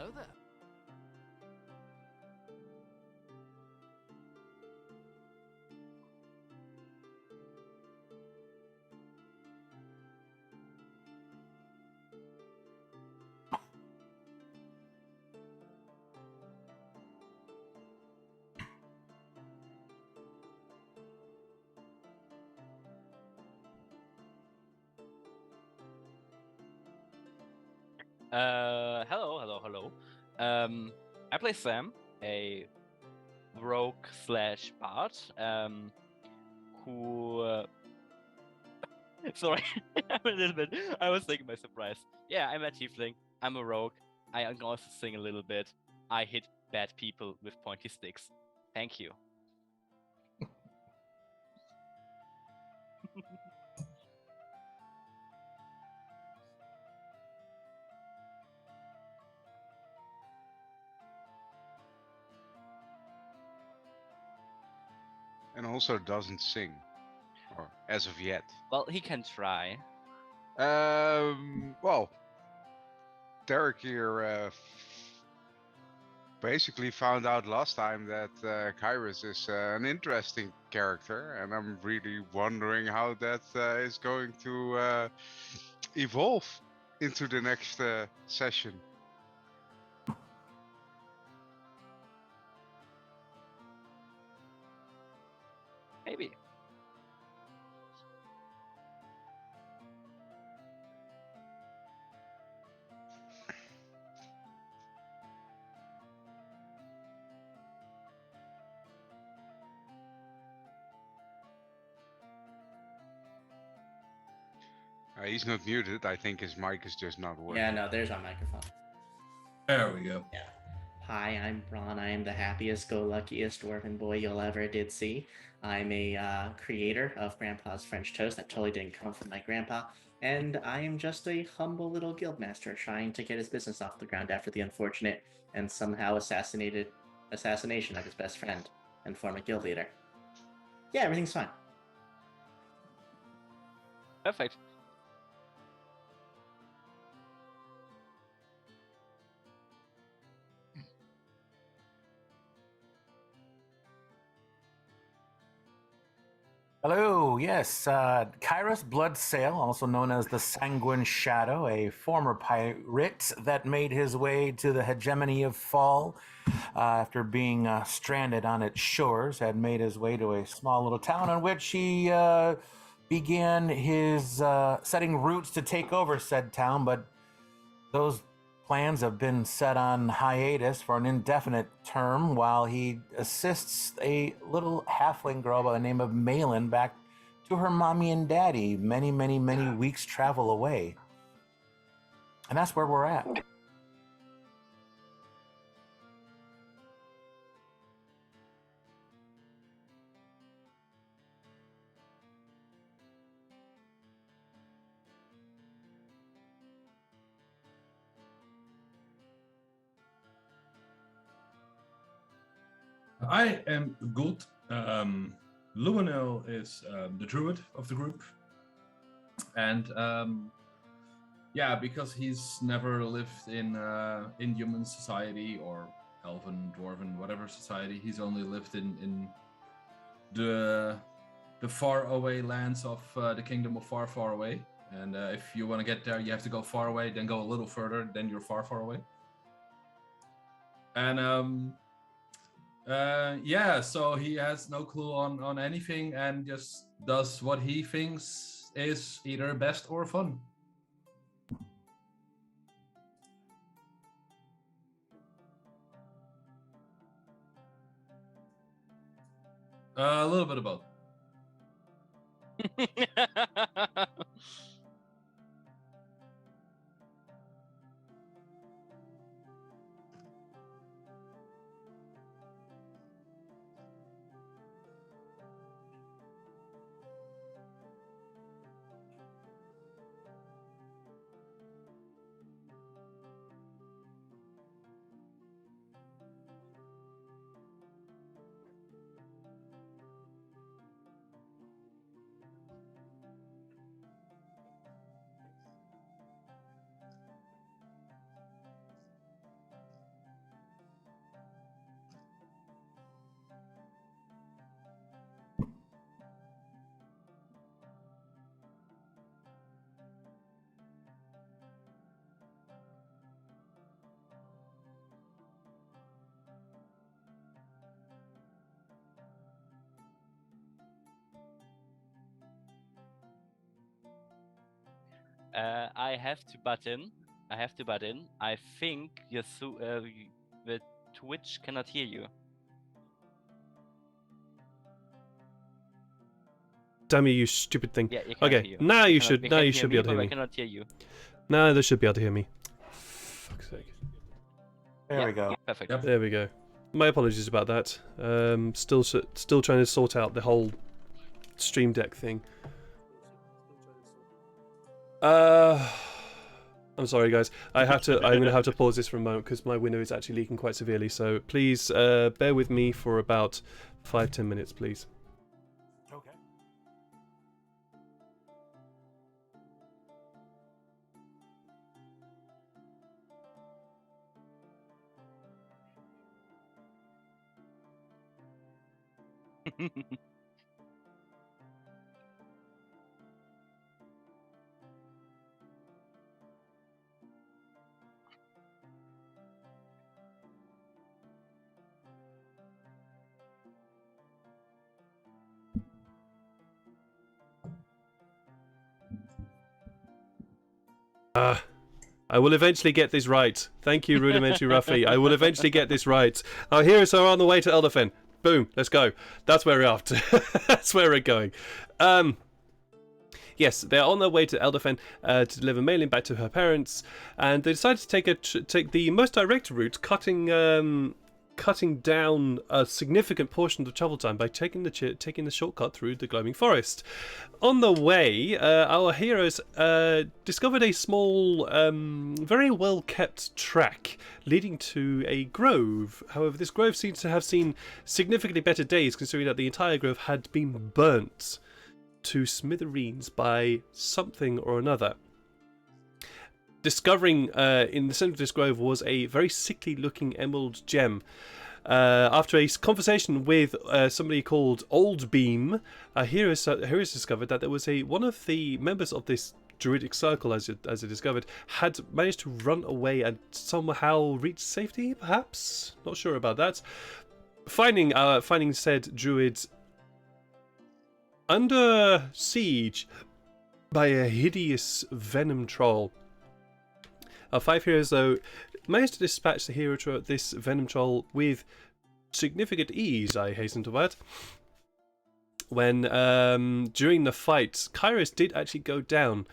Hello there. Hello. I play Sam, a rogue slash bard, who. Sorry, I'm a little bit. I was thinking by surprise. Yeah, I'm a tiefling. I'm a rogue. I can also sing a little bit. I hit bad people with pointy sticks. Thank you. And also doesn't sing, or as of yet. Well, he can try. Well, Derek here basically found out last time that Kyrus is an interesting character, and I'm really wondering how that is going to evolve into the next session. Maybe. He's not muted. I think his mic is just not working. Yeah, no, there's our microphone. There we go. Yeah. Hi, I'm Braun. I am the happiest-go-luckiest dwarven boy you'll ever did see. I'm a creator of Grandpa's French Toast. That totally didn't come from my grandpa. And I am just a humble little guildmaster trying to get his business off the ground after the unfortunate and somehow assassination of his best friend and former guild leader. Yeah, everything's fine. Perfect. Hello, yes, Kyrus Bloodsail, also known as the Sanguine Shadow, a former pirate that made his way to the hegemony of Fall after being stranded on its shores, had made his way to a small little town in which he began his setting roots to take over said town, but those plans have been set on hiatus for an indefinite term while he assists a little halfling girl by the name of Malin back to her mommy and daddy many weeks travel away. And that's where we're at. I am good. Luminel is the druid of the group. And yeah, because he's never lived in human society or elven, dwarven, whatever society, he's only lived in the far away lands of the kingdom of far away. And if you want to get there, you have to go far away, then go a little further, then you're far away. And yeah, so he has no clue on anything and just does what he thinks is either best or fun. A little bit of both. I have to butt in. I think the Twitch cannot hear you. Damn you stupid thing. Yeah, you cannot Okay, hear you. now you Cannot- should. they Now can you hear should be able to but hear I me. cannot hear you. Now they should be able to hear me. Fuck's sake. There Yeah, we go. Perfect. Yep. There we go. My apologies about that. Still trying to sort out the whole Stream Deck thing. I'm sorry, guys. I'm gonna have to pause this for a moment because my window is actually leaking quite severely. So please bear with me for about 5-10 minutes, please. Okay. I will eventually get this right. Thank you, Rudimentary Ruffy. I will eventually get this right. Our heroes are on the way to Elderfen. Boom, let's go. That's where we're after. That's where we're going. Yes, they're on their way to Elderfen to deliver Malin back to her parents, and they decided to take the most direct route, cutting down a significant portion of the travel time by taking the shortcut through the glowing forest. On the way, our heroes discovered a small, very well kept track leading to a grove. However, this grove seems to have seen significantly better days, considering that the entire grove had been burnt to smithereens by something or another. Discovering in the centre of this grove was a very sickly looking emerald gem. After a conversation with somebody called Old Beam, heroes discovered that there was one of the members of this druidic circle, as it discovered, had managed to run away and somehow reach safety, perhaps? Not sure about that. Finding said druid under siege by a hideous venom troll. Our 5 heroes, though, managed to dispatch this venom troll with significant ease, I hasten to add. When, during the fight, Kairos did actually go down,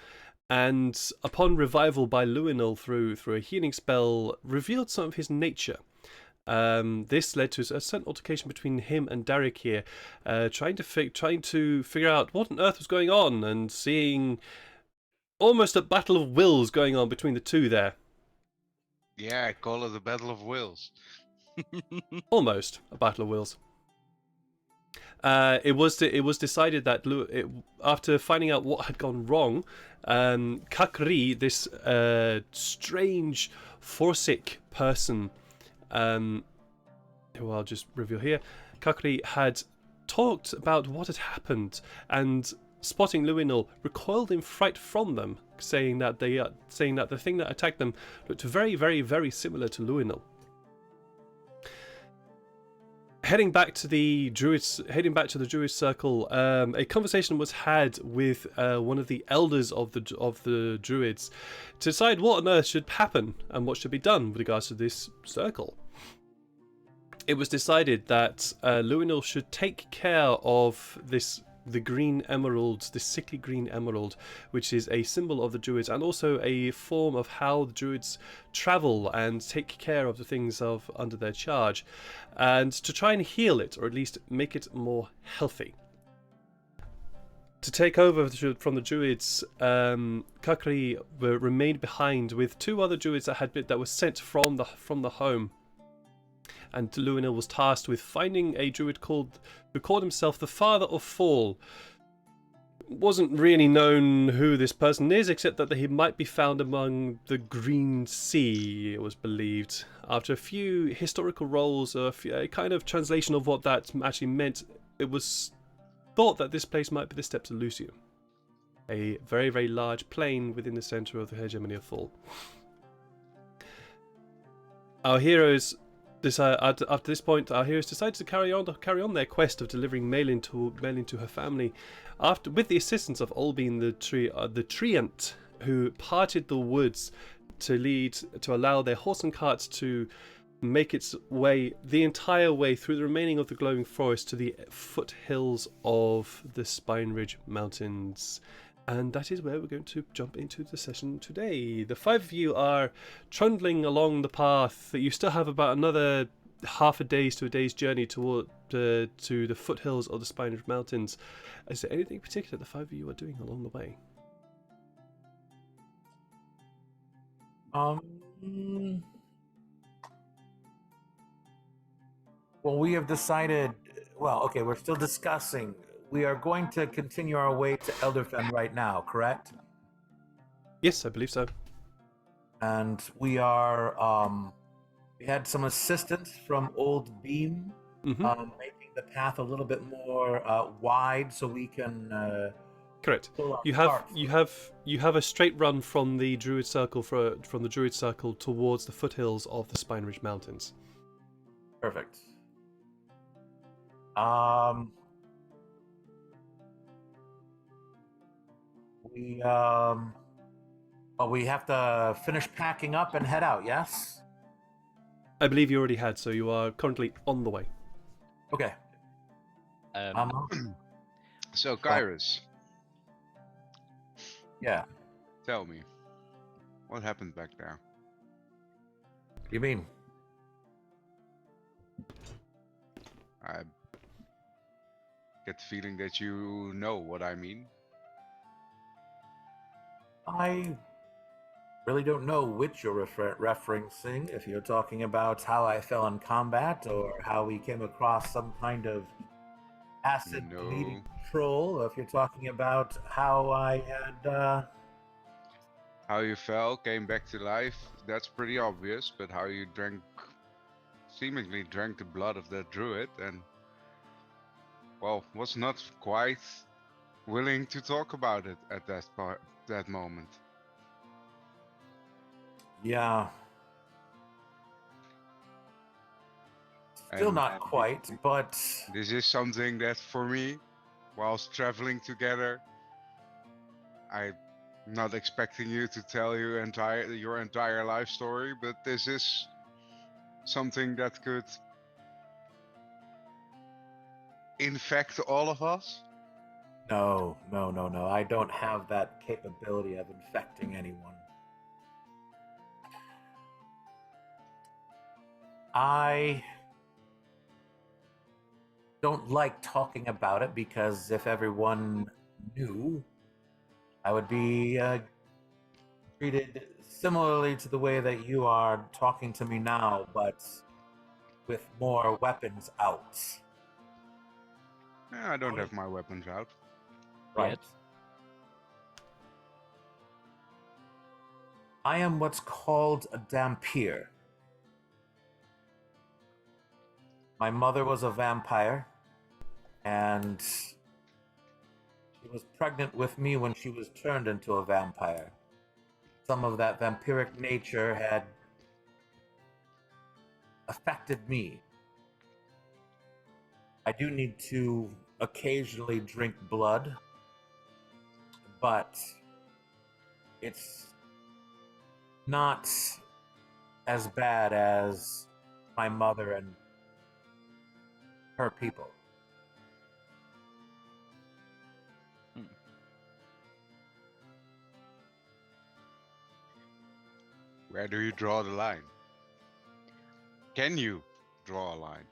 and upon revival by Luinol through a healing spell, revealed some of his nature. This led to a certain altercation between him and Derek here, trying to figure out what on earth was going on, and seeing almost a battle of wills going on between the two there. Yeah, call it the Battle of Wills. Almost a battle of wills. It was decided that after finding out what had gone wrong, Kakri, this strange Forsic person, who I'll just reveal here, Kakri had talked about what had happened, and spotting Luinol, recoiled in fright from them, saying that the thing that attacked them looked very, very, very similar to Luinol. Heading back to the Druid circle, a conversation was had with one of the elders of the Druids to decide what on earth should happen and what should be done with regards to this circle. It was decided that Luinol should take care of the green emerald, the sickly green emerald, which is a symbol of the Druids and also a form of how the Druids travel and take care of the things under their charge, and to try and heal it, or at least make it more healthy. To take over from the Druids, Kakri remained behind with 2 other Druids that were sent from the home. And Luinol was tasked with finding a druid who called himself the Father of Fall. Wasn't really known who this person is, except that he might be found among the Green Sea, it was believed. After a few historical roles, a kind of translation of what that actually meant, it was thought that this place might be the Steppes of Lucio, a very, very large plain within the centre of the hegemony of Fall. Our heroes... After this point, our heroes decided to carry on their quest of delivering Malin to her family, with the assistance of Olbein the Treant, who parted the woods to allow their horse and carts to make its way the entire way through the remaining of the glowing forest to the foothills of the Spine Ridge Mountains. And that is where we're going to jump into the session today. The 5 of you are trundling along the path. You still have about another half a day's to a day's journey toward to the foothills of the Spine Ridge Mountains. Is there anything particular the 5 of you are doing along the way? Well, we have decided. Well, okay, we're still discussing. We are going to continue our way to Elderfen right now, correct? Yes, I believe so. And we are. We had some assistance from Old Beam, making the path a little bit more wide, so we can. Correct. You have a straight run from the Druid Circle towards the foothills of the Spine Ridge Mountains. Perfect. We have to finish packing up and head out. Yes. I believe you already had, so you are currently on the way. Okay. So, Kyrus, Yeah. tell me, what happened back there? You mean? I get the feeling that you know what I mean. I really don't know which you're referencing, if you're talking about how I fell in combat or how we came across some kind of acid-bleeding troll, or if you're talking about how I had... How you fell, came back to life, that's pretty obvious, but how you seemingly drank the blood of that druid and, well, was not quite willing to talk about it at that moment. Yeah. Still And not quite, but... This is something that for me, whilst traveling together, I'm not expecting you to tell your entire life story, but this is something that could infect all of us. No. I don't have that capability of infecting anyone. I don't like talking about it because if everyone knew, I would be treated similarly to the way that you are talking to me now, but with more weapons out. I don't have my weapons out. Right. Yet. I am what's called a Dhampir. My mother was a vampire, and she was pregnant with me when she was turned into a vampire. Some of that vampiric nature had affected me. I do need to occasionally drink blood, but it's not as bad as my mother and her people. Where do you draw the line? Can you draw a line?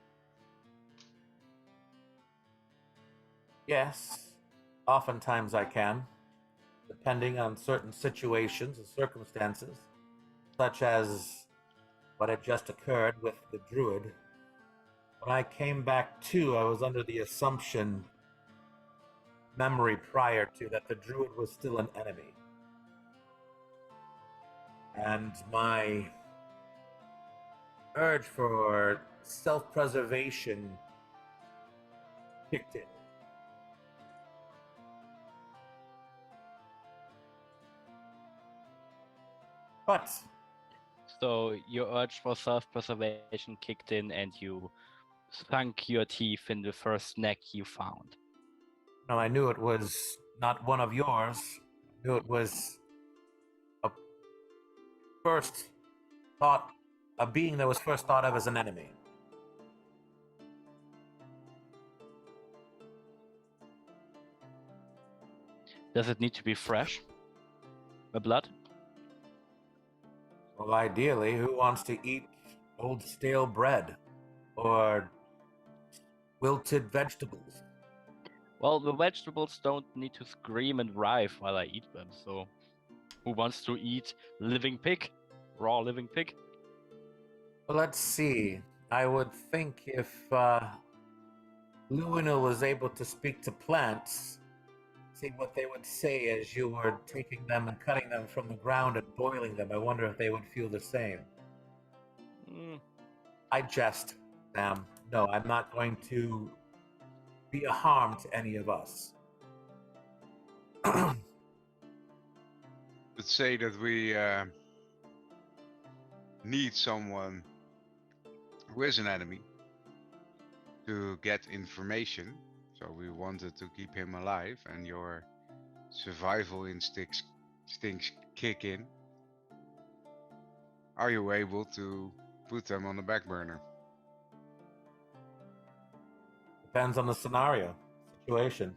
Yes, oftentimes I can, depending on certain situations and circumstances, such as what had just occurred with the Druid. When I came back to, I was under the assumption, memory prior to, that the Druid was still an enemy. And my urge for self-preservation kicked in. But So your urge for self-preservation kicked in and you sunk your teeth in the first neck you found. no, I knew it was not one of yours. I knew it was first thought, a being that was first thought of as an enemy? Does it need to be fresh? The blood? Well, ideally, who wants to eat old stale bread or wilted vegetables? Well, the vegetables don't need to scream and writhe while I eat them, so who wants to eat living pig? Raw living pig? Well, let's see. I would think if Luina was able to speak to plants, see what they would say as you were taking them and cutting them from the ground and boiling them. I wonder if they would feel the same. Mm, I jest, Sam. No, I'm not going to be a harm to any of us. Let's say that we need someone who is an enemy to get information. So we wanted to keep him alive, and your survival instincts kick in. Are you able to put them on the back burner? Depends on the scenario, situation.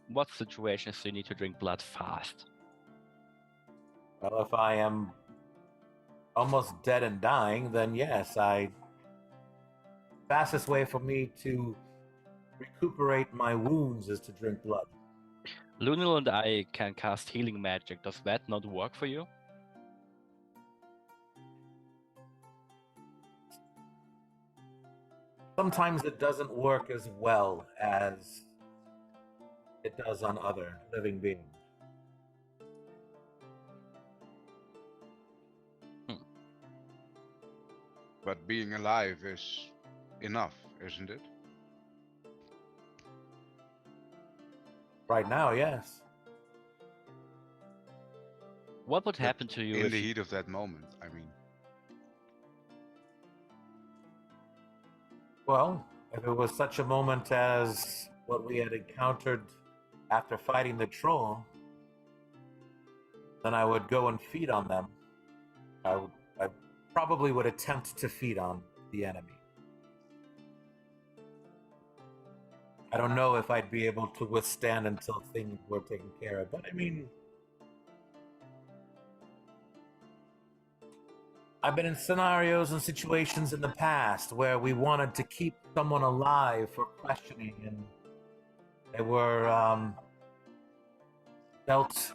what situations do you need to drink blood fast? Well, if I am almost dead and dying, then yes, fastest way for me to recuperate my wounds is to drink blood. Lunel and I can cast healing magic. Does that not work for you? Sometimes it doesn't work as well as it does on other living beings. But being alive is enough, isn't it? Right now, yes. What would happen to you In if the heat of that moment, I mean. Well, if it was such a moment as what we had encountered after fighting the troll, then I would go and feed on them. I probably would attempt to feed on the enemy. I don't know if I'd be able to withstand until things were taken care of, but I mean, I've been in scenarios and situations in the past where we wanted to keep someone alive for questioning, and they were dealt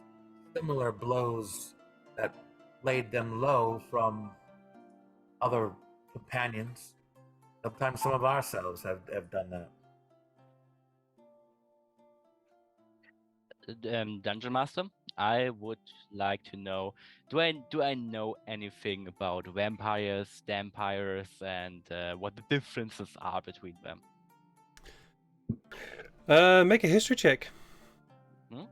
similar blows that laid them low from other companions. Sometimes some of ourselves have done that. Dungeon Master, I would like to know: do I know anything about vampires, vampires, and what the differences are between them? Make a history check. Hmm?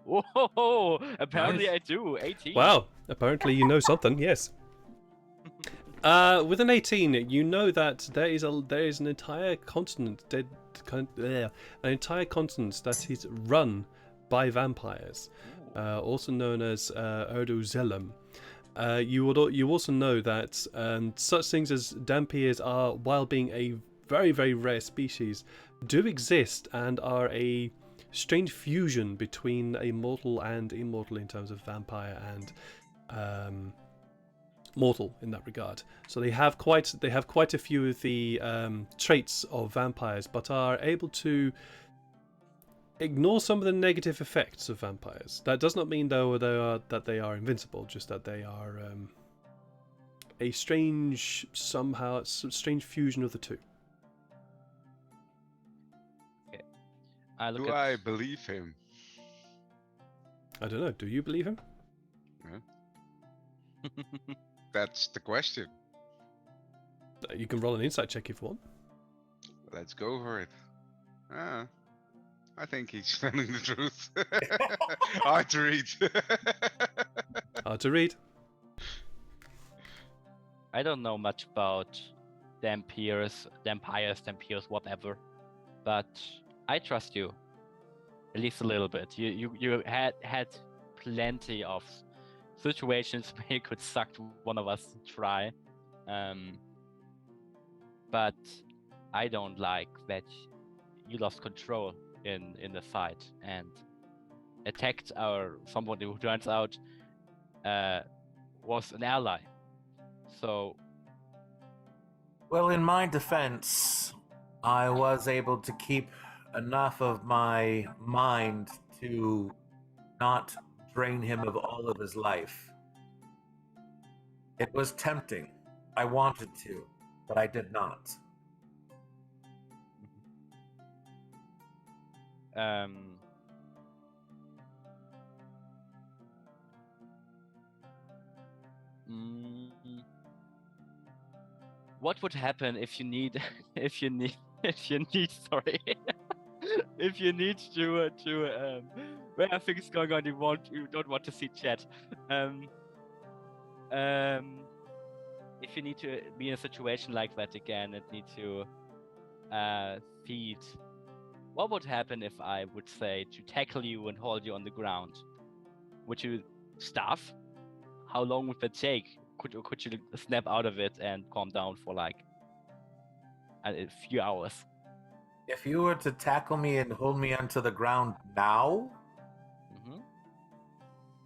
Whoa! Apparently Nice. I do. 18. Wow, apparently you know something. Yes. With an 18, you know that there is an entire continent an entire continent that is run by vampires, also known as Erdozelum. You also know that such things as Dampiers are, while being a very, very rare species, do exist and are a strange fusion between a mortal and immortal in terms of vampire and mortal in that regard. So they have quite a few of the traits of vampires, but are able to ignore some of the negative effects of vampires. That does not mean though that they are invincible, just that they are a strange fusion of the two. Okay. I look Do at. I believe him? I don't know. Do you believe him? That's the question. You can roll an insight check if you want. Let's go for it. I think he's telling the truth. Hard to read. Hard to read. I don't know much vampires, whatever, but I trust you, at least a little bit. You had plenty of situations where you could suck one of us dry, but I don't like that you lost control in the fight and attacked somebody who turns out was an ally. So Well, in my defense, I was able to keep enough of my mind to not drain him of all of his life. It was tempting. I wanted to, but I did not. What would happen if you need sorry if you need to where are things going on you don't want to see chat if you need to be in a situation like that again and need to feed, what would happen if I would say to tackle you and hold you on the ground? Would you starve? How long would that take? Could you snap out of it and calm down for like a few hours? If you were to tackle me and hold me onto the ground now,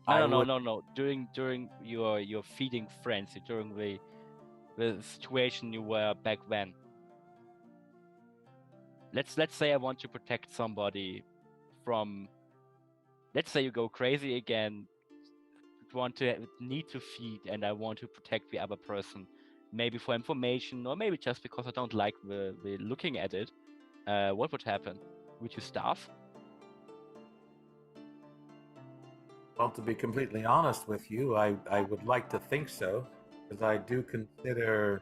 No. During your feeding frenzy, during the situation you were back then. Let's say I want to protect somebody from. Let's say you go crazy again. Need to feed, and I want to protect the other person, maybe for information, or maybe just because I don't like the looking at it. What would happen? Would you starve? well, to be completely honest with you, I would like to think so, because I do consider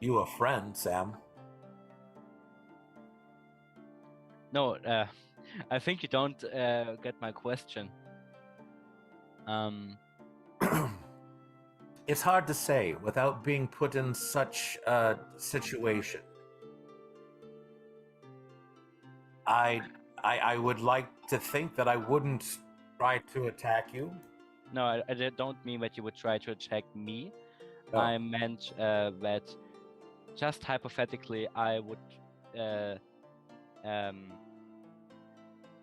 you a friend, Sam. No, I think you don't get my question. It's hard to say without being put in such a situation. I would like to think that I wouldn't try to attack you. No, I don't mean that you would try to attack me. No. I meant that just hypothetically, I would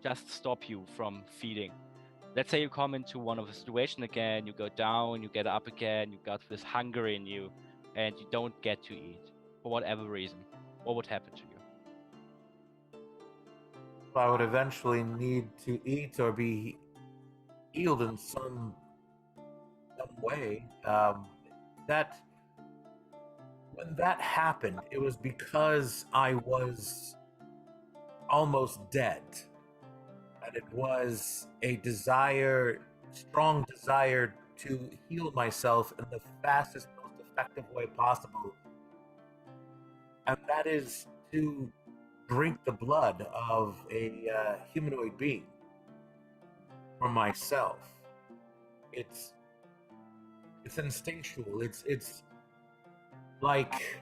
just stop you from feeding. Let's say you come into one of the situation again, you go down, you get up again, you got this hunger in you, and you don't get to eat for whatever reason. What would happen to you? I would eventually need to eat or be healed in some way. That when that happened, it was because I was almost dead. And it was a strong desire to heal myself in the fastest, most effective way possible. And that is to drink the blood of a humanoid being for myself. It's instinctual. It's like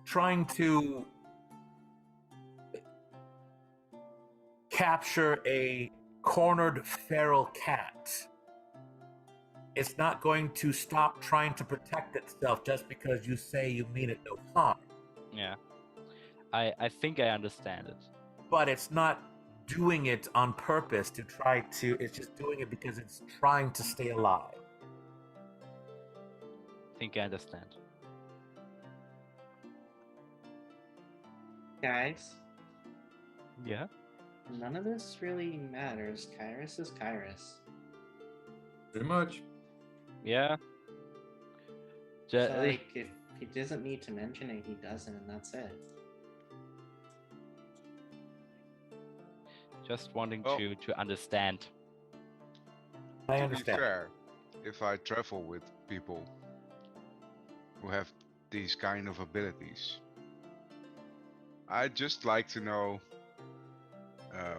trying to capture a cornered feral cat. It's not going to stop trying to protect itself just because you say you mean it no harm. Yeah, I think I understand it. But it's not doing it on purpose to try to. It's just doing it because it's trying to stay alive. I think I understand. Guys, Yeah. none of this really matters. Kairos is Kairos. Pretty much. Yeah. So, like, if he doesn't need to mention it, he doesn't, and that's it. Just wanting Well, to understand. I To understand. be fair, if I travel with people who have these kind of abilities, I'd just like to know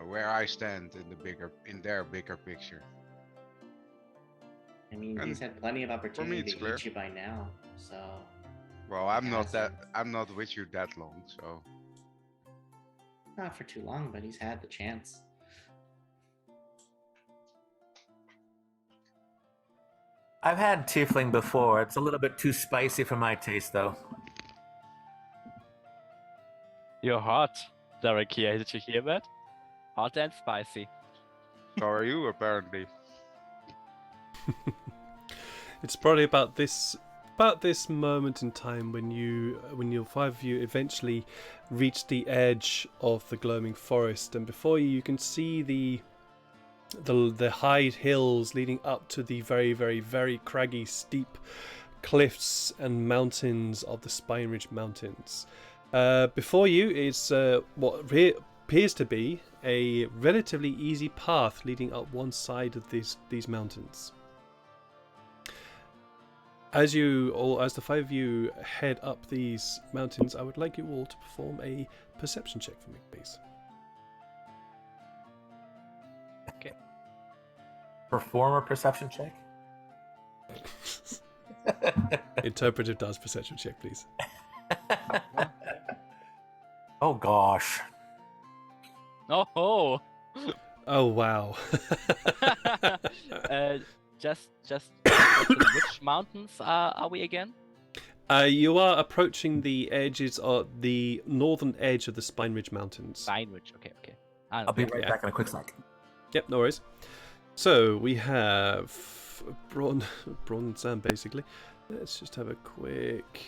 where I stand in their bigger picture. I mean, And he's had plenty of me, opportunity it's to clear. eat you by now, so Well, I'm not with you that long, so Not for too long, but he's had the chance. I've had tiefling before. It's a little bit too spicy for my taste, though. You're hot, Darakia. Did you hear that? Hot and spicy. so are you apparently. It's probably about this moment in time when your five of you eventually reach the edge of the gloaming forest, and before you can see the high hills leading up to the very, very, very craggy, steep cliffs and mountains of the Spine Ridge Mountains. Before you is what appears to be a relatively easy path leading up one side of these mountains. As the five of you head up these mountains, I would like you all to perform a perception check for me, please. Perform a perception check. Interpretive does perception check, please. Oh gosh. Oh. Oh wow. Just which mountains are we again? You are approaching the edges of the northern edge of the Spine Ridge Mountains. Spine Ridge. Okay. I'll be right back in a quick sec. Yep, no worries. So we have Braun and Sam basically. Let's just have a quick.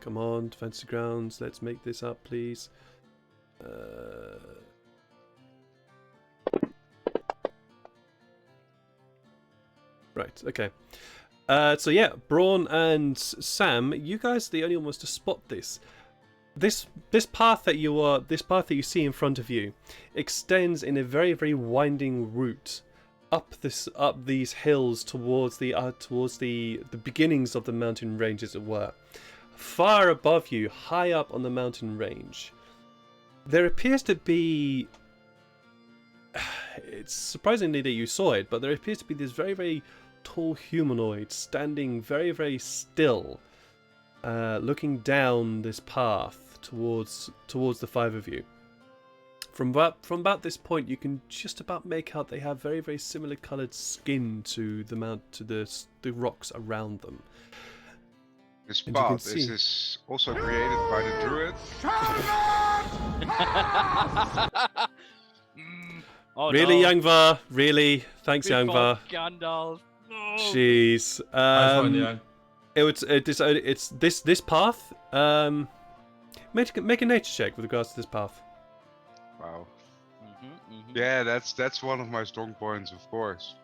Come on, Fantasy Grounds. Let's make this up, please. Right. Okay. So yeah, Braun and Sam, you guys are the only ones to spot this. This path that you see in front of you extends in a very, very winding route up these hills towards the beginnings of the mountain range, as it were. Far above you, high up on the mountain range, there appears to be. It's surprisingly that you saw it, but there appears to be this very, very tall humanoid standing very, very still, looking down this path towards the five of you. From about this point, you can just about make out they have very, very similar coloured skin to the rocks around them. This And you can path see- is this also created by the Druid? Oh, Really, no. Yangvar? Really? Thanks, We Yangvar. fought Gandalf. No. Jeez. I find Young. It's this path. Make a nature check with regards to this path. Wow. Mhm. Yeah, that's one of my strong points, of course.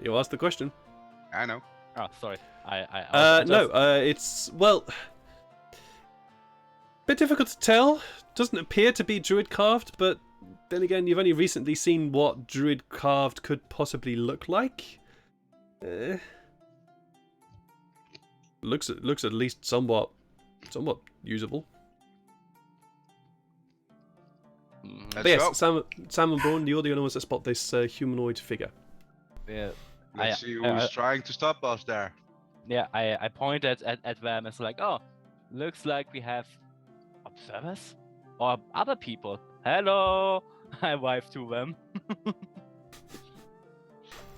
You asked the question. I know. Oh, sorry. I No. It's bit difficult to tell. Doesn't appear to be druid carved, but then again, you've only recently seen what druid carved could possibly look like. Looks at least somewhat usable. Mhm. But Let's yes, go. Sam and Braun, you're the only ones that spot this humanoid figure. Yeah. Let's see who's trying to stop us there. Yeah, I pointed at them. It's like, oh, looks like we have observers or other people. Hello, I wave to them.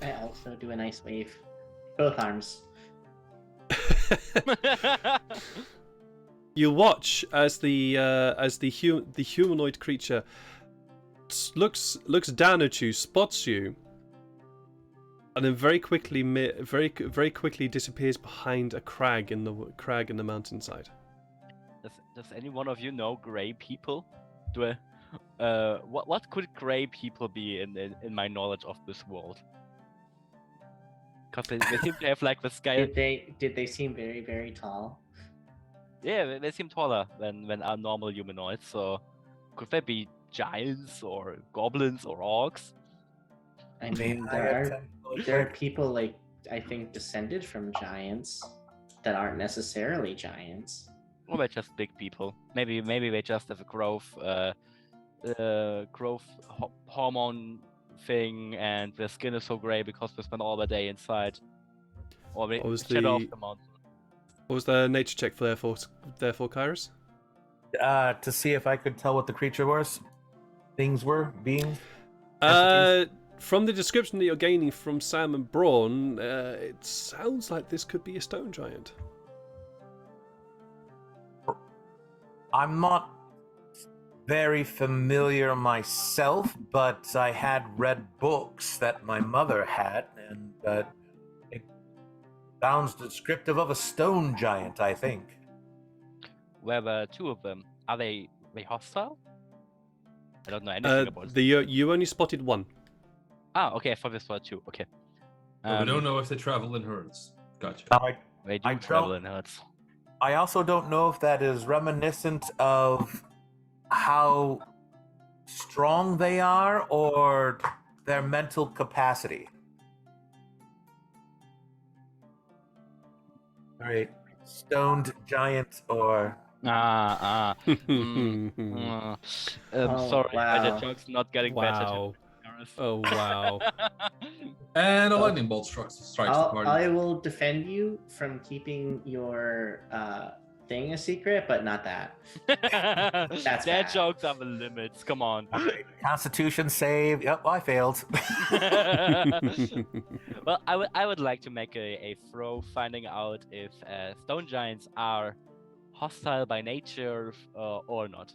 I also do a nice wave. Both arms. You watch as the humanoid creature looks down at you, spots you, and then very quickly disappears behind a crag in the mountainside. Does any one of you know gray people? What could gray people be in my knowledge of this world? Because they seem to have like the sky. Did they seem very, very tall? Yeah, they seem taller than our normal humanoids. So could they be giants or goblins or orcs? I mean, there are people like I think descended from giants that aren't necessarily giants. Or they're just big people. Maybe they just have a growth hormone thing, and their skin is so gray because they spend all the day inside. Or What was shadow the- of the mountain. What was the nature check for therefore, Kairos? To see if I could tell what the creature was, things were, beings. From the description that you're gaining from Sam and Braun, it sounds like this could be a stone giant. I'm not very familiar myself, but I had read books that my mother had, and it sounds descriptive of a stone giant, I think. Where were two of them? Are they hostile? I don't know anything about it. You only spotted one. Okay, I thought this were two. Okay. But we don't know if they travel in herds. Gotcha. They do I travel don't- in herds. I also don't know if that is reminiscent of how strong they are or their mental capacity. All right, stoned giant or Oh, sorry, wow. the joke's not getting better. Wow. Gareth. Oh, wow. And a lightning bolt strikes the party. I will defend you from keeping your thing a secret, but not that. That's Their bad. jokes are the limits. Come on. Constitution save. Yep, I failed. Well, I would like to make a throw finding out if stone giants are hostile by nature or not.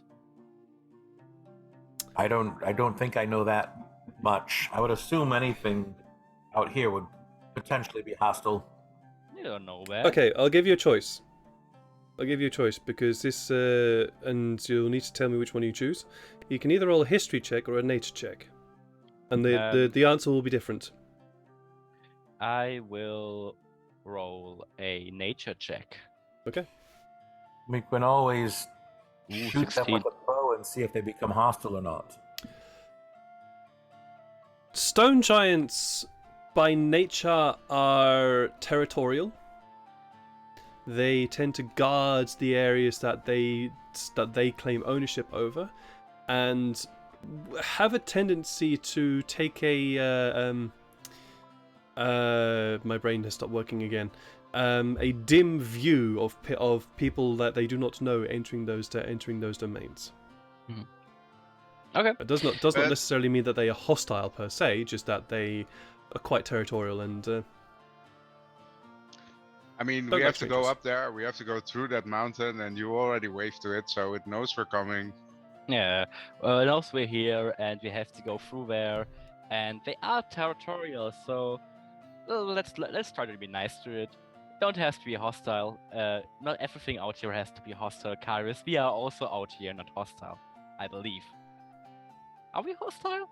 I don't think I know that much. I would assume anything out here would potentially be hostile. You don't know that. Okay, I'll give you a choice. Because this, and you'll need to tell me which one you choose. You can either roll a history check or a nature check, and the answer will be different. I will roll a nature check. Okay. We can always Ooh, shoot them 16. with a bow and see if they become hostile or not. Stone giants, by nature, are territorial. They tend to guard the areas that they claim ownership over, and have a tendency to take my brain has stopped working again. A dim view of people that they do not know entering those domains. Mhm. Okay. It does not necessarily mean that they are hostile per se, just that they are quite territorial and. I mean, Don't we like have to go strangers. up there. We have to go through that mountain, and you already waved to it, so it knows we're coming. Yeah. It knows we're here and we have to go through there, and they are territorial. So let's try to be nice to it. Don't have to be hostile. Not everything out here has to be hostile, Kairos. We are also out here not hostile, I believe. Are we hostile?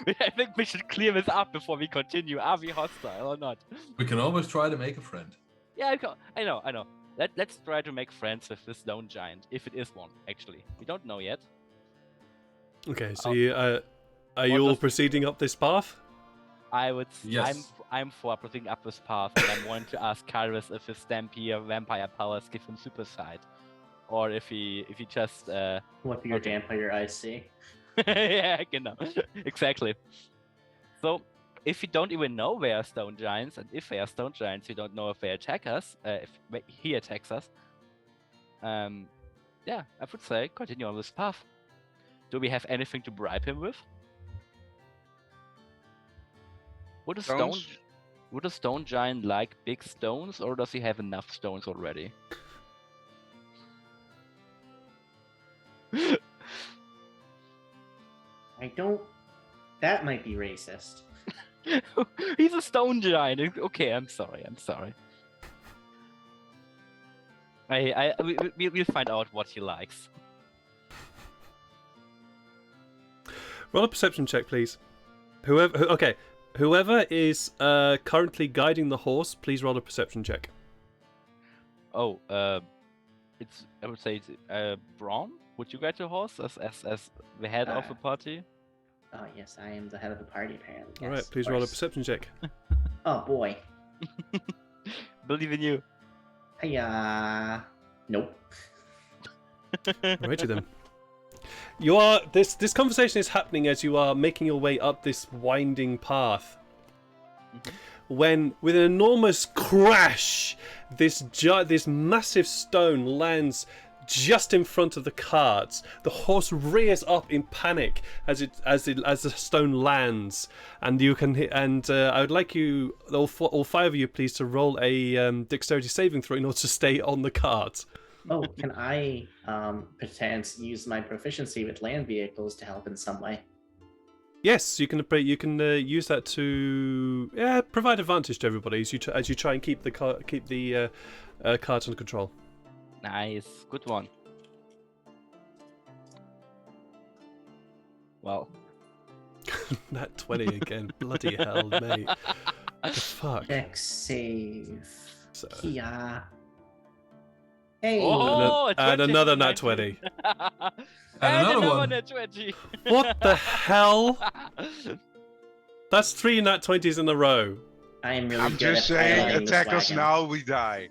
I think we should clear this up before we continue. Are we hostile or not? We can always try to make a friend. Yeah, I know. Let's try to make friends with this stone giant, if it is one, actually. We don't know yet. Okay, so Oh. are you all does- proceeding up this path? I would. Yes. I'm for proceeding up this path, and I'm wanting to ask Kairos if his Stampede vampire powers give him super sight, or if he just What do your Okay. vampire eyes see? yeah, genau. Exactly. So, if we don't even know they are stone giants, and if they are stone giants, we don't know if they attack us, if he attacks us. Yeah, I would say continue on this path. Do we have anything to bribe him with? Would a Stones? stone giant like big stones, or does he have enough stones already? I don't. That might be racist. He's a stone giant. Okay, I'm sorry. We'll find out what he likes. Roll a perception check, please. Whoever is currently guiding the horse, please roll a perception check. Oh, I would say Braun. Would you get your horse as the head of the party? Oh yes, I am the head of the party apparently. All right, Yes, of please roll a course. perception check. Oh boy. Believe in you. Hiya. Nope. Alrighty then. You are this conversation is happening as you are making your way up this winding path. when, with an enormous crash, this massive stone lands just in front of the cart. The horse rears up in panic as the stone lands, and you can hit. And I would like you, all five of you, please, to roll a dexterity saving throw in order to stay on the cart. Oh, can I pretend use my proficiency with land vehicles to help in some way? Yes, you can use that to provide advantage to everybody as you try and keep the cart under control. Nice, good one. Well, Nat 20 again. Bloody hell, mate. What the fuck? Dex save. So- Yeah. Hey. oh, and 20, another nat 20. and another one. nat 20. What the hell? That's 3 nat 20s in a row. I am really I'm good just at saying, piloting this attack us wagon. now, we die.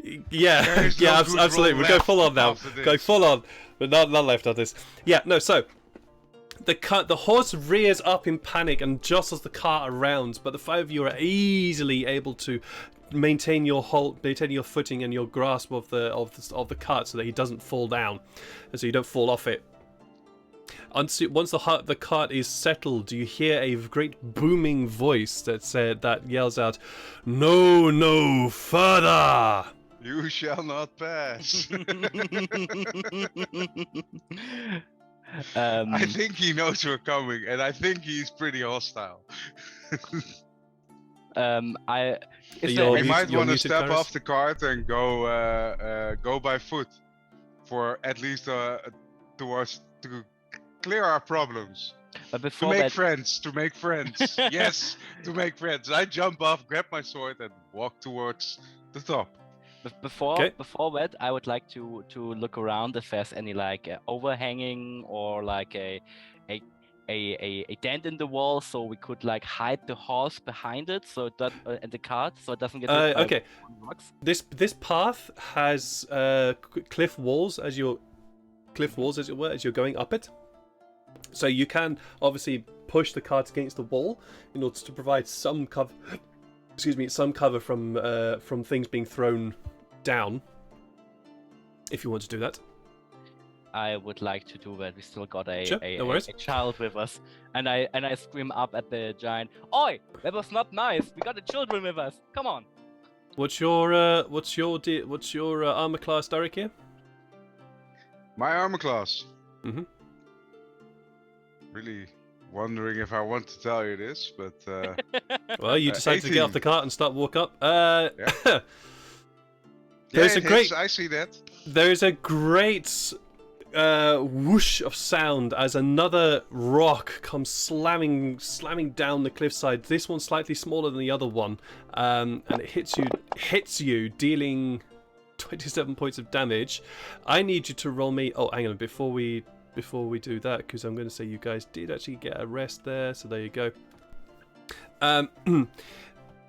There Yeah, is no yeah, good absolutely. roll We're going left full on now. after this. Going full on, but not left on this. Yeah, no. So the horse rears up in panic and jostles the cart around, but the five of you are easily able to maintain your footing and your grasp of the cart so that he doesn't fall down, and so you don't fall off it. Once the cart is settled, you hear a great booming voice that yells out, "No further!" You shall not pass. I think he knows we're coming, and I think he's pretty hostile. Is You're there, We muted- might you're want to muted, step Karis. off the cart and go by foot, for at least to clear our problems. but To before make that, friends. Yes, to make friends. I jump off, grab my sword, and walk towards the top. before Okay. that, I would like to look around if there's any like overhanging or like a dent in the wall, so we could like hide the horse behind it, so that and the cart, so it doesn't get hit by Okay. rocks. This path has cliff walls as it were, as you're going up it. So you can obviously push the cart against the wall in order to provide some cover. Some cover from things being thrown down. If you want to do that. I would like to do that. We still got Sure, no worries. a child with us, and I scream up at the giant, "Oi! That was not nice. We got the children with us. Come on!" What's your armor class, Derek here? My armor class. Mhm. Really wondering if I want to tell you this, but Well, you decided to get 18. off the cart and start walk up. yeah, There's it a great- hits, I see that. There's a great whoosh of sound as another rock comes slamming down the cliffside. This one's slightly smaller than the other one, and it hits you, dealing 27 points of damage. I need you to roll me. Oh, hang on, before we do that, because I'm going to say you guys did actually get a rest there, so there you go.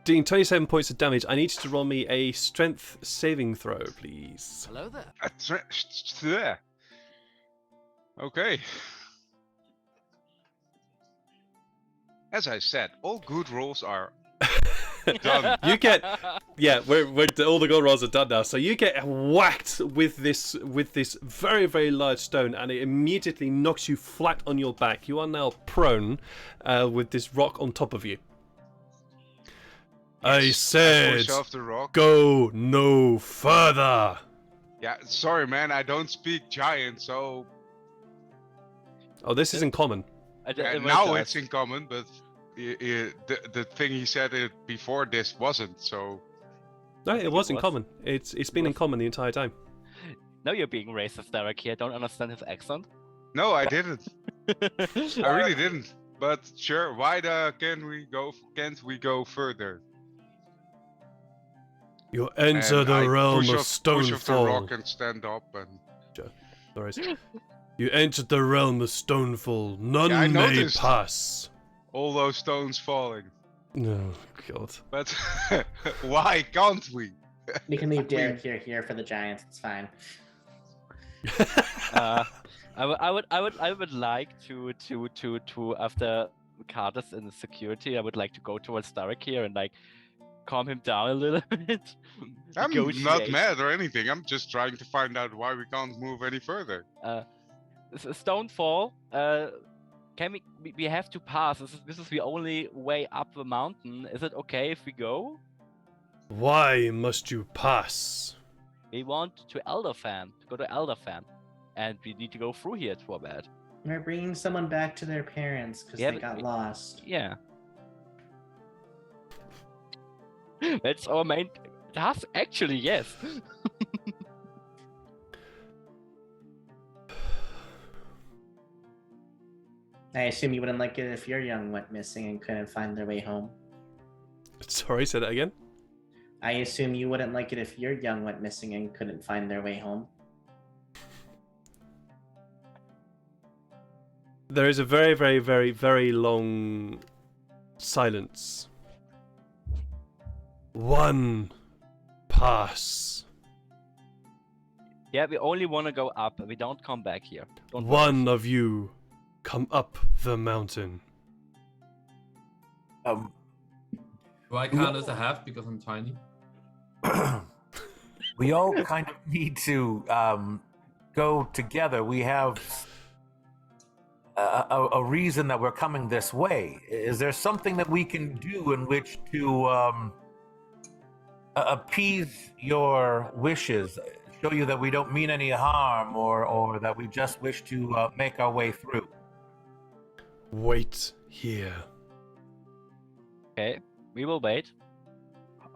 Doing 27 points of damage, I need you to roll me a strength saving throw, please. Hello there. There. Okay. As I said, all good rolls are done. You get, yeah, we're all the gold rolls are done now. So you get whacked with this very, very large stone, and it immediately knocks you flat on your back. You are now prone, with this rock on top of you. I Yes, said, push off the rock. go no further. Yeah, sorry, man. I don't speak giant, so Oh, this is in common. now it's in common. But the thing he said it before this wasn't. So No, it was in was. common. It's been in was. common the entire time. Now you're being racist, Derek. Here, don't understand his accent. no, I didn't. I really didn't. But sure, why can't we go further? You enter And the I realm push of off the rock Stonefall. and stand up and. Sorry. You entered the realm of Stonefall. None Yeah, I may noticed. pass. All those stones falling. Oh, God. But why can't we? We can leave Derek here for the giants. It's fine. I would like to after Carter's in the security, I would like to go towards Derek here and like calm him down a little bit. I'm not Negotiate. mad or anything. I'm just trying to find out why we can't move any further. Stonefall. Can we have to pass? This is the only way up the mountain. Is it okay if we go? Why must you pass? We want to go to Elderfan, and we need to go through here for that. We're bringing someone back to their parents because Yeah, they but got lost. Yeah. That's our main task. Actually, yes. I assume you wouldn't like it if your young went missing and couldn't find their way home. Sorry, say that again. I assume you wouldn't like it if your young went missing and couldn't find their way home. There is a very, very, very, very long silence. One pass. Yeah, we only want to go up. We don't come back here. Don't One of you come up the mountain. Um, Do I count as a half because I'm tiny? we all kind of need to go together. We have a reason that we're coming this way. Is there something that we can do in which to appease your wishes, show you that we don't mean any harm, or that we just wish to make our way through? Wait here. Okay, we will wait.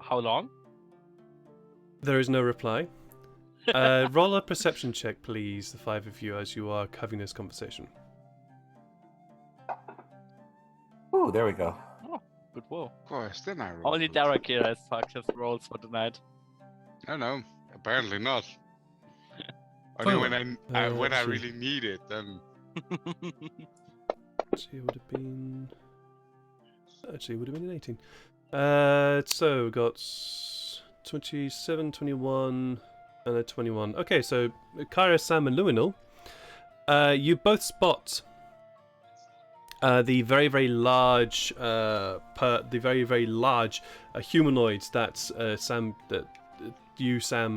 How long? There is no reply. Roll a perception check, please, the five of you, as you are having this conversation. Ooh, there we go. Oh, good roll. Of course, then I roll. Only good. Derek here has fucked his rolls for tonight. No, apparently not. Only when I when I let's see. really need it, then Actually, it would have been. Actually, it would have been an 18. So we got 27, 21, and a 21. Okay, so Kyra, Sam, and Luminal, you both spot the very, very large, humanoids that Sam,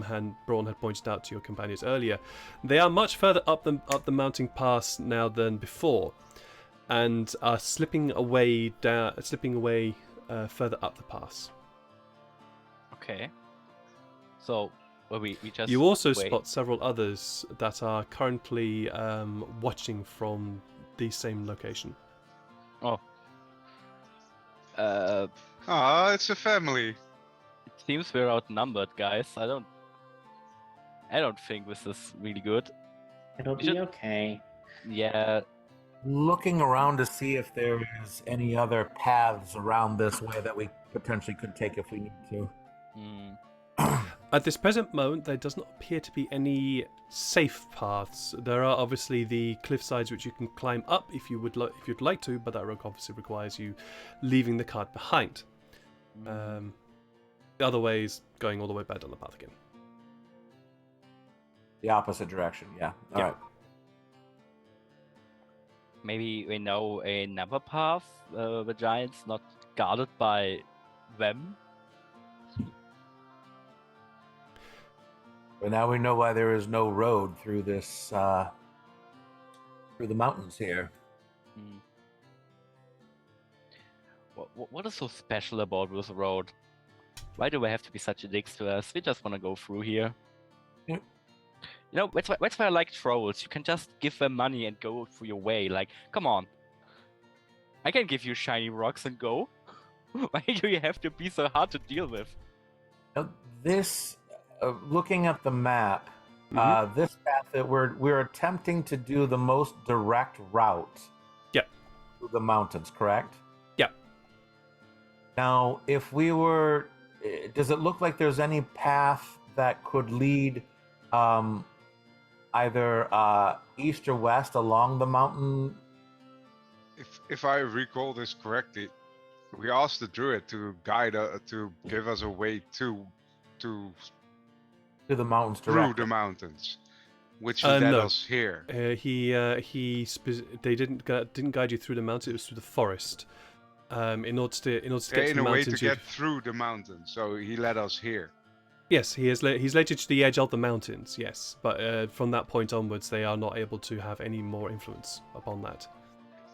and Braun had pointed out to your companions earlier. They are much further up the mountain pass now than before, and are slipping away further up the pass. Okay. So, well, we just. You also wait. spot several others that are currently watching from the same location. Oh. it's a family. It seems we're outnumbered, guys. I don't think this is really good. It'll We be should- okay. Yeah. Looking around to see if there is any other paths around this way that we potentially could take if we need to. Hmm. At this present moment, there does not appear to be any safe paths. There are obviously the cliff sides which you can climb up if you'd like to, but that obviously requires you leaving the cart behind. The other way is going all the way back down the path again. The opposite direction, yeah. All Yeah. right. Maybe we know another path. The giants not guarded by them. But now we know why there is no road through this, through the mountains here. Hmm. What is so special about this road? Why do they have to be such a dicks to us? We just want to go through here. Yeah. You know, that's why I like trolls. You can just give them money and go through your way. Like, come on. I can give you shiny rocks and go. Why do you have to be so hard to deal with? Now, this, looking at the map, Mhm. this path that we're attempting to do the most direct route. Yeah. Through the mountains, correct? Yeah. Now, if we were, does it look like there's any path that could lead, either east or west along the mountain? If I recall this correctly, we asked the druid to guide to give us a way to To the mountains through directly. the mountains. which led No. us here. They didn't guide you through the mountain. It was through the forest. In order to get to In the a way mountains, to get through the mountain, so he led us here. yes, he's led you to the edge of the mountains. Yes, but from that point onwards, they are not able to have any more influence upon that.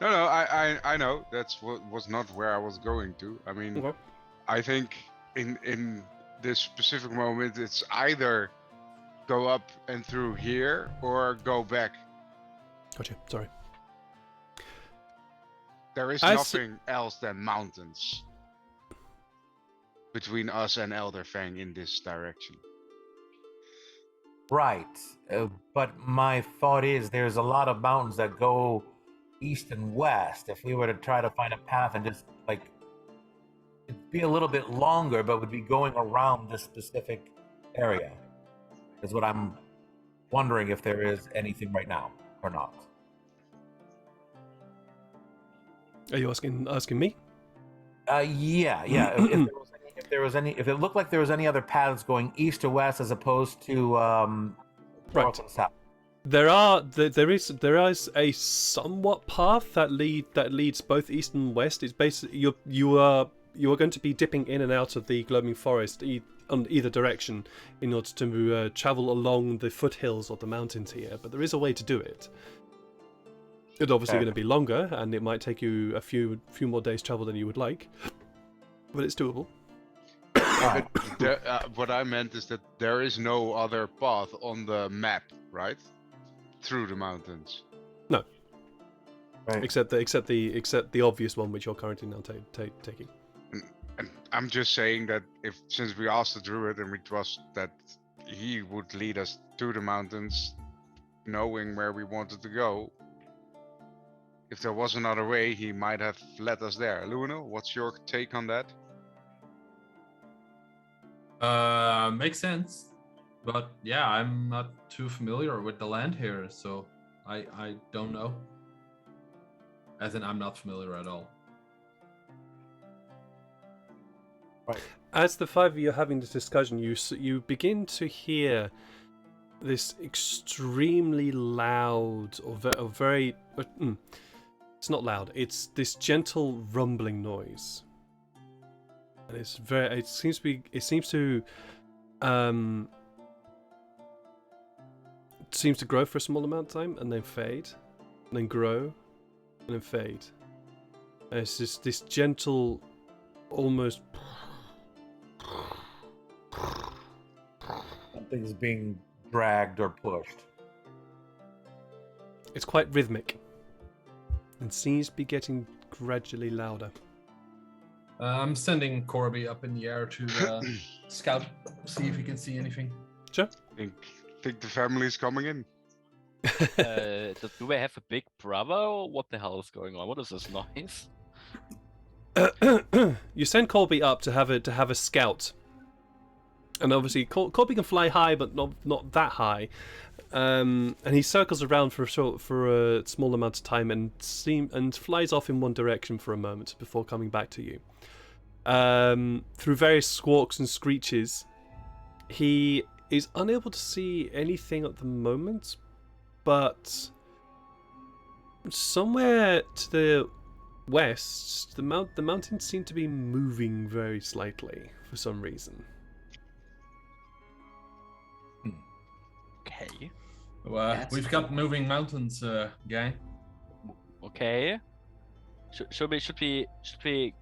No, I know that's what was not where I was going to. I mean, Okay. I think in this specific moment, it's either go up and through here or go back. Gotcha. Sorry. There is As- nothing else than mountains between us and Elderfang in this direction. Right. But my thought is there's a lot of mountains that go east and west. If we were to try to find a path and just like it'd be a little bit longer, but would be going around this specific area. Is what I'm wondering if there is anything right now or not. Are you asking me? Yeah. If it looked like there was any other paths going east or west as opposed to north and south. There is a somewhat path that leads both east and west. It's basically you are going to be dipping in and out of the glowing forest on either direction in order to travel along the foothills of the mountains here. But there is a way to do it. It's obviously going to be longer, and it might take you a few more days travel than you would like, but it's doable. But what I meant is that there is no other path on the map, right? Through the mountains. No. Right. Except the obvious one which you're currently now taking. And I'm just saying that since we asked the druid and we trust that he would lead us to the mountains, knowing where we wanted to go, if there was another way, he might have led us there. Luno, what's your take on that? Makes sense. But yeah, I'm not too familiar with the land here, so I don't know. As in, I'm not familiar at all. Right. As the five of you are having this discussion, you begin to hear this extremely loud or very. It's not loud. It's this gentle rumbling noise, and it's very. It seems to grow for a small amount of time and then fade, and then grow, and then fade. And it's just this gentle, almost. Something's being dragged or pushed. It's quite rhythmic, and seems to be getting gradually louder. I'm sending Corby up in the air to scout, see if he can see anything. Sure. Think the family's coming in. Do they have a big brother, or what the hell is going on? What is this noise? You send Corby up to have a scout, and obviously Corby can fly high, but not that high. And he circles around for a small amount of time and flies off in one direction for a moment before coming back to you. Through various squawks and screeches, he is unable to see anything at the moment, but somewhere to the west, the mountains seem to be moving very slightly for some reason. Okay. Well, we've got moving mountains, gang. Okay. Should we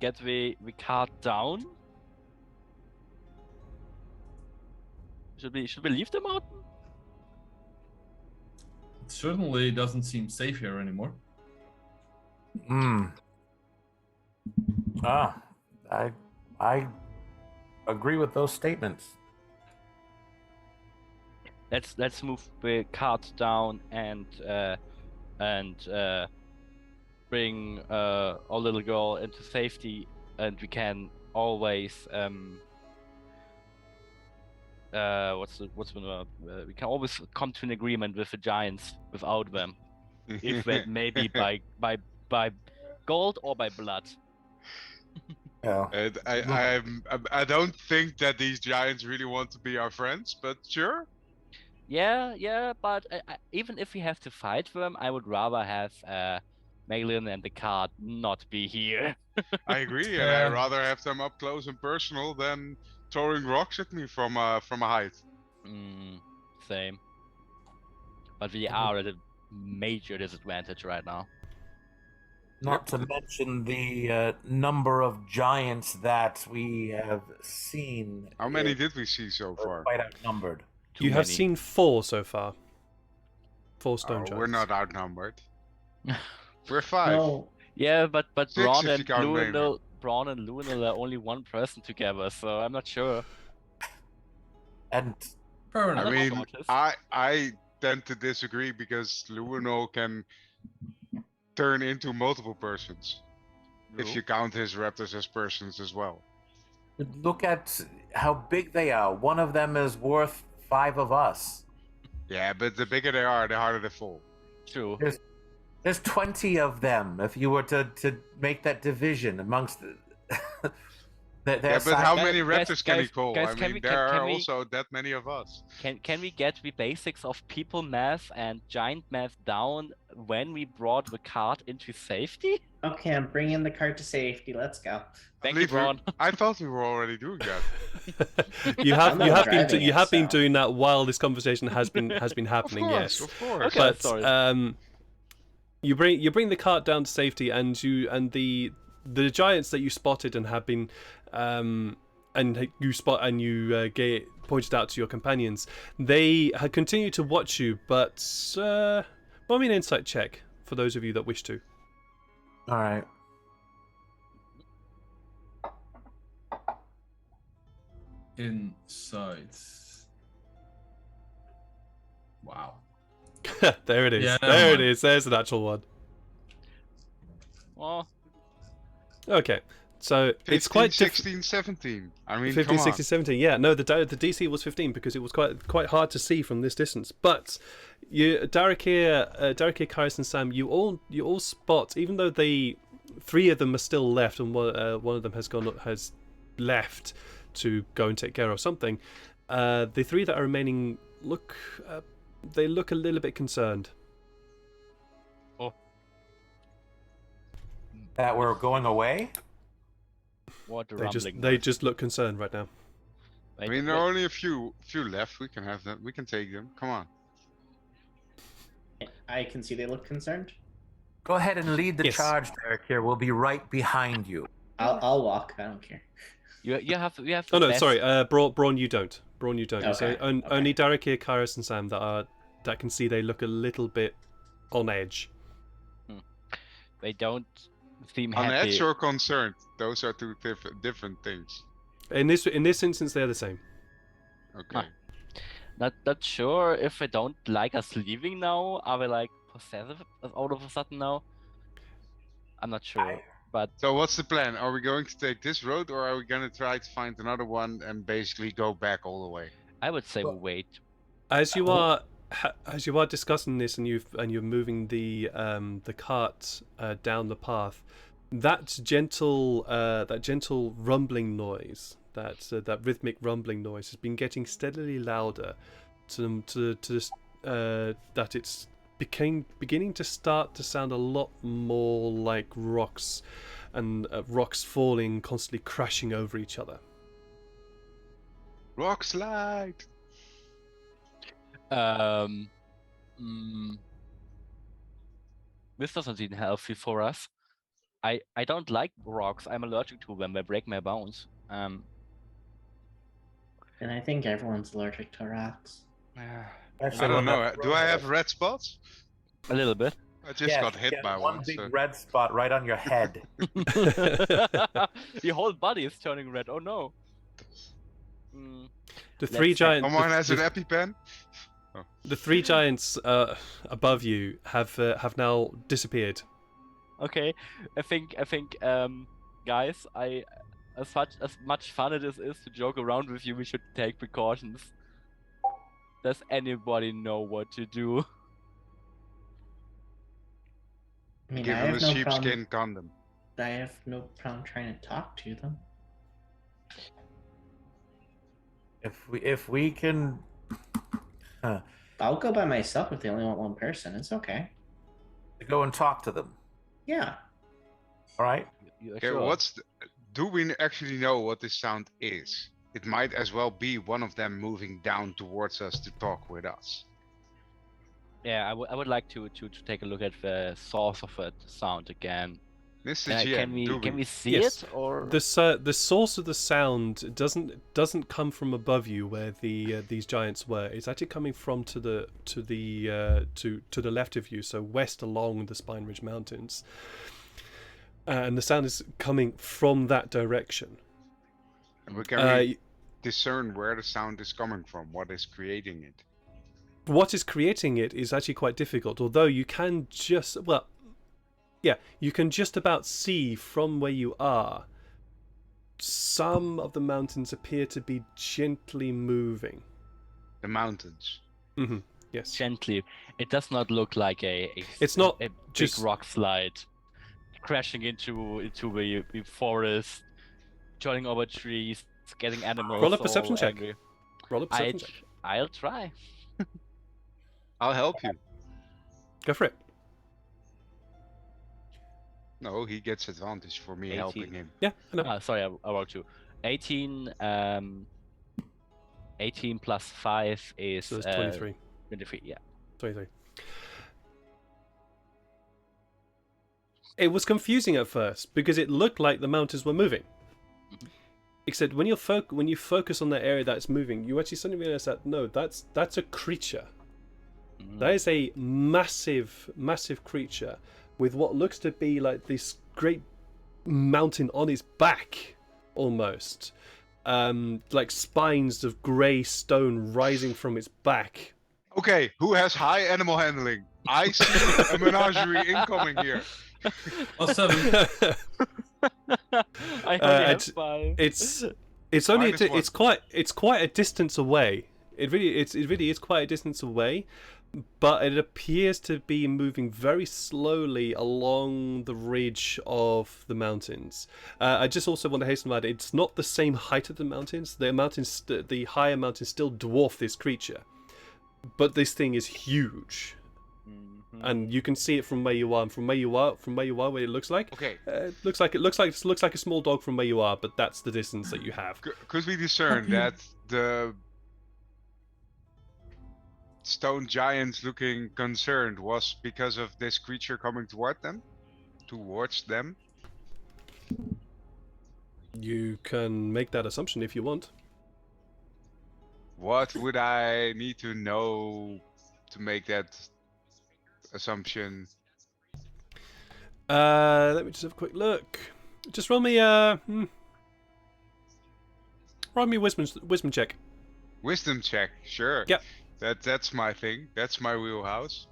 get the cart down? Should we leave the mountain? It certainly doesn't seem safe here anymore. I agree with those statements. Let's move the cart down and bring our little girl into safety, and we can always we can always come to an agreement with the giants without them, if that may be by gold or by blood. Yeah. And I don't think that these giants really want to be our friends, but sure. Yeah, but even if we have to fight them, I would rather have Megalyn and the card not be here. I agree, and I rather have them up close and personal than throwing rocks at me from a height. Same. But we are at a major disadvantage right now. Not to mention the number of giants that we have seen. How many did we see so We're far? quite outnumbered. Too You have many. seen 4 so far. 4 stone giants. We're not outnumbered. We're 5. No, Yeah, but 6 Braun if and you count Maynard. Lunel are only one person together, so I'm not sure. And Fair I enough. I don't know, mean, Mortis. I tend to disagree because Luno can turn into multiple persons if you count his raptors as persons as well. look at how big they are. One of them is worth 5 of us. Yeah, but the bigger they are, the harder they fall. True. There's 20 of them if you were to make that division amongst their Yeah, but size. how Guys- many guys- raptors can he guys- call? guys, I can mean, we- there can are we- also that many of us. Can we get the basics of people math and giant math down when we brought the card into safety? okay, I'm bringing the card to safety. Let's go. Thank believe you, we- Braun. I thought we were already doing that. you have I'm not you have been driving you it, have been so- doing that while this conversation has been happening. Yes. Of course. Okay. But sorry. you bring the cart down to safety, and the giants that you spotted and have been and you pointed out to your companions, they had continued to watch you. But roll me an insight check for those of you that wish to. All right. Insight. Wow. There it is. Yeah, there it man. is. There's an actual one. Well, Okay, so 15, it's quite 16, 17. I mean, 15, come on. 16, 17. Yeah, no, the DC was 15 because it was quite hard to see from this distance. But Darakir, Kairos, and Sam, you all spot, even though 3 of them are still left, and one of them has left to go and take care of something. The 3 that are remaining look a little bit concerned. That we're going away? what the They rumbling. just look concerned right now. I mean, there are only a few left. We can have them. We can take them. Come on. I can see they look concerned. Go ahead and lead the Yes. charge, Derek. Here, we'll be right behind you. I'll walk. I don't care. You have the Oh no, best- sorry, Braun, you don't. Braun, you don't. So Okay, okay. only Darakir, Kairos, and Sam that can see they look a little bit on edge. They don't seem On happy. edge or concerned? Those are two different things. In this instance, they're the same. Okay. Not sure if they don't like us leaving now. Are we like possessive all of a sudden now? I'm not sure. But So what's the plan? Are we going to take this road, or are we going to try to find another one and basically go back all the way? I would say Well- wait. As you are discussing this, and you're moving the cart down the path, that gentle rumbling noise, that rhythmic rumbling noise, has been getting steadily louder, that it's beginning to start to sound a lot more like rocks, and rocks falling, constantly crashing over each other. Rock slide. This doesn't seem healthy for us. I don't like rocks. I'm allergic to them. They break my bones. And I think everyone's allergic to rocks. Actually, I don't know. that's Do I have wrong. red spots? A little bit. I just Yes, got you hit get by one one. big So. red spot right on your head. Your whole body is turning red. Oh no. Mm, The Let's three say- giant. Someone has an the, EpiPen? the 3 giants above you have now disappeared. okay. I think guys, as much fun it is to joke around with you, we should take precautions. Does anybody know what to do? I mean, Give I him a have no problem. sheepskin condom. I have no problem trying to talk to them. If we can I'll go by myself if they only want one person. It's okay. Go and talk to them. Yeah. All right. Okay, Sure. do we actually know what this sound is? It might as well be one of them moving down towards us to talk with us. Yeah, I would like to take a look at the source of that sound again. Mr. Can GM, we see Yes. it or? The source of the sound doesn't come from above you where these giants were. It's actually coming from to the left of you, so west along the Spine Ridge Mountains, and the sound is coming from that direction. Can we discern where the sound is coming from? What is creating it? What is creating it is actually quite difficult, although you can just you can just about see from where you are. Some of the mountains appear to be gently moving. The mountains. Mm-hmm. Yes. Gently. It does not look like It's not a just- big rock slide crashing into the forest, jolting over trees, getting animals. Roll a perception all check. angry. Roll a perception check. I'll try. I'll help you. Go for it. No, he gets advantage for me 18. helping him. Yeah, I know. Sorry, I rolled 2. 18. 18 plus 5 is So it's 23. 23. Yeah. 23. It was confusing at first because it looked like the mountains were moving. Except when you focus on the area that's moving, you actually suddenly realize that no, that's a creature. That is a massive, massive creature with what looks to be like this great mountain on its back, almost. Like spines of grey stone rising from its back. Okay, who has high animal handling? I see a menagerie incoming here. Oh, 7. I only have 5. It's only Minus 1. it's quite a distance away. It really is quite a distance away, but it appears to be moving very slowly along the ridge of the mountains. I just also want to hasten to add, it's not the same height of the mountains. The higher mountains still dwarf this creature, but this thing is huge. And you can see it from where you are, and from where you are, what it looks like. Okay. Looks like a small dog from where you are, but that's the distance that you have. Could we discern that the stone giants looking concerned was because of this creature coming toward them? Towards them? You can make that assumption if you want. What would I need to know to make that assumption? Let me just have a quick look. Just roll me wisdom check. Wisdom check, sure. Yep. That's my thing. That's my wheelhouse.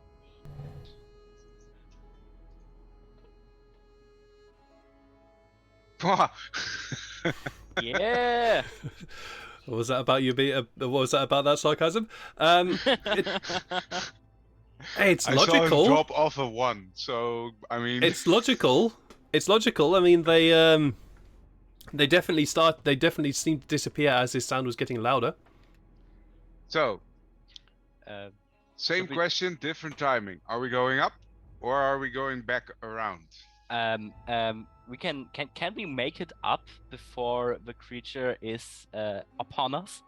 Yeah. What was that about you being? What was that about that sarcasm? Hey, it's I saw him logical. drop off a 1, so I mean. It's logical. It's logical. I mean, they definitely seemed to disappear as this sound was getting louder. So, same Should we- question, different timing. Are we going up, or are we going back around? We can we make it up before the creature is upon us?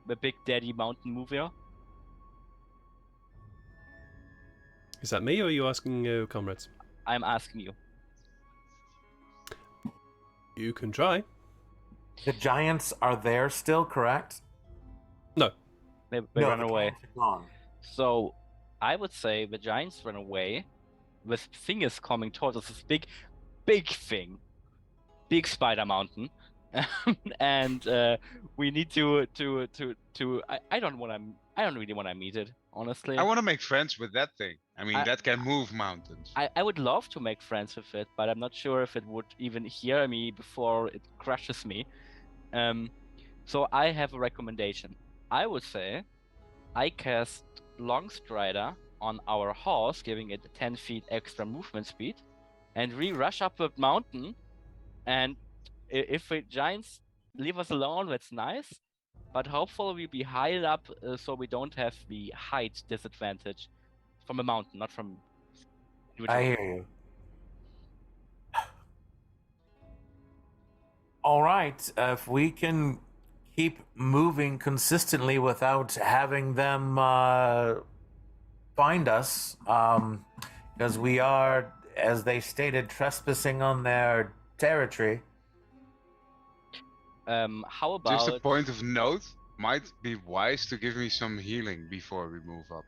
The big daddy mountain mover. Is that me, or are you asking comrades? I'm asking you. You can try. The giants are there still, correct? No. They No, run the away. giants are gone. So I would say the giants run away. This thing is coming towards us. This big thing, big spider mountain, and we need to. I don't really want to meet it, honestly. I want to make friends with that thing. I mean, I- that can move mountains. I would love to make friends with it, but I'm not sure if it would even hear me before it crushes me. So I have a recommendation. I would say I cast Long Strider on our horse, giving it 10 feet extra movement speed, and we rush up the mountain. And if the giants leave us alone, that's nice. but hopefully we'll be high up so we don't have the height disadvantage from a mountain, not from I individual. hear you. All right, if we can keep moving consistently without having them find us, because we are, as they stated, trespassing on their territory. How about Just a point of note, might be wise to give me some healing before we move up.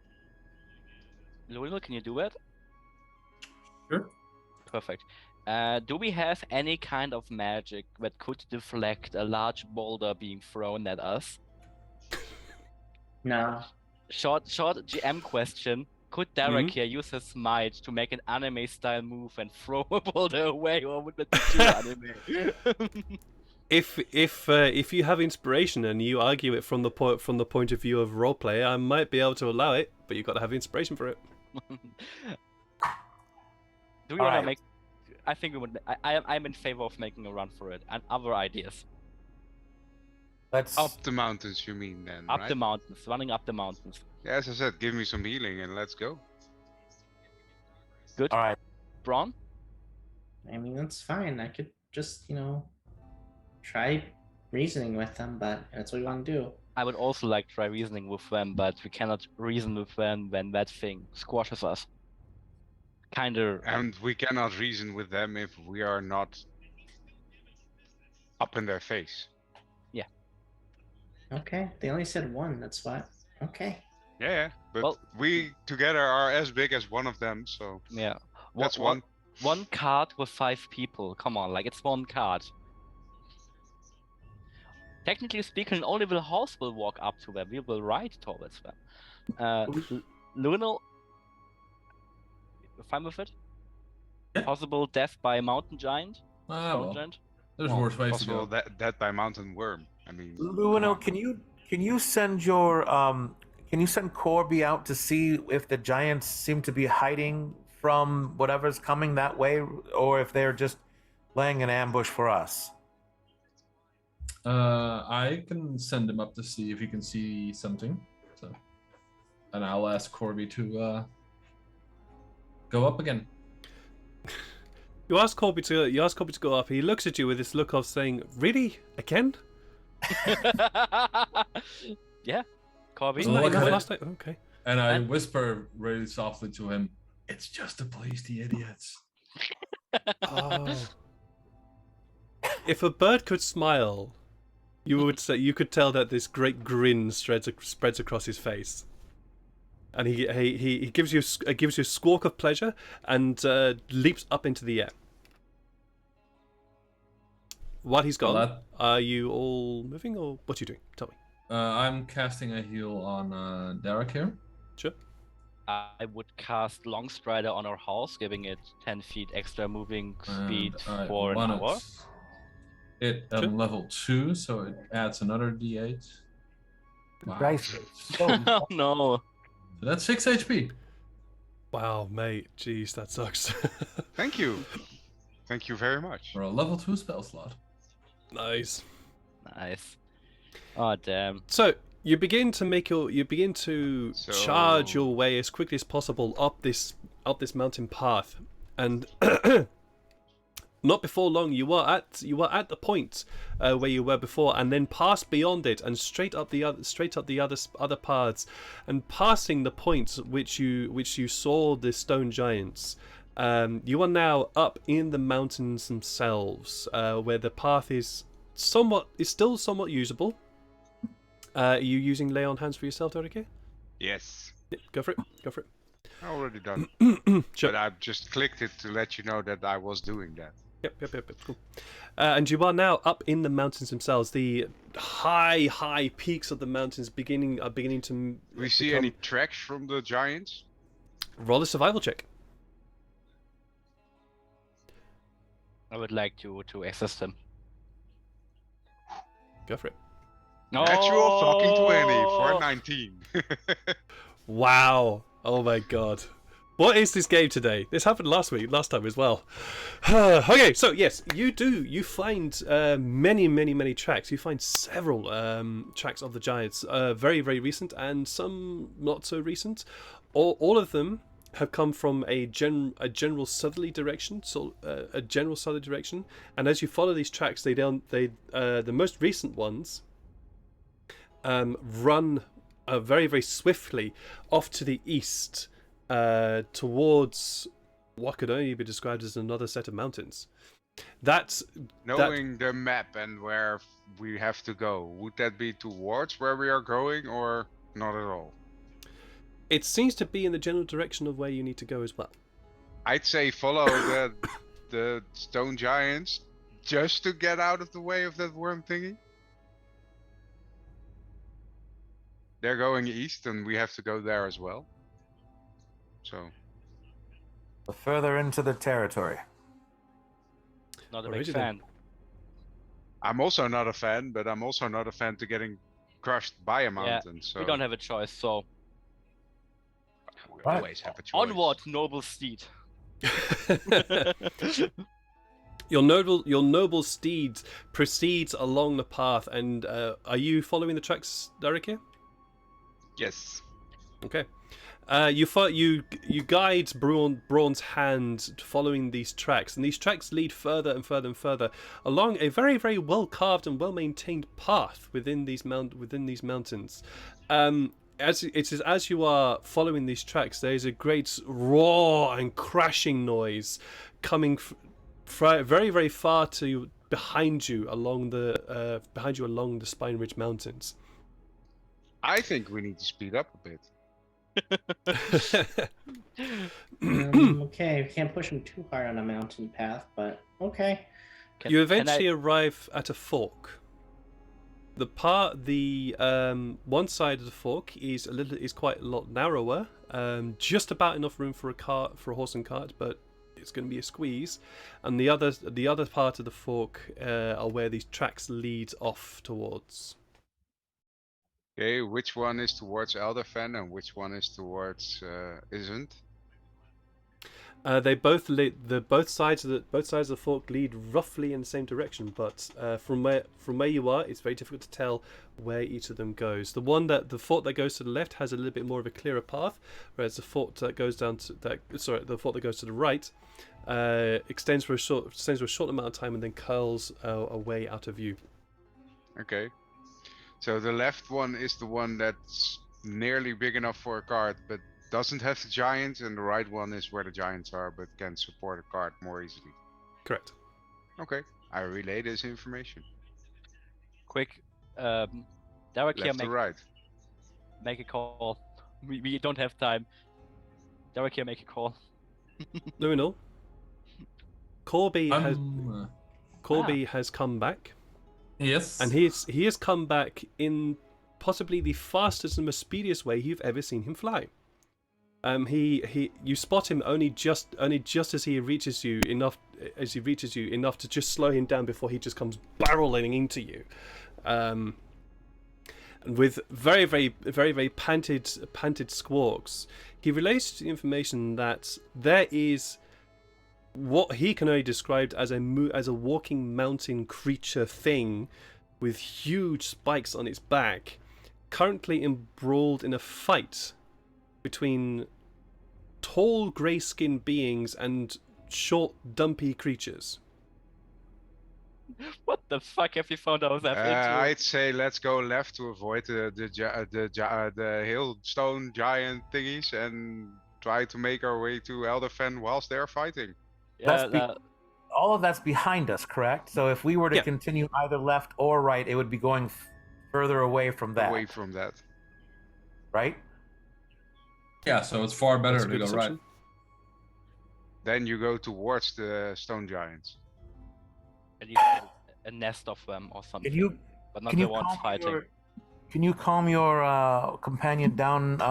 Louisville, can you do it? Sure. Perfect. Do we have any kind of magic that could deflect a large boulder being thrown at us? No. Short GM question. Could Derek here use his might to make an anime style move and throw a boulder away, or would that be too anime? If you have inspiration and you argue it from the point of view of roleplay, I might be able to allow it, but you've got to have inspiration for it. Do we All want to right. make? I think we would. I'm in favor of making a run for it. And other ideas. Let's. Up the mountains, you mean then, Up right? the mountains, running up the mountains. Yeah, as I said, give me some healing and let's go. Good. All right. Braun? I mean, that's fine. I could just, try reasoning with them, but that's what we want to do. I would also like to try reasoning with them, but we cannot reason with them when that thing squashes us. Kinda. And we cannot reason with them if we are not up in their face. Okay, they only said one, that's why. Okay. Yeah, but Well- we together are as big as one of them, so Yeah. that's one. One card with 5 people. Come on, like it's one card. Technically speaking, only the horse will walk up to them. We will ride towards them. Lunal, fine with it? Yeah. Possible death by mountain giant? Ah, Stone well, giant? there's Well, worse ways to Possible go. that by mountain worm. I mean, Luino, come can you send your can you send Corby out to see if the giants seem to be hiding from whatever's coming that way, or if they're just laying an ambush for us? I can send him up to see if he can see something. So, and I'll ask Corby to go up again. You ask Corby to go up. He looks at you with this look of saying, "Really? Again? Yeah, Corby. Wasn't that Look enough at it. last night?" Okay. And I And- whisper really softly to him, "It's just to please the idiots." Oh. If a bird could smile, you could tell that this great grin spreads across his face, and he gives you a squawk of pleasure and leaps up into the air. While he's gone, Well, are you all moving, or what are you doing? Tell me. I'm casting a heal on Derek here. Sure. I would cast Long Strider on our horse, giving it 10 feet extra moving speed And I for an want hour. It Sure. level 2, so it adds another D8. Wow. Dice. Oh no. So that's 6 HP. Wow, mate. Jeez, that sucks. Thank you. Thank you very much. For a level 2 spell slot. Nice. Nice. Oh damn. So you begin to charge So- your way as quickly as possible up this mountain path, and not before long you are at the point where you were before, and then pass beyond it and straight up the other paths, and passing the point which you saw the stone giants. You are now up in the mountains themselves, where the path is still somewhat usable. Are you using lay on hands for yourself, Dorike? Yes, Yeah, go for it. Go for it. already done. Sure. But I just clicked it to let you know that I was doing that. Yep. Cool. And you are now up in the mountains themselves. The high peaks of the mountains are beginning to. Do we see become- any tracks from the giants? Roll a survival check. I would like to assist him. Go for it. Natural fucking 20 for 19. Wow. Oh my god. What is this game today? This happened last time as well. Okay, so yes, you find many tracks. You find several tracks of the giants, very recent and some not so recent. All of them have come from a general southerly direction, and as you follow these tracks, the most recent ones run very swiftly off to the east. Towards what could only be described as another set of mountains. Knowing the map and where we have to go, would that be towards where we are going or not at all? It seems to be in the general direction of where you need to go as well. I'd say follow the stone giants just to get out of the way of that worm thingy. They're going east and we have to go there as well. So further into the territory. Not a Alrighty big then. fan. I'm also not a fan, but I'm also not a fan to getting crushed by a mountain. So We don't have a choice, so we Right. always have a choice. onward, noble steed. Your noble steed proceeds along the path, and are you following the tracks, Darikia? Yes. Okay. You guide Braun's hand following these tracks, and these tracks lead further and further along a very well carved and well maintained path within these mountains. As you are following these tracks, there is a great roar and crashing noise coming very far behind you along the Spine Ridge Mountains. I think we need to speed up a bit. Okay, we can't push him too hard on a mountain path, but okay. You eventually arrive at a fork. The one side of the fork is quite a lot narrower, just about enough room for a horse and cart, but it's going to be a squeeze. And the other part of the fork are where these tracks lead off towards. Okay, which one is towards Elderfen and which one is towards isn't? They both both sides of the fork lead roughly in the same direction, but from where you are, it's very difficult to tell where each of them goes. The fork that goes to the left has a little bit more of a clearer path, whereas the fork that goes to the right extends for a short amount of time and then curls away out of view. Okay. So the left one is the one that's nearly big enough for a cart, but doesn't have the giants, and the right one is where the giants are, but can support a cart more easily. Correct. Okay, I relay this information. Quick, Derek here, Left to right. make a call. We don't have time. Derek here, make a call. Luminal. Corby I'm, has come back. yes. And he has come back in possibly the fastest and most speediest way you've ever seen him fly. You spot him only just as he reaches you enough to just slow him down before he just comes barreling into you. And with very panted squawks, he relays the information that there is what he can only describe as a walking mountain creature thing with huge spikes on its back, currently embroiled in a fight between tall grey-skinned beings and short, dumpy creatures. What the fuck have you found ourselves into? I'd say let's go left to avoid the hailstone giant thingies and try to make our way to Elderfen whilst they're fighting. Yeah, All of that's behind us, correct? So if we were to Yeah. continue either left or right, it would be going further away from that, Away from that. right? Yeah, so it's far better That's a to good go right. assumption. Then you go towards the stone giants. at least a nest of them or something. But not Can the you ones calm fighting. Can you calm your companion down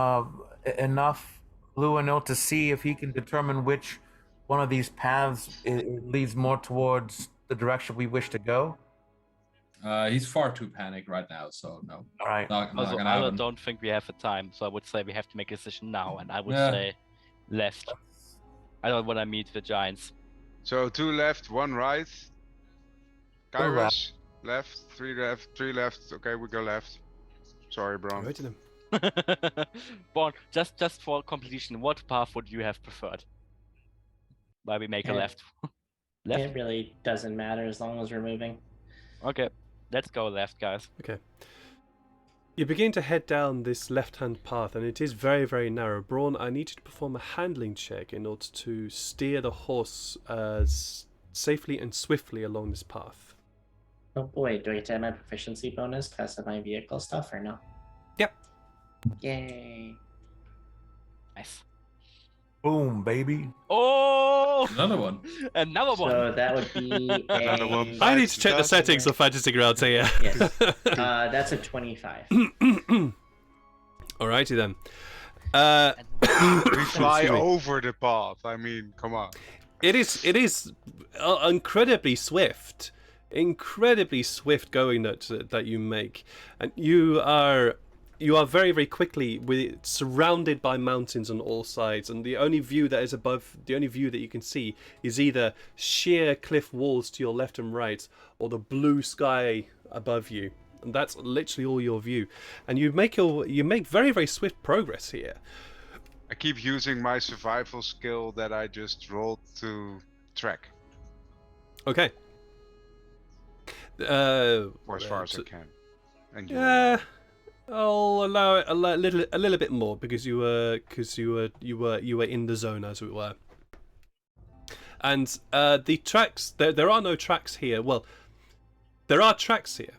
enough, Luanil, to see if he can determine which one of these paths leads more towards the direction we wish to go? He's far too panicked right now, so no. All right. Not Also, gonna I happen. don't think we have the time, so I would say we have to make a decision now, and I would Yeah. say left. I don't want to meet the giants. So 2 left, 1 right. Go left. Kairos, left, 3 left, 3 left. Okay, we go left. Sorry, Braun. Alrighty then. Born, just for completion, what path would you have preferred? Why we make a Yeah. left? Left? It really doesn't matter as long as we're moving. Okay, let's go left, guys. Okay. You begin to head down this left-hand path, and it is very, very narrow. Braun, I need you to perform a handling check in order to steer the horse safely and swiftly along this path. Oh boy, do I get to have my proficiency bonus because of my vehicle stuff or no? Yep. Yay. Nice. Boom, baby. Oh! Another one. Another one! So that would be Another a... one. I need to check the settings of Fantasy Grounds here. Yes. That's a 25. Alrighty then. We fly Excuse me. over the path. I mean, come on. It is incredibly swift going that you make, and you are very, very quickly surrounded by mountains on all sides, and the only view that you can see is either sheer cliff walls to your left and right, or the blue sky above you, and that's literally all your view. And you make very, very swift progress here. I keep using my survival skill that I just rolled to track, Okay. or as far as I can. And you Yeah, I'll allow it a little bit more because you were in the zone, as it were. And the tracks, there are no tracks here. Well, there are tracks here,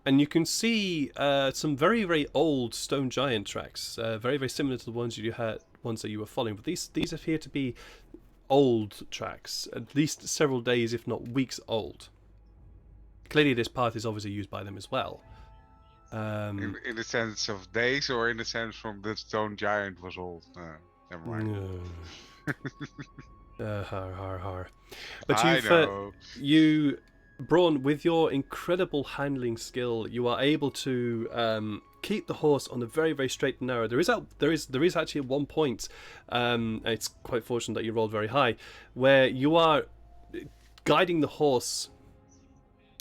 and you can see some very, very old stone giant tracks, very, very similar to the ones that you were following. But these appear to be old tracks, at least several days, if not weeks old. Clearly, this path is obviously used by them as well. in the sense of days, or in the sense from the stone giant was old? Never mind. Har. But I know. Braun, with your incredible handling skill, you are able to keep the horse on a very, very straight and narrow. There is actually at one point, it's quite fortunate that you rolled very high, where you are guiding the horse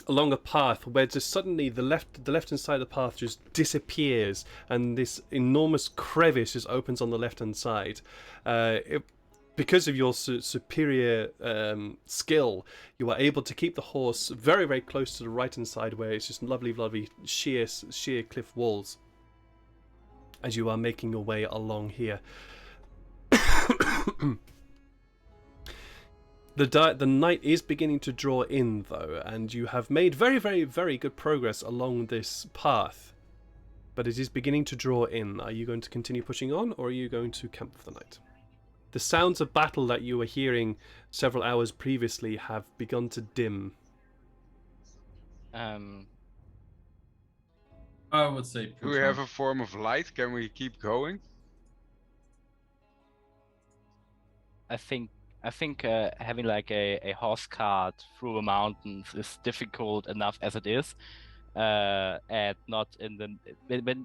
along a path where just suddenly the left-hand side of the path just disappears, and this enormous crevice just opens on the left-hand side. Because of your superior skill, you are able to keep the horse very, very close to the right-hand side, where it's just lovely, lovely sheer cliff walls as you are making your way along here. The night is beginning to draw in, though, and you have made very, very, very good progress along this path. But it is beginning to draw in. Are you going to continue pushing on, or are you going to camp for the night? The sounds of battle that you were hearing several hours previously have begun to dim. I would say Do push we have on. a form of light? Can we keep going? I think having like a horse cart through the mountains is difficult enough as it is, and not in the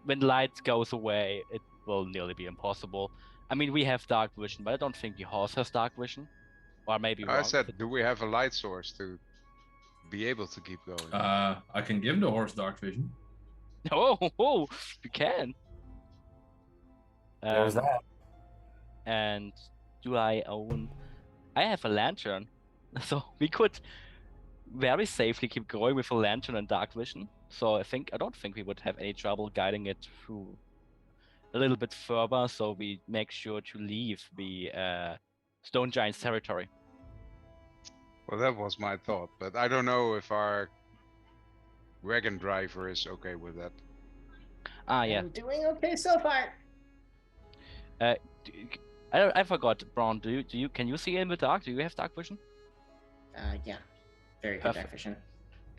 when light goes away, it will nearly be impossible. I mean, we have dark vision, but I don't think the horse has dark vision, or maybe I wrong. said, do we have a light source to be able to keep going? I can give the horse dark vision. Oh, you can. There's that. And do I own? I have a lantern, so we could very safely keep going with a lantern and dark vision. So I don't think we would have any trouble guiding it through a little bit further, so we make sure to leave the stone giant's territory. Well, that was my thought, but I don't know if our wagon driver is okay with that. Yeah. I'm doing okay so far. I forgot, Braun. Can you see in the dark? Do you have dark vision? Yeah. Very good Perfect. vision.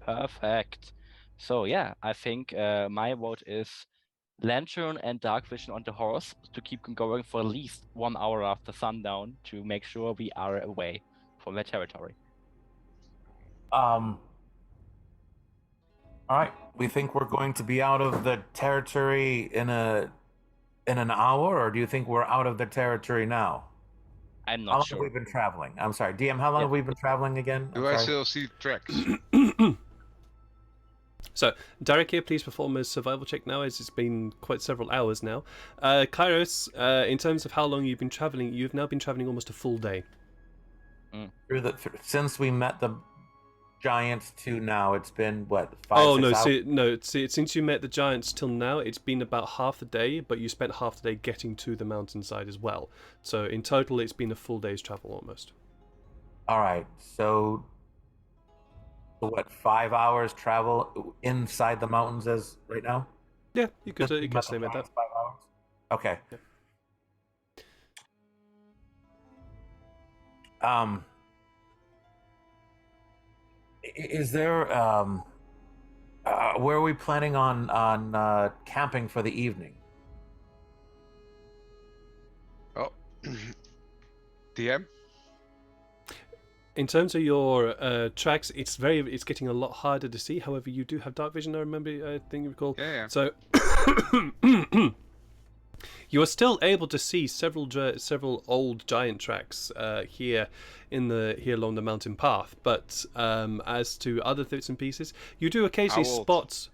Perfect. So yeah, I think my vote is lantern and dark vision on the horse to keep going for at least 1 hour after sundown to make sure we are away from their territory. All right. We think we're going to be out of the territory in an hour, or do you think we're out of the territory now? I'm How not long have sure. we been traveling? I'm sorry, DM. How long Yeah. have we been traveling again? I'm Do I sorry. still see tracks? So, Derek here, please perform a survival check now, as it's been quite several hours now. Kairos, in terms of how long you've been traveling, you've now been traveling almost a full day. Since we met the giants to now, it's been what, 5, Oh 6 no, hours? since you met the giants till now, it's been about half the day, but you spent half the day getting to the mountainside as well. So in total, it's been a full day's travel almost. All right, so what, 5 hours travel inside the mountains as right now? Yeah, you could Since we met the estimate that. giants, 5 hours. Okay. Yep. Is there where are we planning on camping for the evening? Oh, DM. In terms of your tracks, it's getting a lot harder to see. However, you do have dark vision. I think you recall. Yeah. So you are still able to see several old giant tracks here along the mountain path. But as to other bits and pieces, you do occasionally How old? spot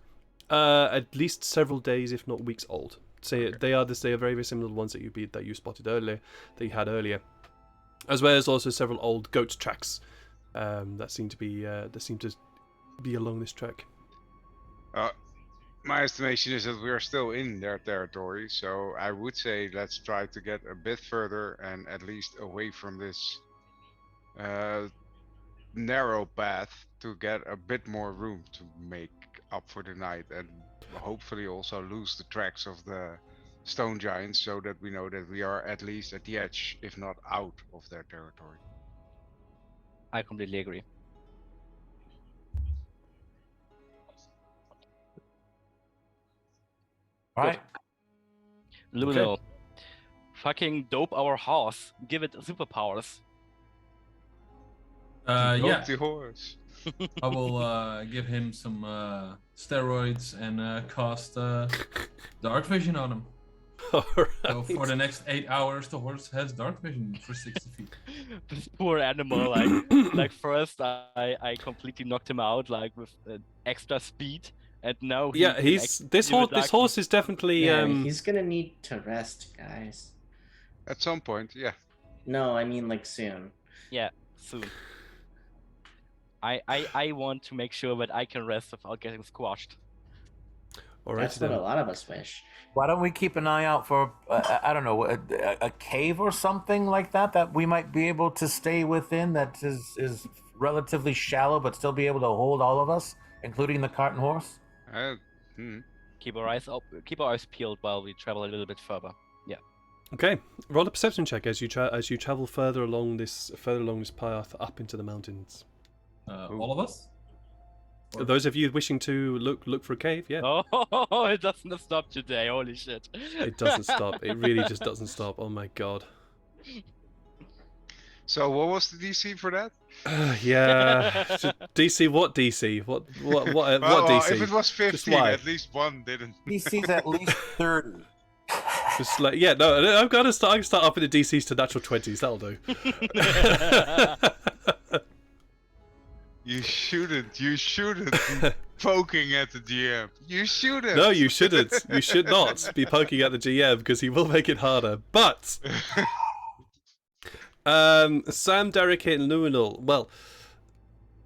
at least several days, if not weeks old. Say Okay. they are very, very similar to the ones that you spotted earlier, that you had earlier, as well as also several old goat tracks that seem to be along this track. My estimation is that we are still in their territory, so I would say let's try to get a bit further and at least away from this narrow path to get a bit more room to make up for the night, and hopefully also lose the tracks of the stone giants so that we know that we are at least at the edge, if not out of their territory. I completely agree. All right. Luno, fucking dope our horse. Give it superpowers. Dope Yeah, the horse. I will give him some steroids and cast dark vision on him. All So for right. the next 8 hours, the horse has dark vision for 60 feet. This poor animal, like first I completely knocked him out like with extra speed, and now he Yeah, can this give it this horse is definitely Yeah, he's gonna need to rest, guys. At some point, yeah. No, I mean like soon. Yeah, soon. I want to make sure that I can rest without getting squashed. all right. That's what a lot of us wish. Why don't we keep an eye out for I don't know, a cave or something like that we might be able to stay within, that is relatively shallow but still be able to hold all of us, including the cart and horse? Keep our eyes peeled while we travel a little bit further. Yeah. Okay, roll a perception check as you travel further along this path up into the mountains. All of us? Those of you wishing to look for a cave, yeah. Oh, it doesn't stop today. Holy shit. It doesn't stop. It really just doesn't stop. Oh my god. So what was the DC for that? Yeah. DC, what DC? What Well, DC? if it was 15, lie. at least one didn't. DC's at least 30. Just like, yeah, no, I'm gonna start upping the DCs to natural 20s. That'll do. You shouldn't be poking at the GM. You shouldn't. No, you shouldn't. You should not be poking at the GM because he will make it harder. But Sam, Derek, and Luminal. Well,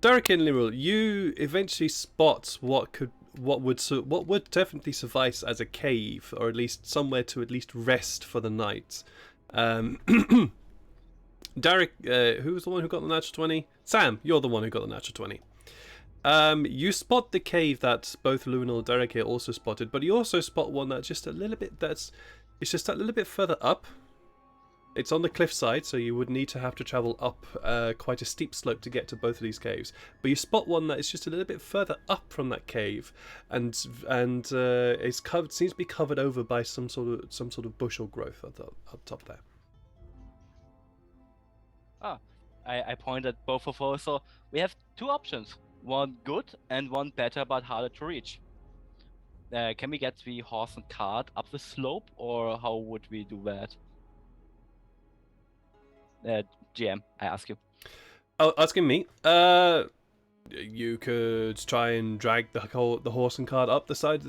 Derek and Luminal, you eventually spot what would definitely suffice as a cave, or at least somewhere to at least rest for the night. Derek, who was the one who got the natural 20? Sam, you're the one who got the natural 20. You spot the cave that both Luminal and Derek here also spotted, but you also spot one that's just a little bit a little bit further up. It's on the cliffside, so you would need to have to travel up quite a steep slope to get to both of these caves. But you spot one that is just a little bit further up from that cave, and it's covered, seems to be covered over by some sort of bush or growth up top there. I point at both of us. So we have two options: one good and one better, but harder to reach. Can we get the horse and cart up the slope, or how would we do that? GM, I ask you. Oh, asking me. You could try and drag the horse and cart up the side of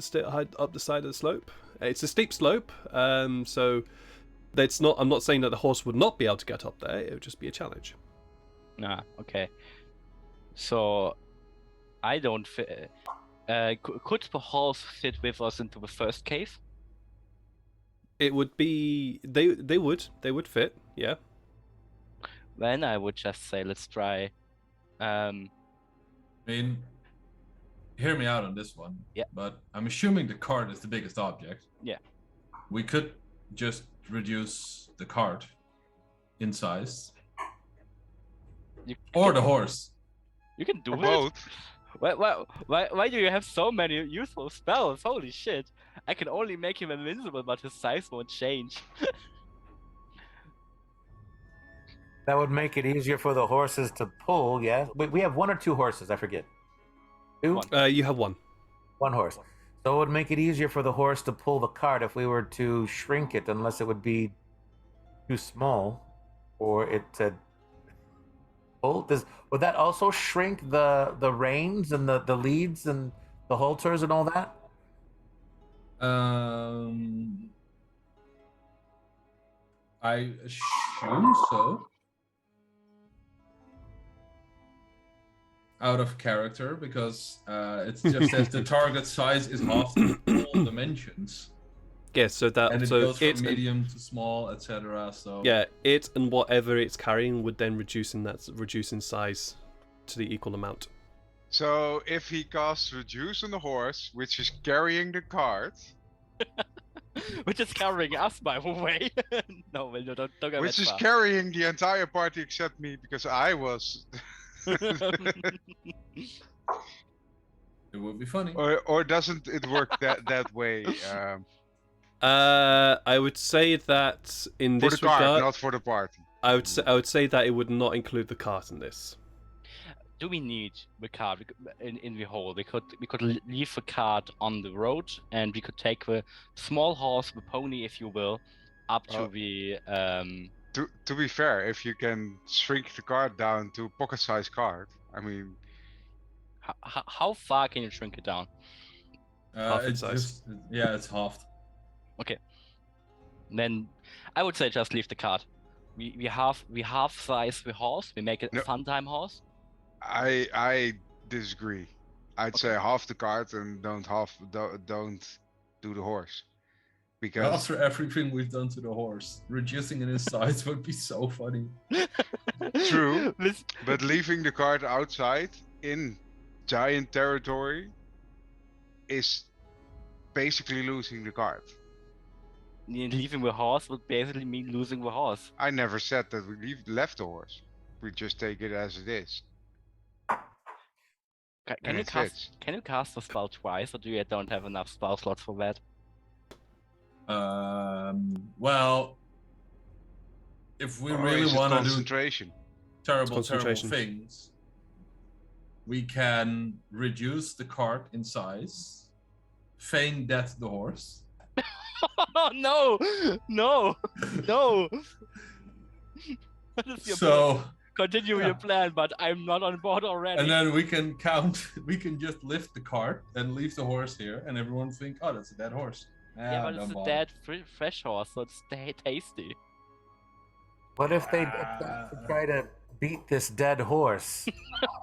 the slope. It's a steep slope, so that's not. I'm not saying that the horse would not be able to get up there. It would just be a challenge. Okay. So, I don't fit. Could the horse fit with us into the first cave? It would be. They would fit. Yeah. Then I would just say let's try. I mean, hear me out on this one. Yeah. But I'm assuming the cart is the biggest object. Yeah. We could just reduce the cart in size. Or the horse. You can do Or it. both. Why do you have so many useful spells? Holy shit! I can only make him invincible, but his size won't change. That would make it easier for the horses to pull. Yeah, we have 1 or 2 horses. I forget. 2. One. You have one. 1 horse. So it would make it easier for the horse to pull the cart if we were to shrink it, unless it would be too small for it to pull. Would that also shrink the reins and the leads and the halters and all that? I assume so. Out of character, because it just says the target size is half the all dimensions. Yeah, so that And it so goes it's from medium to small, etc. So yeah, it and whatever it's carrying would then reduce in size to the equal amount. So if he casts reduce on the horse, which is carrying the cart, Which is covering us, by the way. No, well, no, don't go which that is far. carrying the entire party except me because I was. it would be funny. or doesn't it work that way? I would say that in For this the cart, regard, not for the party. I would say that it would not include the cart in this. Do we need the cart in the hole? We could leave the cart on the road, and we could take the small horse, the pony, if you will, up to Oh. the To be fair, if you can shrink the cart down to pocket-sized cart, I mean, How far can you shrink it down? Half its It's size. just it's halved. Then I would say just leave the cart. We half size the horse. We make it a No. fun time horse. I disagree. I'd Okay. say half the cart and don't do the horse, because After everything we've done to the horse, reducing it in size would be so funny. True. This- but leaving the cart outside in giant territory is basically losing the cart. Leaving the horse would basically mean losing the horse. I never said that we left the horse. We just take it as it is. Can And you it cast? fits. Can you cast the spell twice, or do you don't have enough spell slots for that? Well, if we Or really is it want to do concentration? terrible concentration. things, we can reduce the cart in size, feign death the horse. Oh no! No! No! What is your plan? So, Continue yeah. your plan, but I'm not on board already. and then we can count. We can just lift the cart and leave the horse here, and everyone think, "Oh, that's a dead horse." yeah, but it's don't a bother. dead fresh horse, so it's tasty. What if they try to beat this dead horse?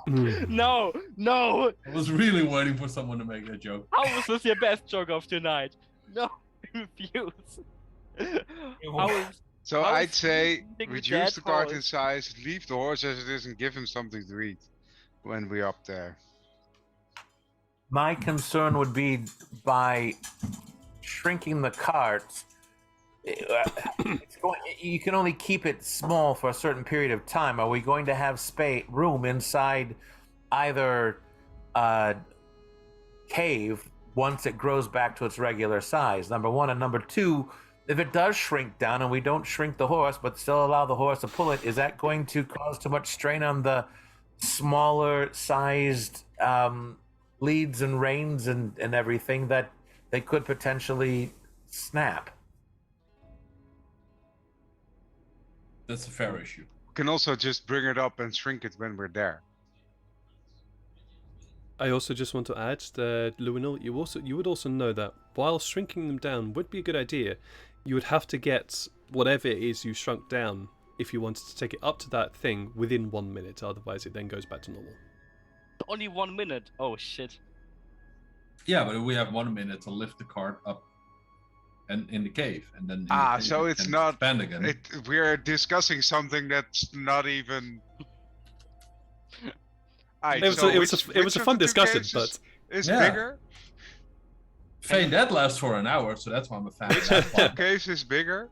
No! No! I was really waiting for someone to make that joke. How is this your best joke of tonight? No, I refuse. How is So How I'd is say beating the reduce dead the cart in horse? size, leave the horse as it is, and give him something to eat when we're up there. My concern would be by shrinking the cart. You can only keep it small for a certain period of time. Are we going to have room inside either cave once it grows back to its regular size? Number one, and number two, if it does shrink down and we don't shrink the horse but still allow the horse to pull it, is that going to cause too much strain on the smaller sized leads and reins and everything that they could potentially snap? That's a fair issue. can also just bring it up and shrink it when we're there. I also just want to add that Luminal, you would also know that while shrinking them down would be a good idea, you would have to get whatever it is you shrunk down if you wanted to take it up to that thing within 1 minute. Otherwise, it then goes back to normal. Only 1 minute. Oh shit. Yeah, but we have 1 minute to lift the cart up and in the cave, and then So it's not. expand again. We're discussing something that's not even. Alright, It was so a- it was a- which it was a of fun the two discussion, caves but- is Yeah. bigger. Fane that lasts for an hour, so that's why I'm a fan. Of that Two one. caves is bigger.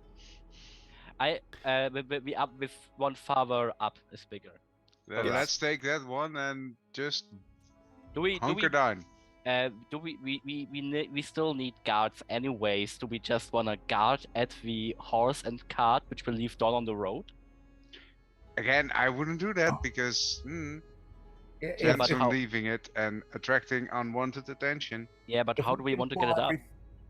We up with one farther up is bigger. Then Yes. let's take that one and just Do we hunker down. we still need guards anyways? Do we just wanna guard at the horse and cart which will leave down on the road? Again, I wouldn't do that because Yeah, but chance of how- leaving it and attracting unwanted attention. Yeah, but If how we do we can want to pull get it up?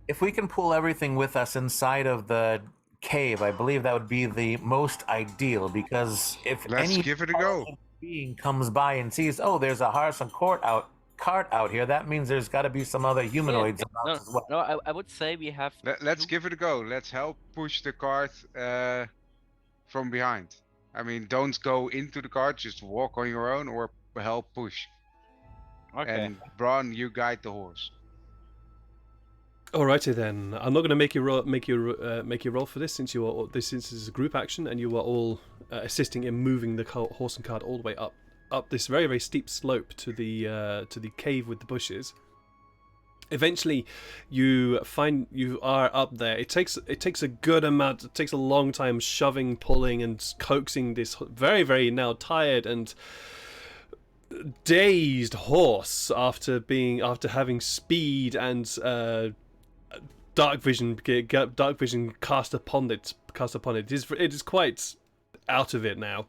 If we can pull everything with us inside of the cave, I believe that would be the most ideal, because if Let's any give it a go. being comes by and sees, oh, there's a horse and cart out here, that means there's got to be some other humanoids about No, as well. no, I would say we have. Let's to- give it a go. Let's help push the cart from behind. I mean, don't go into the cart, just walk on your own or help push. Okay. And Braun, you guide the horse. Alrighty then. I'm not going to make you roll for this, since this is a group action and you are all assisting in moving the horse and cart all the way up this very, very steep slope to the cave with the bushes. Eventually, you are up there. It takes a good amount. It takes a long time shoving, pulling, and coaxing this very, very now tired and dazed horse after having speed and dark vision cast upon it. It is quite out of it now.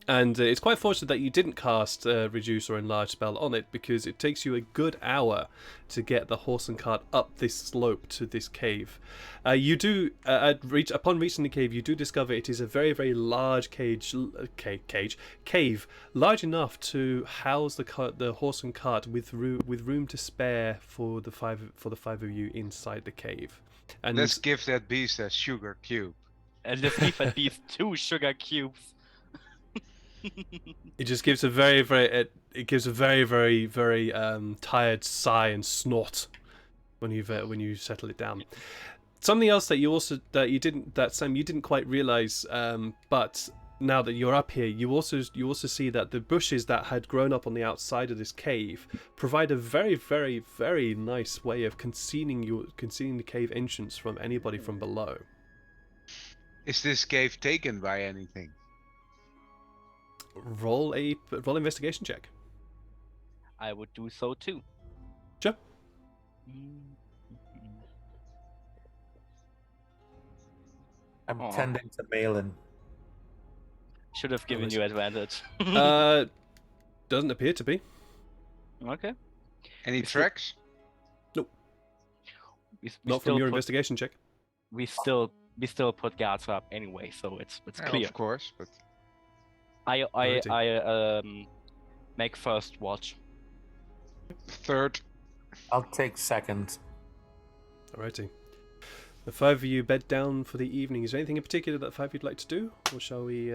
And it's quite fortunate that you didn't cast Reduce or Enlarge spell on it, because it takes you a good hour to get the horse and cart up this slope to this cave. You do, upon reaching the cave, you do discover it is a very, very large cave, large enough to house the horse and cart with room to spare for the five of you inside the cave. And Let's give that beast a sugar cube. And let's give at least 2 sugar cubes. it just gives a very, very, very, very tired sigh and snort when you settle it down. Something else that Sam, you didn't quite realize, but now that you're up here, you also see that the bushes that had grown up on the outside of this cave provide a very, very, very nice way of concealing the cave entrance from anybody from below. Is this cave taken by anything? Roll investigation check. I would do so too. Sure. I'm Aw. tending to Malin. Should have given was- you advantage. Doesn't appear to be. Okay. Any Is it- tracks? We Not still from your put, investigation check. we still put guards up anyway, so it's Yeah, clear. of course, but I make first watch. third. I'll take second. Alrighty. The 5 of you bed down for the evening. Is there anything in particular that 5 you'd like to do, or shall we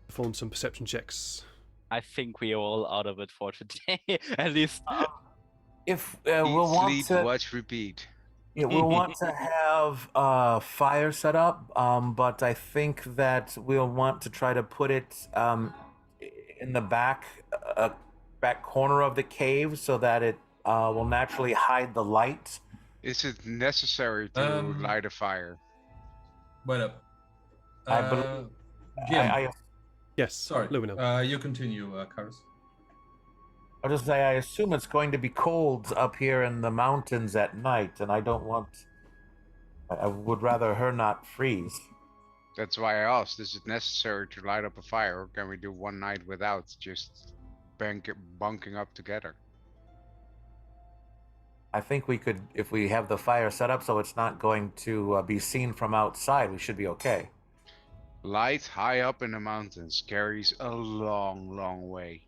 perform some perception checks? I think we are all out of it for today. At least If Eat, we'll want sleep, to, watch, repeat. yeah, we'll want to have fire set up, but I think that we'll want to try to put it in the back corner of the cave so that it will naturally hide the light. Is it necessary to light a fire? Wait up. I believe- Jim, I Yes. sorry. Lumino. You continue, Karis. I'll just say I assume it's going to be cold up here in the mountains at night, and I would rather her not freeze. That's why I asked, is it necessary to light up a fire, or can we do one night without, just bunking up together? I think we could, if we have the fire set up so it's not going to be seen from outside, we should be okay. Light high up in the mountains carries a long, long way.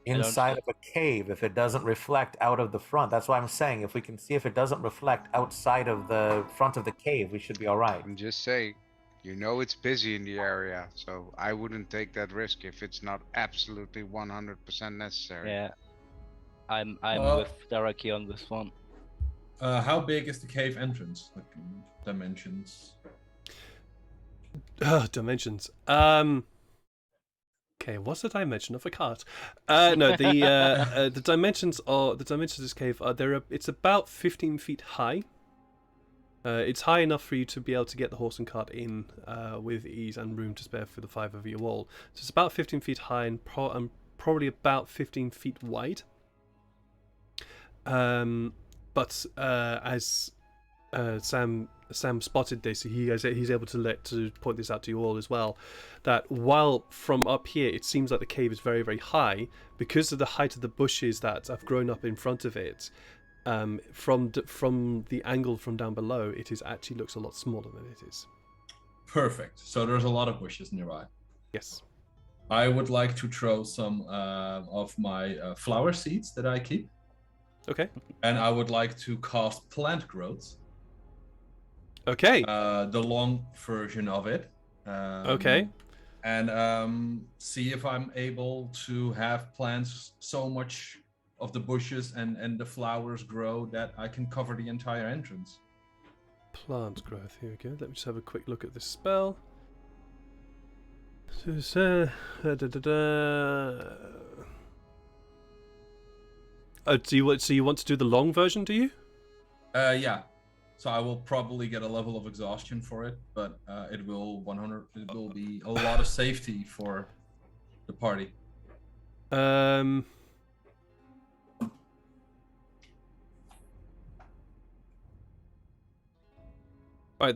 don't Inside thi- of a cave, if it doesn't reflect out of the front. That's why I'm saying if we can see if it doesn't reflect outside of the front of the cave, we should be all right. I'm just saying, you know it's busy in the area, so I wouldn't take that risk if it's not absolutely 100% necessary. Yeah, I'm Well- with Daraki on this one. How big is the cave entrance? Like dimensions? Dimensions. Okay, what's the dimension of a cart? No, the dimensions of this cave are it's about 15 feet high. It's high enough for you to be able to get the horse and cart in with ease and room to spare for the 5 of you all. So it's about 15 feet high and probably about 15 feet wide. But as Sam spotted this, he's able to point this out to you all as well, that while from up here it seems like the cave is very, very high, because of the height of the bushes that have grown up in front of it, from the angle from down below, it actually looks a lot smaller than it is. Perfect. So there's a lot of bushes nearby. Yes. I would like to throw some of my flower seeds that I keep, Okay. and I would like to cast plant growth. Okay. The long version of it. Okay. And see if I'm able to have plants so much of the bushes and the flowers grow that I can cover the entire entrance. Plant growth. Here we go. Let me just have a quick look at this spell. Oh, so you want to do the long version? Do you? Yeah. So I will probably get a level of exhaustion for it, but it will be a lot of safety for the party. Right.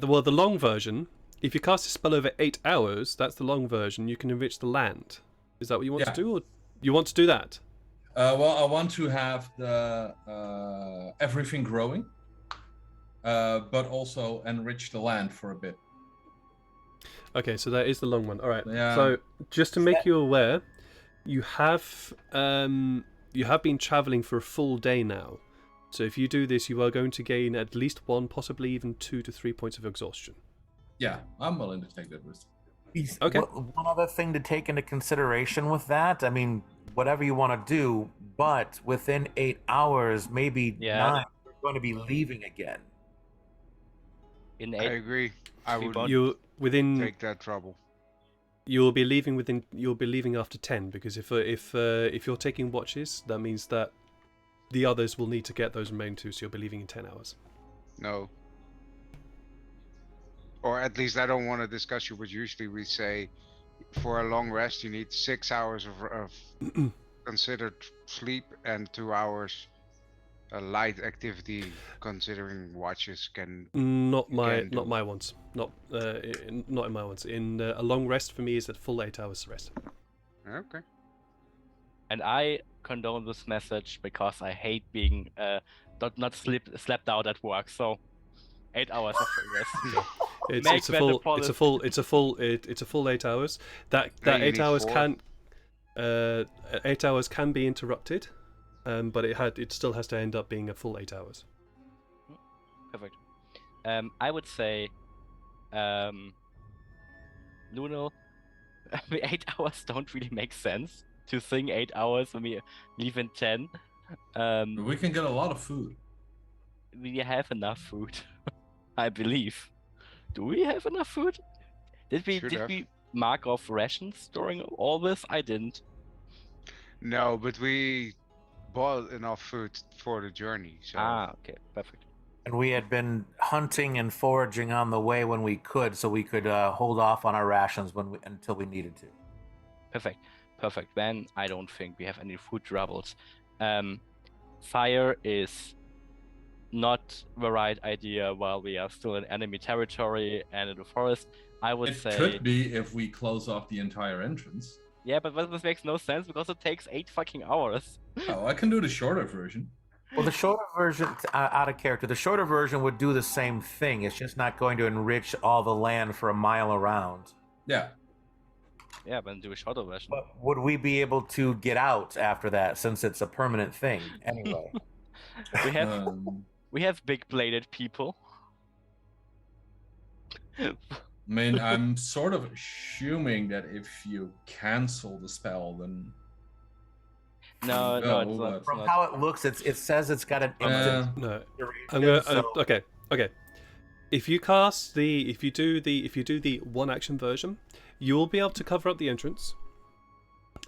Well, the long version. If you cast a spell over 8 hours, that's the long version. You can enrich the land. Is that what you want to do, or you want to do that? Well, I want to have the everything growing, but also enrich the land for a bit. Okay, so that is the long one. All right. Yeah. So just to make you aware, you have been traveling for a full day now. So if you do this, you are going to gain at least 1, possibly even 2 to 3 points of exhaustion. Yeah, I'm willing to take that risk. Okay. One other thing to take into consideration with that, I mean, whatever you want to do, but within 8 hours, maybe 9, you're going to be leaving again. In I 8, agree. I would take that trouble. You'll be leaving after 10, because if you're taking watches, that means that the others will need to get those remaining 2, so you'll be leaving in 10 hours. No. Or at least I don't want to discuss you, but usually we say for a long rest you need 6 hours of considered sleep and 2 hours light activity, considering watches can. Not my ones. Not in my ones. In a long rest for me is a full 8 hours rest. Okay. and I condone this message because I hate being not slept out at work. So 8 hours of rest. It's a full 8 hours. That Yeah, you 8 need hours 4. 8 hours can be interrupted, but it still has to end up being a full 8 hours. Perfect. I would say, Luno, 8 hours don't really make sense. To think 8 hours when we leave in 10. We can get a lot of food. We have enough food, I believe. Do we have enough food? Did we mark off rations during all this? I didn't. No, but we bought enough food for the journey. So. Okay, perfect. And we had been hunting and foraging on the way when we could, so we could hold off on our rations until we needed to. Perfect. Then I don't think we have any food troubles. Fire is not the right idea while we are still in enemy territory and in the forest. I would say it could be if we close off the entire entrance. Yeah, but this makes no sense because it takes 8 fucking hours. Oh, I can do the shorter version. Well, the shorter version, out of character, the shorter version would do the same thing. It's just not going to enrich all the land for a mile around. Yeah. Yeah, but do a shorter version. But would we be able to get out after that, since it's a permanent thing anyway? We have Um, we have big bladed people. I mean, I'm sort of assuming that if you cancel the spell, then No, No, it's not. but- It's From not. how it looks, it says it's got an instant No, duration. I'm gonna. so Okay. If you do the one action version, you will be able to cover up the entrance,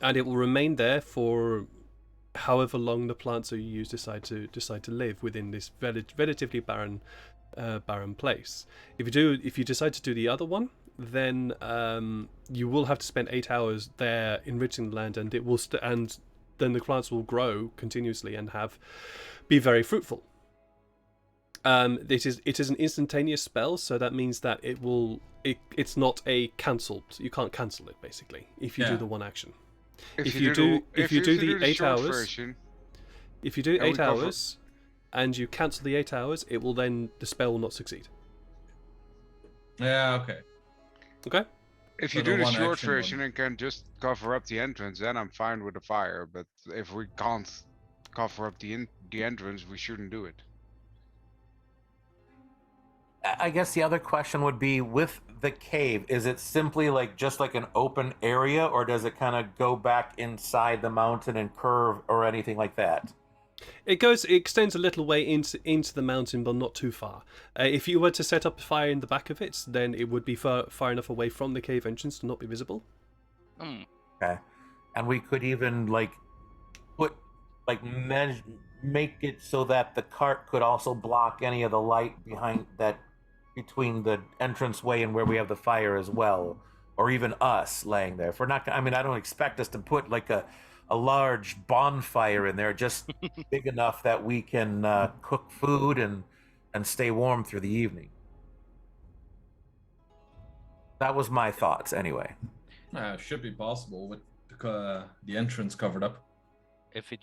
and it will remain there for however long the plants that you use decide to live within this relatively barren place. If you decide to do the other one, then you will have to spend 8 hours there enriching the land, and it will and then the plants will grow continuously and be very fruitful. It is an instantaneous spell, so that means that it's not a cancelled. You can't cancel it basically if you do Yeah. the one action. If you do the 8 short hours, version, if you do and we 8 cover- hours and you cancel the 8 hours, the spell will not succeed. yeah, okay. Okay. if you So the do the one short action version one. and can just cover up the entrance, then I'm fine with the fire. But if we can't cover up the entrance, we shouldn't do it. I guess the other question would be, with the cave, is it simply just like an open area, or does it kind of go back inside the mountain and curve or anything like that? It extends a little way into the mountain, but not too far. If you were to set up a fire in the back of it, then it would be far enough away from the cave entrance to not be visible. Okay. And we could even put make it so that the cart could also block any of the light between the entranceway and where we have the fire as well, or even us laying there. If we're not, I mean, I don't expect us to put a large bonfire in there, just big enough that we can cook food and stay warm through the evening. That was my thoughts anyway. Should be possible with the entrance covered up. If it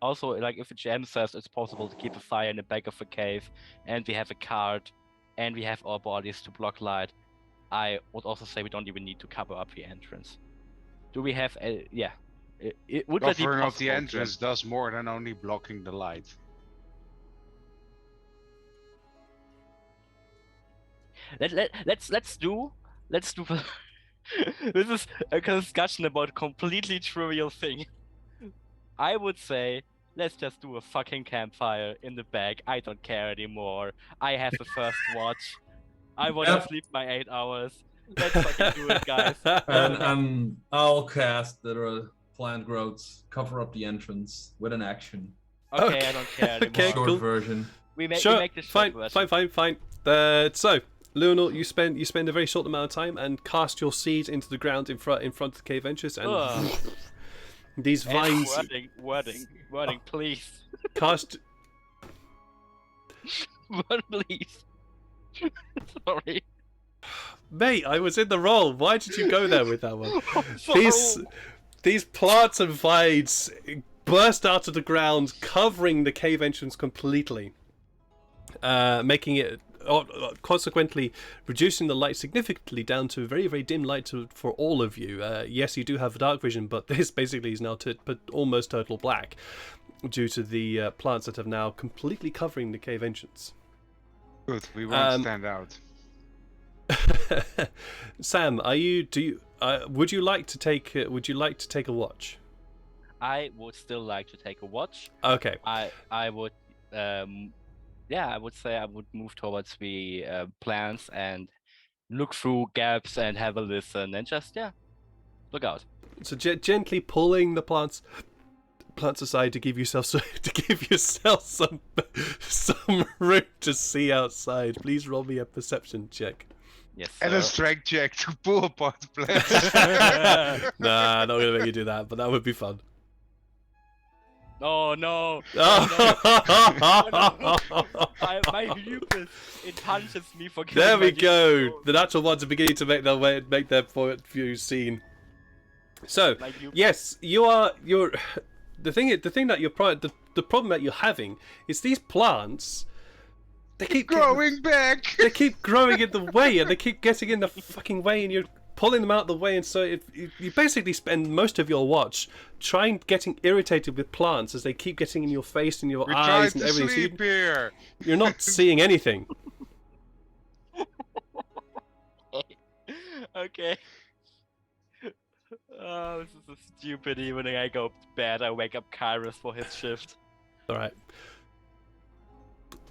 also if a gem says it's possible to keep a fire in the back of a cave, and we have a cart, and we have our bodies to block light, I would also say we don't even need to cover up the entrance. Do we have a It would that be Covering up possible the to- entrance does more than only blocking the light. Let's do. This is a discussion about completely trivial thing. I would say let's just do a fucking campfire in the back. I don't care anymore. I have the first watch. I want to Yep. sleep my 8 hours. Let's fucking do it, guys. And I'll cast the plant growths, cover up the entrance with an action. Okay, I don't care anymore. Okay, Short cool. version. We make Sure, the short version. fine. So, Leonor, you spend a very short amount of time and cast your seed into the ground in front of the cave entrance, and Ugh. these And vines wording, please. cast. Word, please. Sorry. Mate, I was in the role. Why did you go there with that one? Sorry. These plants and vines burst out of the ground, covering the cave entrance completely, making it consequently reducing the light significantly down to very, very dim light for all of you. Yes, you do have dark vision, but this basically is now almost total black due to the plants that have now completely covering the cave entrance. Good, we won't stand out. Sam, would you like to take a watch? I would still like to take a watch. Okay. I would I would say I would move towards the plants and look through gaps and have a listen and just look out. So gently pulling the plants aside to give yourself some room to see outside. Please roll me a perception check. Yes. And a sir. strength check to pull apart the plants. Nah, not gonna make you do that, but that would be fun. Oh no! My lupus, it punches me for killing There we my go. lupus. The natural ones are beginning to make their point of view seen. So, My lupus. yes, you're the problem that you're having is these plants. They keep Growing back! They keep growing in the way, and they keep getting in the fucking way, and pulling them out of the way, and so you basically spend most of your watch getting irritated with plants as they keep getting in your face and your We're eyes trying and to everything. sleep here. You're not seeing anything. Okay. Oh, this is a stupid evening. I go to bed. I wake up Kairos for his shift. All right.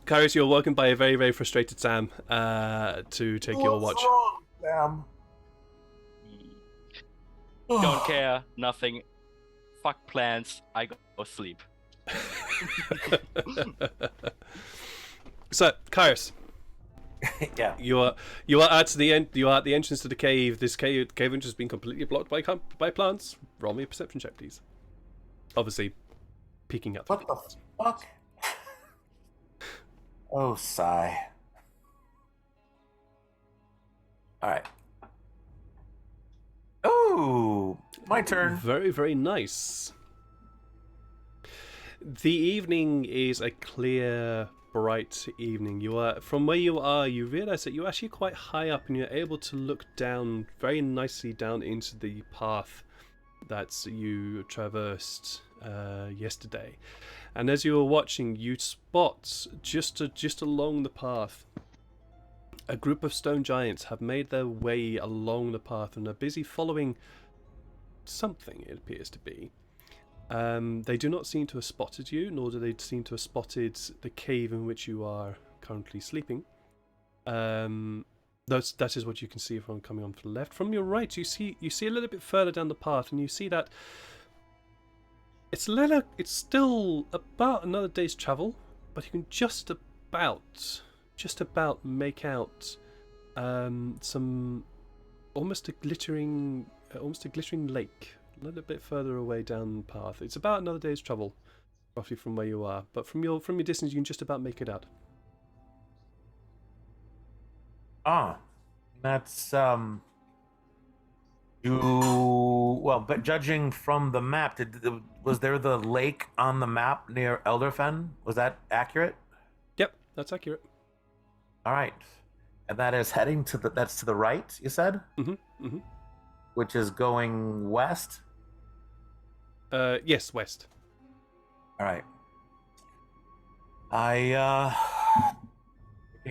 Kairos, you're woken by a very, very frustrated Sam to take your watch. What's wrong, Sam? Don't care. Nothing. Fuck plans. I go sleep. So, Kairos, Yeah. you are at the end. You are at the entrance to the cave. This cave entrance has been completely blocked by plants. Roll me a perception check, please. Obviously, peeking up. What the fuck? Oh, sigh. All right. Oh, my turn. Very, very nice. The evening is a clear, bright evening. You are from where you are. You realise that you're actually quite high up, and you're able to look down very nicely down into the path that you traversed yesterday. And as you were watching, you spot just along the path, a group of stone giants have made their way along the path and are busy following something, it appears to be. They do not seem to have spotted you, nor do they seem to have spotted the cave in which you are currently sleeping. That is what you can see from coming on to the left. From your right, you see a little bit further down the path, and you see that it's still about another day's travel, but you can just about make out some almost a glittering lake a little bit further away down the path. It's about another day's travel, roughly from where you are, but from your distance you can just about make it out. Ah, that's but judging from the map, was there the lake on the map near Elderfen? Was that accurate? Yep, that's accurate. All right, and that is heading to the right. You said, which is going west. Yes, west. All right.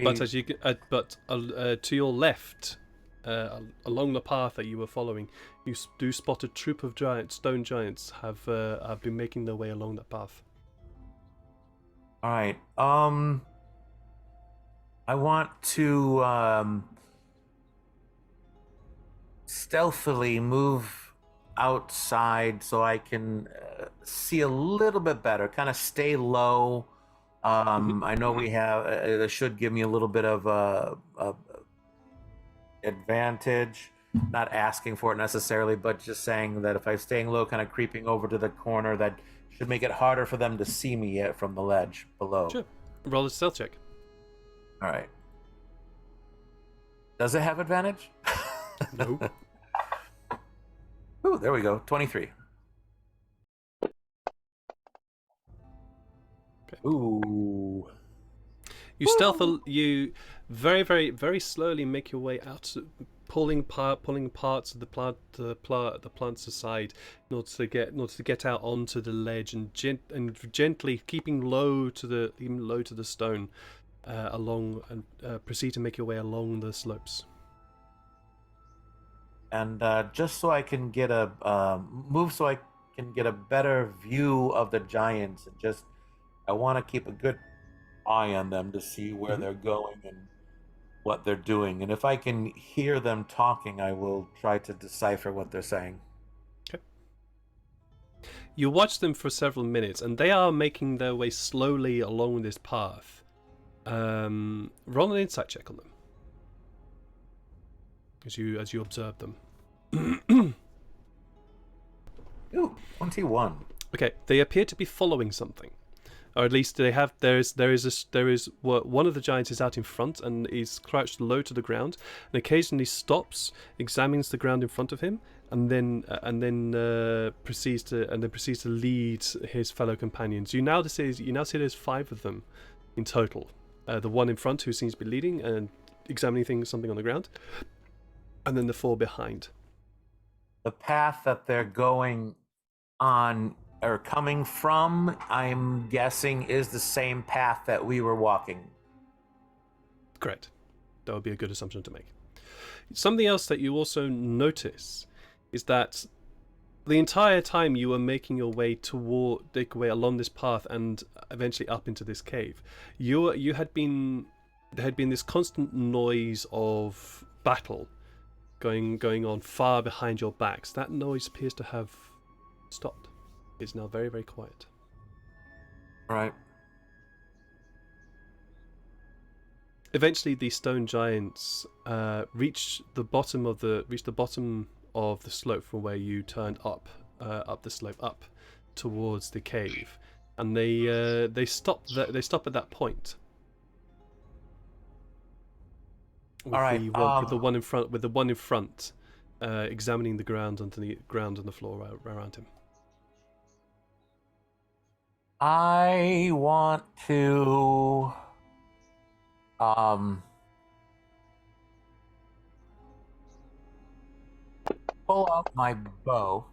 But as you to your left, along the path that you were following, you do spot a troop of stone giants have been making their way along that path. All right. I want to stealthily move outside so I can see a little bit better. Kind of stay low. I know we have. It should give me a little bit of advantage. Not asking for it necessarily, but just saying that if I'm staying low, kind of creeping over to the corner, that should make it harder for them to see me from the ledge below. Sure. Roll a stealth check. All right. Does it have advantage? No. Ooh, there we go. 23. Okay. Ooh. You very, very, very slowly make your way out, pulling parts of the plants aside in order to get out onto the ledge, and gently keeping low to the stone, along, and proceed to make your way along the slopes. And just so I can get a better view of the giants, and I want to keep a good eye on them to see where they're going and what they're doing. And if I can hear them talking, I will try to decipher what they're saying. Okay. You watch them for several minutes, and they are making their way slowly along this path. Roll an insight check on them as you observe them. Ooh, 21. Okay, they appear to be following something, or at least they have. There is one of the giants is out in front and is crouched low to the ground, and occasionally stops, examines the ground in front of him, and then proceeds to lead his fellow companions. You now see there's 5 of them in total. The one in front who seems to be leading and examining something on the ground. And then the 4 behind. The path that they're going on or coming from, I'm guessing, is the same path that we were walking. Correct. That would be a good assumption to make. Something else that you also notice is that the entire time you were making your way along this path and eventually up into this cave, there had been this constant noise of battle going on far behind your backs. That noise appears to have stopped. It's now very, very quiet. All right. Eventually, the stone giants reach the bottom of the slope from where you turned up the slope up towards the cave, and they stop at that point. With All right, with the one in front, examining the ground and the floor around him. I want to pull out my bow.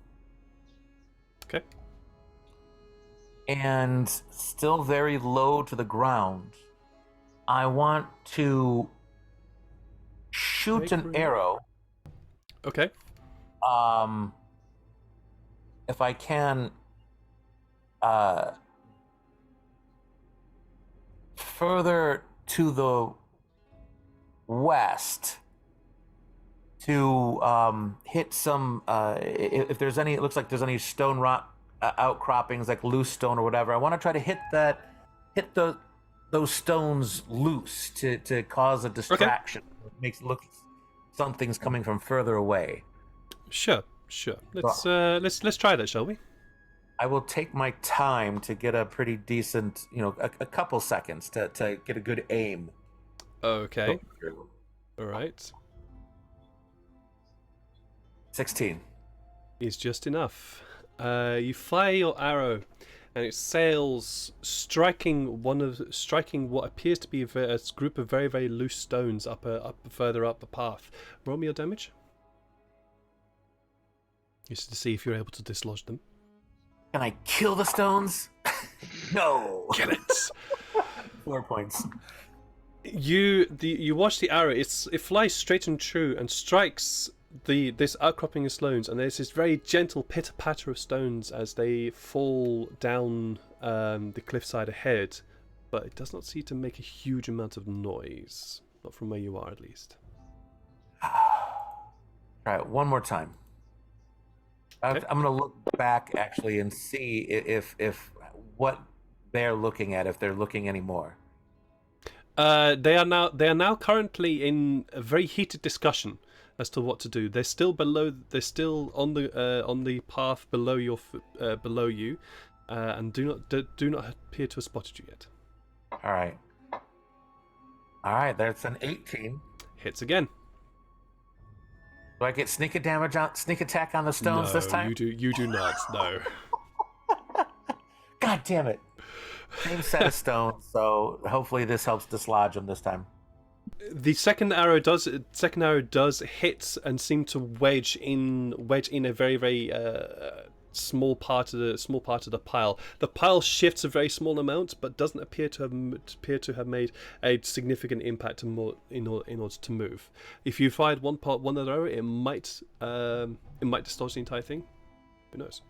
Okay. And still very low to the ground, I want to shoot Make an room. arrow. Okay. If I can, further to the west to hit some. If there's any, it looks like there's any stone rock outcroppings, like loose stone or whatever. I want to try to hit those stones loose to cause a distraction. Okay. It makes it look something's coming from further away. Sure. Let's try that, shall we? I will take my time to get a pretty decent, a couple seconds to get a good aim. Okay. All right. 16 is just enough. You fire your arrow, and it sails, striking what appears to be a group of very, very loose stones further up the path. Roll me your damage. Just to see if you're able to dislodge them. Can I kill the stones? No. Kill it. 4 points. You watch the arrow. It flies straight and true and strikes this outcropping of stones, and there's this very gentle pitter patter of stones as they fall down the cliffside ahead, but it does not seem to make a huge amount of noise, not from where you are at least. Try it one more time. Okay. I'm going to look back actually and see if what they're looking at, if they're looking anymore. They are now currently in a very heated discussion as to what to do. They're still on the path below you, and do not appear to have spotted you yet. All right. That's an 18. Hits again. Do I get sneak attack on the stones this time? You do not. No. God damn it! Same set of stones, so hopefully this helps dislodge them this time. The second arrow does hit and seem to wedge in a very, very small part of the pile. The pile shifts a very small amount, but doesn't appear to have made a significant impact in order to move. If you fired one other arrow, it might dislodge the entire thing. Who knows?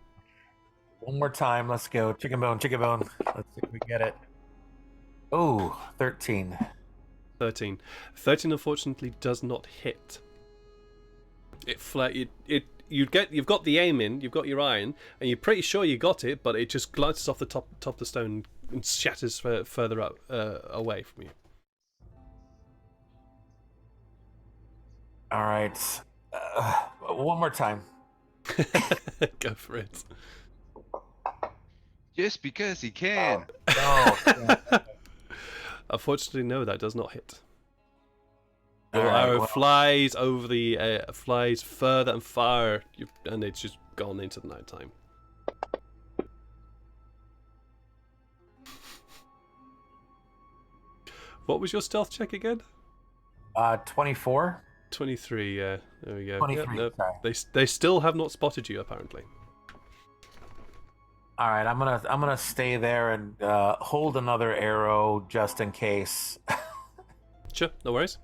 One more time. Let's go. Chicken bone. Let's see if we get it. Oh, 13. 13 unfortunately does not hit. You've got the aim in, you've got your iron, and you're pretty sure you got it, but it just glances off the top of the stone and shatters further up away from you. All right. One more time. Go for it. Just because he can. Unfortunately, no, that does not hit. Your arrow flies over flies further and far, and it's just gone into the night time. What was your stealth check again? 24. 23. Yeah, there we go. 23, Yep, sorry. they still have not spotted you apparently. All right, I'm gonna stay there and hold another arrow just in case. Sure, no worries.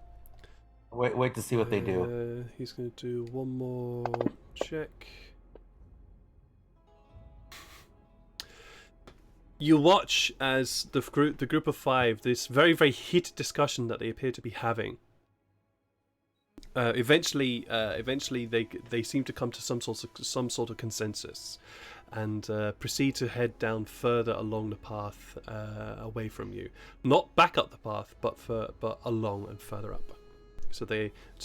Wait to see what they do. He's going to do one more check. You watch as the group of 5, this very, very heated discussion that they appear to be having. Eventually, they seem to come to some sort of consensus, and proceed to head down further along the path away from you. Not back up the path, but along and further up. So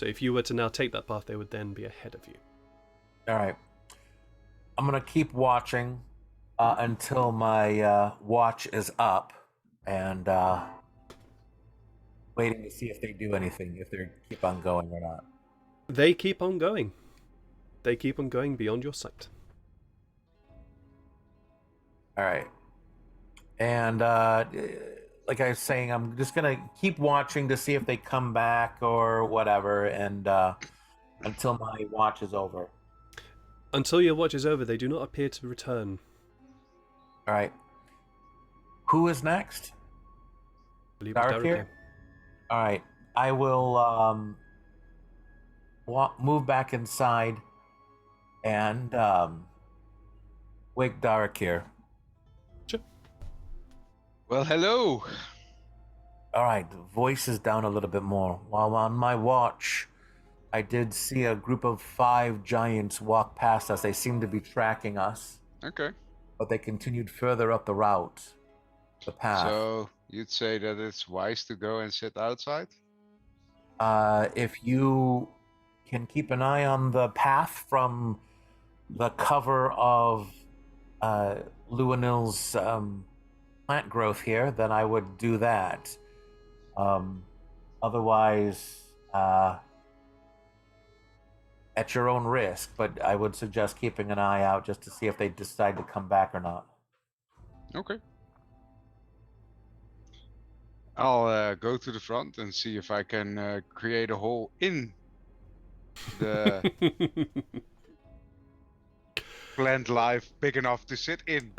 if you were to now take that path, they would then be ahead of you. All right, I'm gonna keep watching until my watch is up, and waiting to see if they do anything, if they keep on going or not. They keep on going. They keep on going beyond your sight. All right, and like I was saying, I'm just gonna keep watching to see if they come back or whatever, and until my watch is over. Until your watch is over, they do not appear to return. All right. Who is next? I believe it's Dark Derek here? here. All right. I will move back inside and wake Darek here. Sure. Well, hello. All right. The voice is down a little bit more. While on my watch, I did see a group of 5 giants walk past us. They seemed to be tracking us, Okay. but they continued further up the route, the path. So you'd say that it's wise to go and sit outside? If you can keep an eye on the path from the cover of Luanil's plant growth here, then I would do that. Otherwise, at your own risk, but I would suggest keeping an eye out just to see if they decide to come back or not. Okay. I'll go to the front and see if I can create a hole in the plant life big enough to sit in.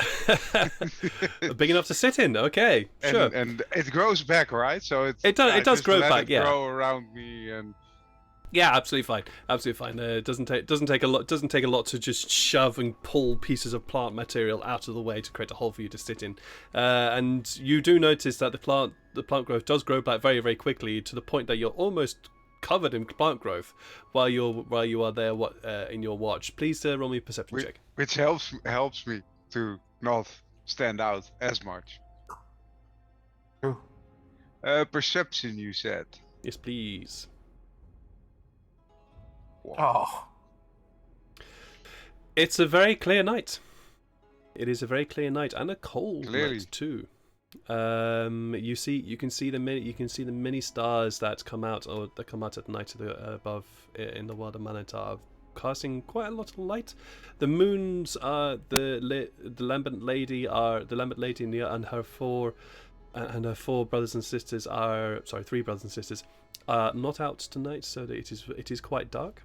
Big enough to sit in. Okay, sure. And it grows back, right? So It does just grow let back, it yeah. grow around me and Yeah, absolutely fine. Absolutely fine. It doesn't take a lot. Doesn't take a lot to just shove and pull pieces of plant material out of the way to create a hole for you to sit in. And you do notice that the plant growth does grow back very, very quickly to the point that you're almost covered in plant growth while you are there. In your watch? Please roll me a perception check. which helps me to not stand out as much. True. Perception, you said. Yes, please. Oh, It's a very clear night. It is a very clear night and a cold Clearly. night too. You can see the many stars that come out at night above in the world of Manatar, casting quite a lot of light. The moons are the Lambent Lady and her four brothers and sisters are 3 brothers and sisters are not out tonight, so that it is quite dark.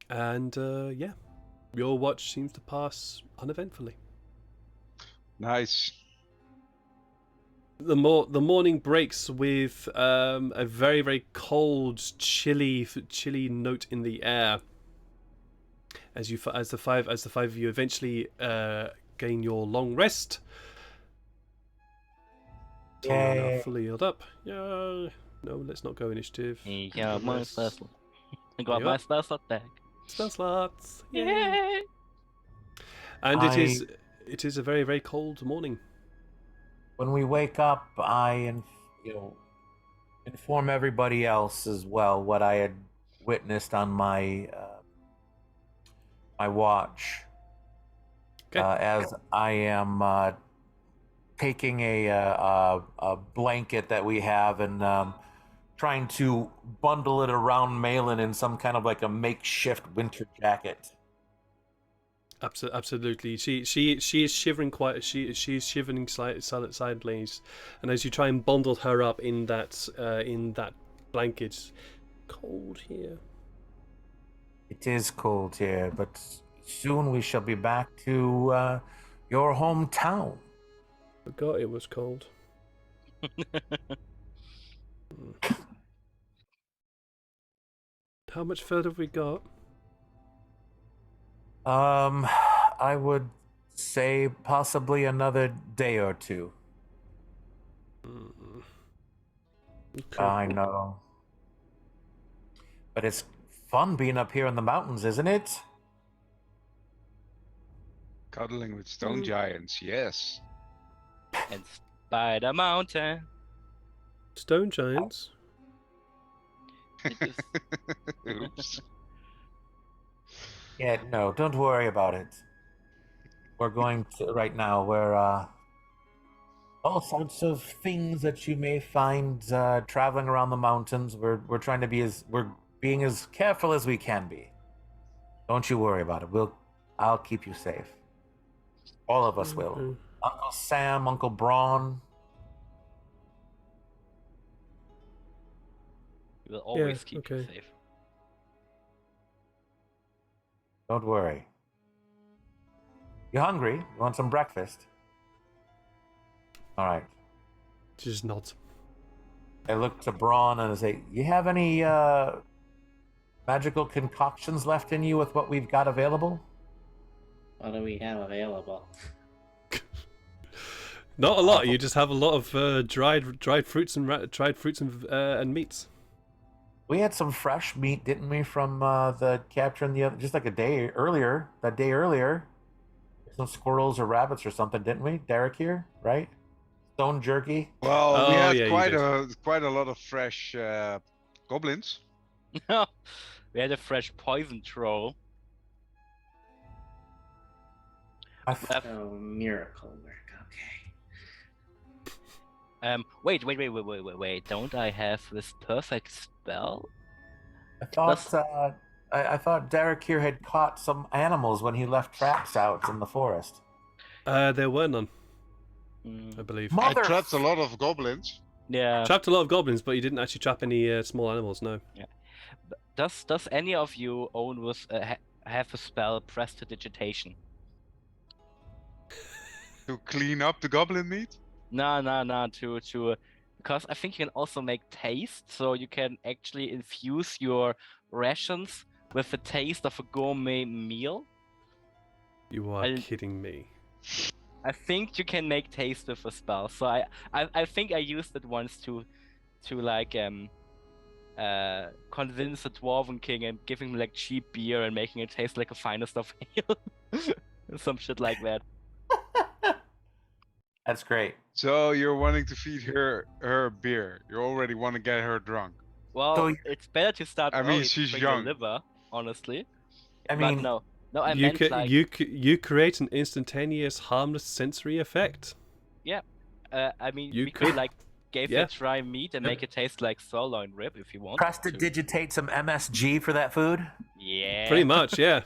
And yeah, your watch seems to pass uneventfully. Nice. The morning breaks with a very, very cold, chilly note in the air. As the five of you eventually gain your long rest. You are now Yay. fully healed up. Yeah. No, let's not go initiative. Yeah, my Yes. special. I got Yep. my special attack. Spell slots. Yay. Yay! And it is a very, very cold morning. when we wake up, I inform everybody else as well what I had witnessed on my my watch. Okay. As I am taking a blanket that we have and trying to bundle it around Malin in some kind of like a makeshift winter jacket. Absolutely. She is shivering quite. She is shivering sideways, and as you try and bundle her up in that blanket, cold here. It is cold here, but soon we shall be back to your hometown. Forgot it was cold. How much further have we got? I would say possibly another day or two. Okay. I know. But it's fun being up here in the mountains, isn't it? Cuddling with stone giants, yes. And Spider Mountain. Stone giants. It is. Oops. Yeah, no, don't worry about it. We're going to, right now, we're, all sorts of things that you may find traveling around the mountains. We're trying to be we're being as careful as we can be. Don't you worry about it. I'll keep you safe. All of us will. Mhm. Uncle Sam, Uncle Braun. We will always keep you okay. safe. Don't worry. You hungry? You want some breakfast? All right. Just not. I look to Braun and I say, "You have any magical concoctions left in you with what we've got available?" What do we have available? Not a lot. You just have a lot of dried fruits and meats. We had some fresh meat, didn't we, from the capture in the other, just like a day earlier. That day earlier, some squirrels or rabbits or something, didn't we? Derek here, right? Stone jerky. Well, we Oh, had yeah, you quite a lot of fresh goblins. We had a fresh poison troll. I th- Oh, miracle work. Okay. Wait. Don't I have this perfect spell? I thought Derek here had caught some animals when he left traps out in the forest. There were none, Mm, I believe. I trapped a lot of goblins. yeah. Trapped a lot of goblins, but you didn't actually trap any small animals. No. Does any of you own with have a spell prestidigitation? To clean up the goblin meat? No. To because I think you can also make taste, so you can actually infuse your rations with the taste of a gourmet meal. You are kidding me. I think you can make taste with a spell. So I think I used it once to like convince a dwarven king and give him like cheap beer and making it taste like the finest of ale. Some shit like that. That's great. So you're wanting to feed her beer. You already want to get her drunk. Well, So- it's better to start I mean, early to she's train young. your liver, honestly. I mean, But no, I you meant could, like you create an instantaneous harmless sensory effect. I mean you we could could- like give yeah. it dry meat and make it taste like sirloin rib if you want. prestidigitate some MSG for that food. Yeah. Pretty much, yeah.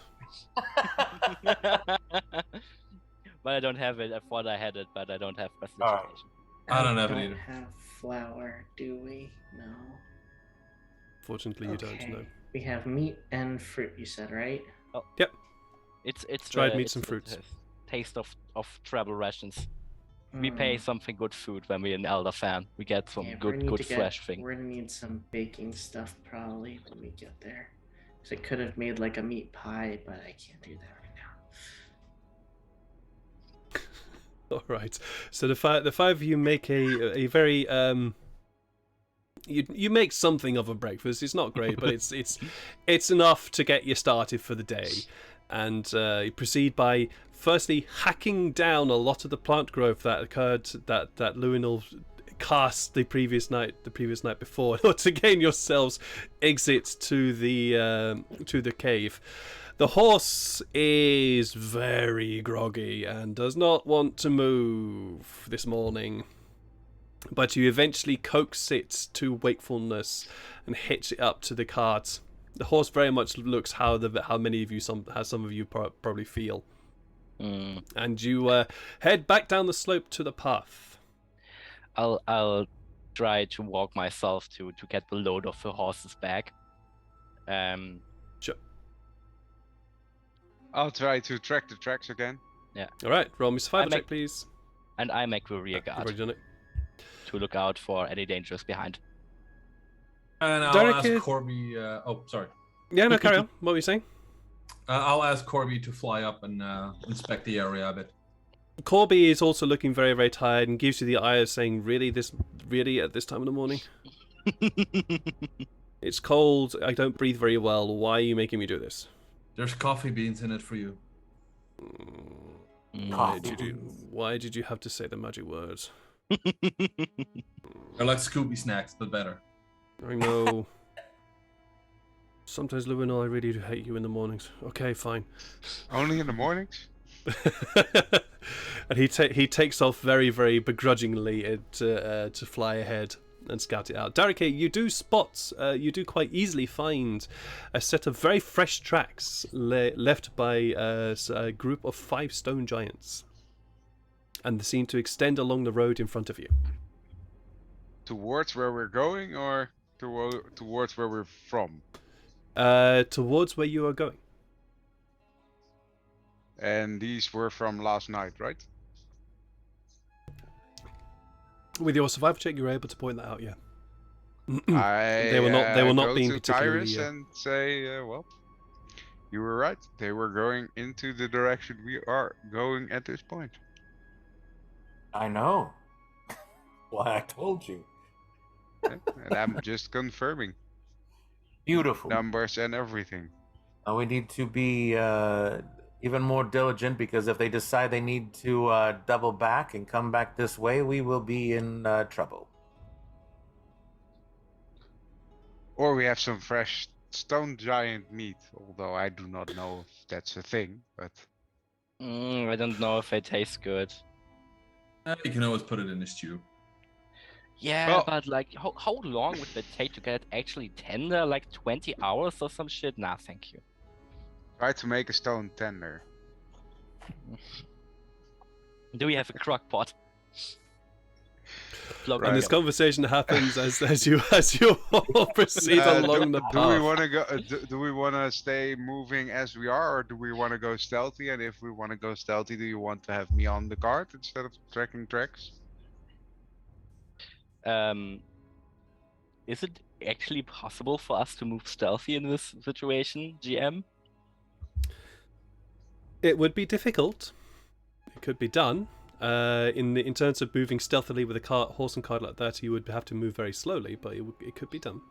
But I don't have it. I thought I had it, but I don't have Alright. prestidigitation. I don't have it don't either. have flour, do we? No. Fortunately, you don't Okay. know. We have meat and fruit, you said, right? It's Dried the- meats it's and the fruits. Taste of travel rations. We pay Mm, something good food when we're in Elder Fan. We get some yeah, we're gonna need good to get- fresh thing. We're gonna need some baking stuff probably when we get there. Because I could have made like a meat pie, but I can't do that right now. All right. So the five of you make a very you make something of a breakfast. It's not great, but it's enough to get you started for the day. And you proceed by firstly hacking down a lot of the plant growth that occurred that Luinal cast the previous night before in order to gain yourselves exit to the cave. The horse is very groggy and does not want to move this morning, but you eventually coax it to wakefulness and hitch it up to the cart. The horse very much looks how many of you some of you probably feel, and you head back down the slope to the path. I'll try to walk myself to get the load off the horse's back. Sure. I'll try to track the tracks again. All right, roll me survival make- check, please. And I make the rear You've guard already done it. to look out for any dangers behind. And I'll Derek, ask Corby. Oh, sorry. Yeah, no, carry on. What were you saying? I'll ask Corby to fly up and inspect the area a bit. Corby is also looking very, very tired and gives you the eye of saying, really at this time of the morning? It's cold, I don't breathe very well, why are you making me do this? There's coffee beans in it for you. Why did you have to say the magic words? They're like Scooby snacks, but better. I know. Sometimes, Luino, I really do hate you in the mornings. Okay, fine. Only in the mornings? And he takes off very, very begrudgingly to fly ahead and scout it out. Derek, you do spot, you do quite easily find a set of very fresh tracks left by a group of 5 stone giants. And they seem to extend along the road in front of you. Towards where we're going or towards where we're from? Towards where you are going. And these were from last night, right? With your survival check, you were able to point that out, yeah. They were not go being to particularly, Kyrus and say, well, you were right. They were going into the direction we are going at this point. I know. Why I told you. And I'm just confirming Beautiful. numbers and everything. Now we need to be even more diligent, because if they decide they need to double back and come back this way, we will be in trouble. Or we have some fresh stone giant meat, although I do not know if that's a thing, but... I don't know if it tastes good. You can always put it in a stew. Yeah, Well- but like, how long would it take to get it actually tender? Like 20 hours or some shit? Nah, thank you. Try to make a stone tender. Do we have a crock pot? Plug Right. And it this up. conversation happens as you all proceed along the Do we path. want to go? Do we want to stay moving as we are, or do we want to go stealthy? And if we want to go stealthy, do you want to have me on the cart instead of tracking tracks? Is it actually possible for us to move stealthy in this situation, GM? It would be difficult. It could be done. In terms of moving stealthily with a horse and cart like that, you would have to move very slowly, but it could be done.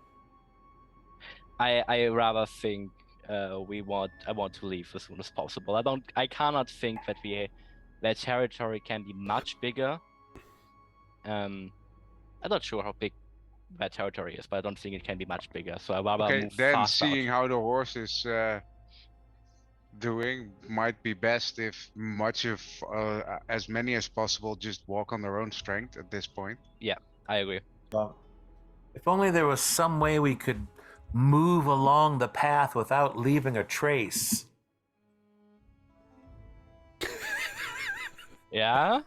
I rather think I want to leave as soon as possible. I cannot think that their territory can be much bigger. I'm not sure how big that territory is, but I don't think it can be much bigger. So I rather Okay, move then fast seeing out. how the horse is doing might be best if as many as possible just walk on their own strength at this point. I agree. Well, if only there was some way we could move along the path without leaving a trace. Yeah?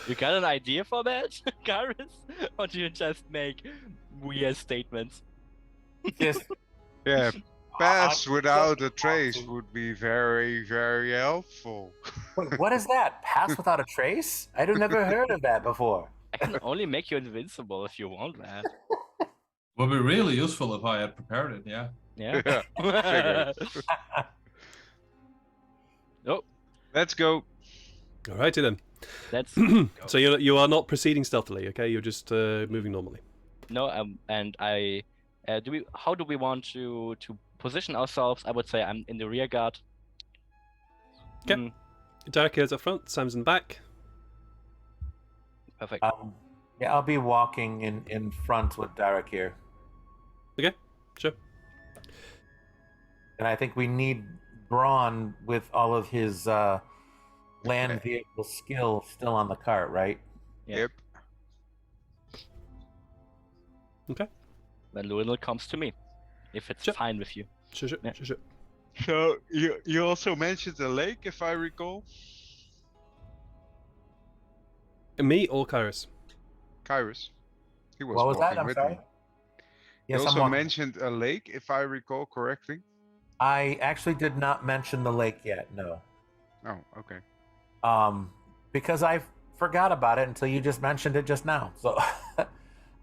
You got an idea for that, Garrus? Or do you just make weird statements? Just Yeah, I- pass I- without a trace would be very, very helpful. Wait, what is that? Pass without a trace? I'd have never heard of that before. I can only make you invincible if you want that. Would be really useful if I had prepared it, yeah. Yeah. Yeah, figured. Oh, Let's go. Alrighty then. that's So you are not proceeding stealthily, okay? You're just moving normally. no. And I how do we want to position ourselves? I would say I'm in the rear guard. Okay. Mm, Derek is up front. Sam's in back. perfect. Yeah, I'll be walking in front with Derek here. Okay, sure. And I think we need Braun with all of his land vehicle skill still on the cart, right? Yeah. Yep. Then Luinel comes to me, if it's Sure. fine with you. Sure. Yeah. So you also mentioned the lake, if I recall. Me or Kyrus? Kyrus. He was What was that? walking I'm with sorry. me. You Yes, I'm also walking. mentioned a lake, if I recall correctly. I actually did not mention the lake yet. No. Oh, okay. Because I forgot about it until you just mentioned it just now. So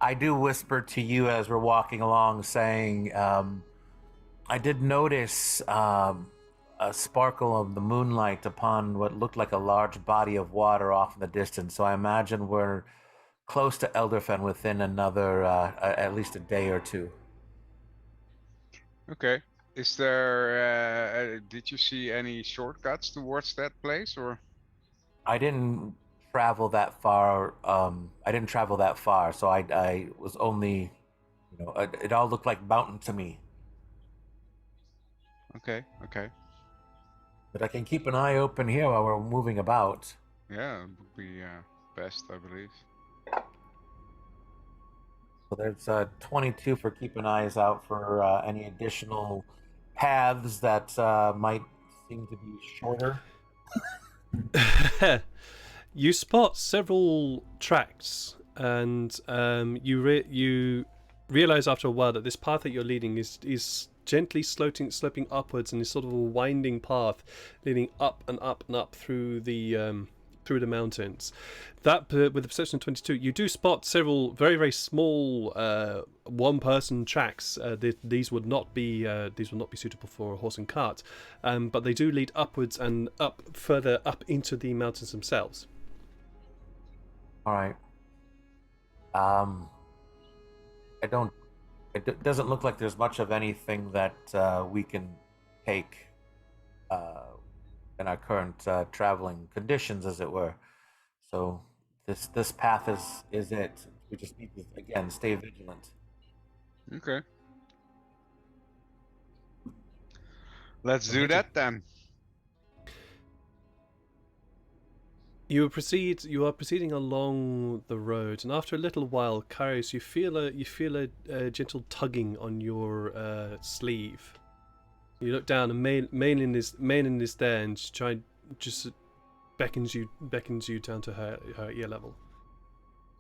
I do whisper to you as we're walking along, saying, I did notice a sparkle of the moonlight upon what looked like a large body of water off in the distance. So I imagine we're close to Elderfen within another, at least a day or two. Okay. Is there? Did you see any shortcuts towards that place, or? I didn't travel that far. I didn't travel that far, so I was only, it all looked like mountain to me. Okay. Okay. But I can keep an eye open here while we're moving about. Yeah, it would be best, I believe. So there's 22 for keeping eyes out for any additional paths that might seem to be shorter. You spot several tracks, and you realize after a while that this path that you're leading is gently sloping upwards, and is sort of a winding path leading up and up and up through the mountains. That with the perception of 22, you do spot several very, very small one-person tracks. These would not be suitable for a horse and cart, but they do lead upwards and up further up into the mountains themselves. All right. It doesn't look like there's much of anything that we can take in our current traveling conditions, as it were. So this path is it. We just need to again stay vigilant. Okay. Let's do Alrighty. that then. You are proceeding along the road, and after a little while, Kairos, you feel a gentle tugging on your sleeve. You look down, and Maylin is there, and just beckons you down to her ear level.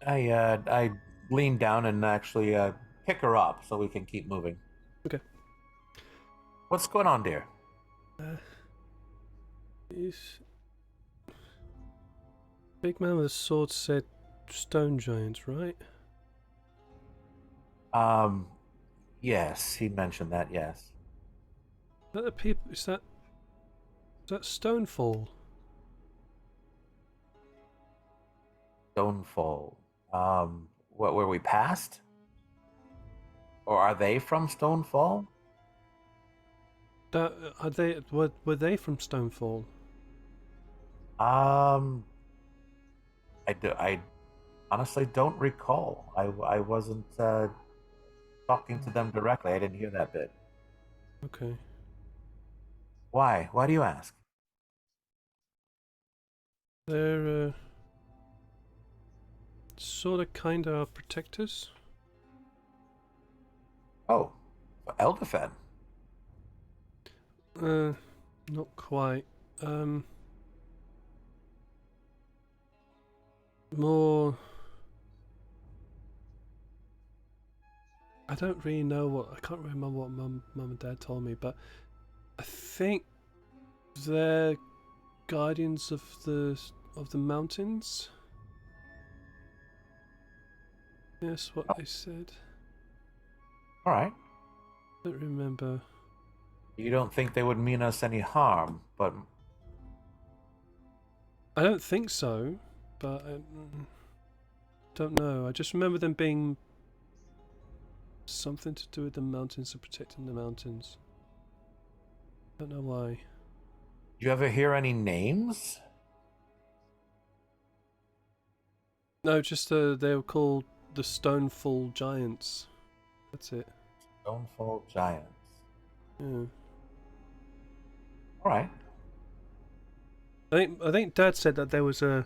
I lean down and actually pick her up so we can keep moving. Okay. What's going on, dear? Big man with a sword said stone giants, right? Yes, he mentioned that. Yes. Is that the people? Is that Stonefall? Stonefall. What were we past? Or are they from Stonefall? Were they from Stonefall? I honestly don't recall. I wasn't talking to them directly. I didn't hear that bit. Okay. Why? Why do you ask? They're sort of kind of protectors. Oh, Elderfen. Not quite. More. I don't really know I can't remember what mum and dad told me, but I think they're guardians of the mountains. Yes, what they said. All right. I don't remember. You don't think they would mean us any harm, but I don't think so, but I don't know. I just remember them being something to do with the mountains or protecting the mountains. Don't know why. you ever hear any names? No, just they were called the Stonefall Giants. That's it. Stonefall Giants. Yeah. All right. I think Dad said that there was that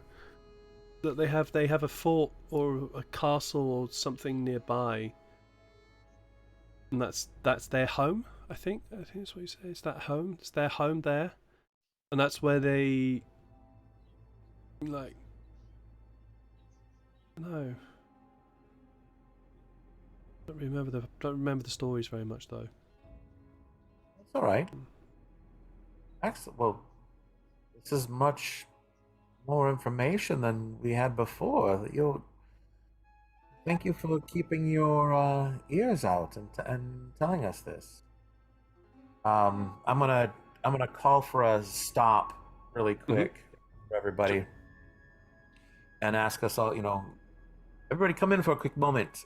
they have a fort or a castle or something nearby, and that's their home. I think that's what he said. It's that home. It's their home there, and that's where they like. No. Don't remember the stories very much though. That's all right. Excellent. Well, this is much more information than we had before. Thank you for keeping your ears out and telling us this. I'm gonna call for a stop really quick for everybody, and ask us all. Everybody come in for a quick moment.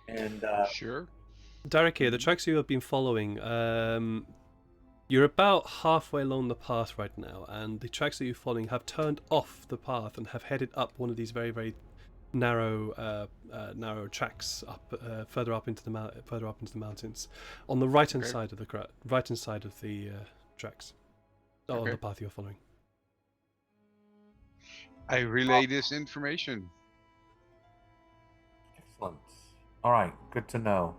And Sure. Derek here, the tracks you have been following, you're about halfway along the path right now, and the tracks that you're following have turned off the path and have headed up one of these very, very narrow tracks further up into the mountains, on the right hand side of the tracks, on the path you're following. I relay this information. excellent. All right, good to know.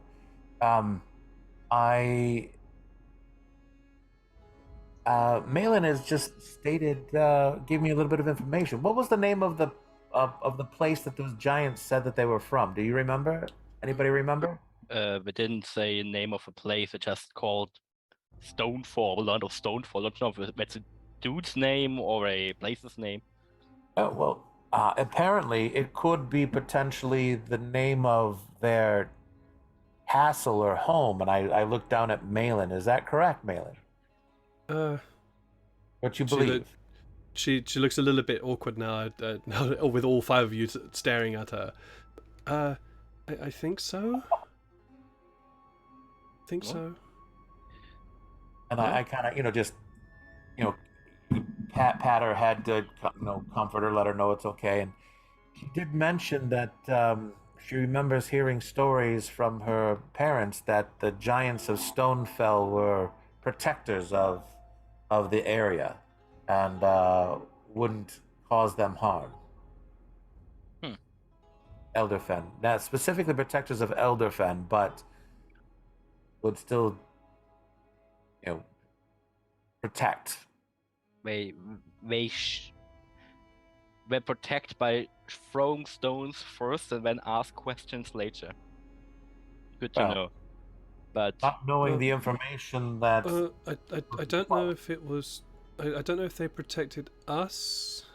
Malin has just stated, gave me a little bit of information. What was the name of the place that those giants said that they were from? Do you remember? Anybody remember? We didn't say the name of a place. It just called Stonefall, Land of Stonefall. I don't know if it's a dude's name or a place's name. Oh, well, apparently it could be potentially the name of their castle or home. And I looked down at Malin. Is that correct, Malin? What you believe? She looks a little bit awkward now, now with all five of you staring at her. I think so. So. And I kind of, just, pat her head to, comfort her, let her know it's okay. And she did mention that she remembers hearing stories from her parents that the giants of Stonefell were protectors of the area and wouldn't cause them harm. Elderfen. Now, specifically protectors of Elderfen, but would still, protect. They protect by throwing stones first and then ask questions later. Good to know. But not knowing the information that I don't know if it was. I don't know if they protected us.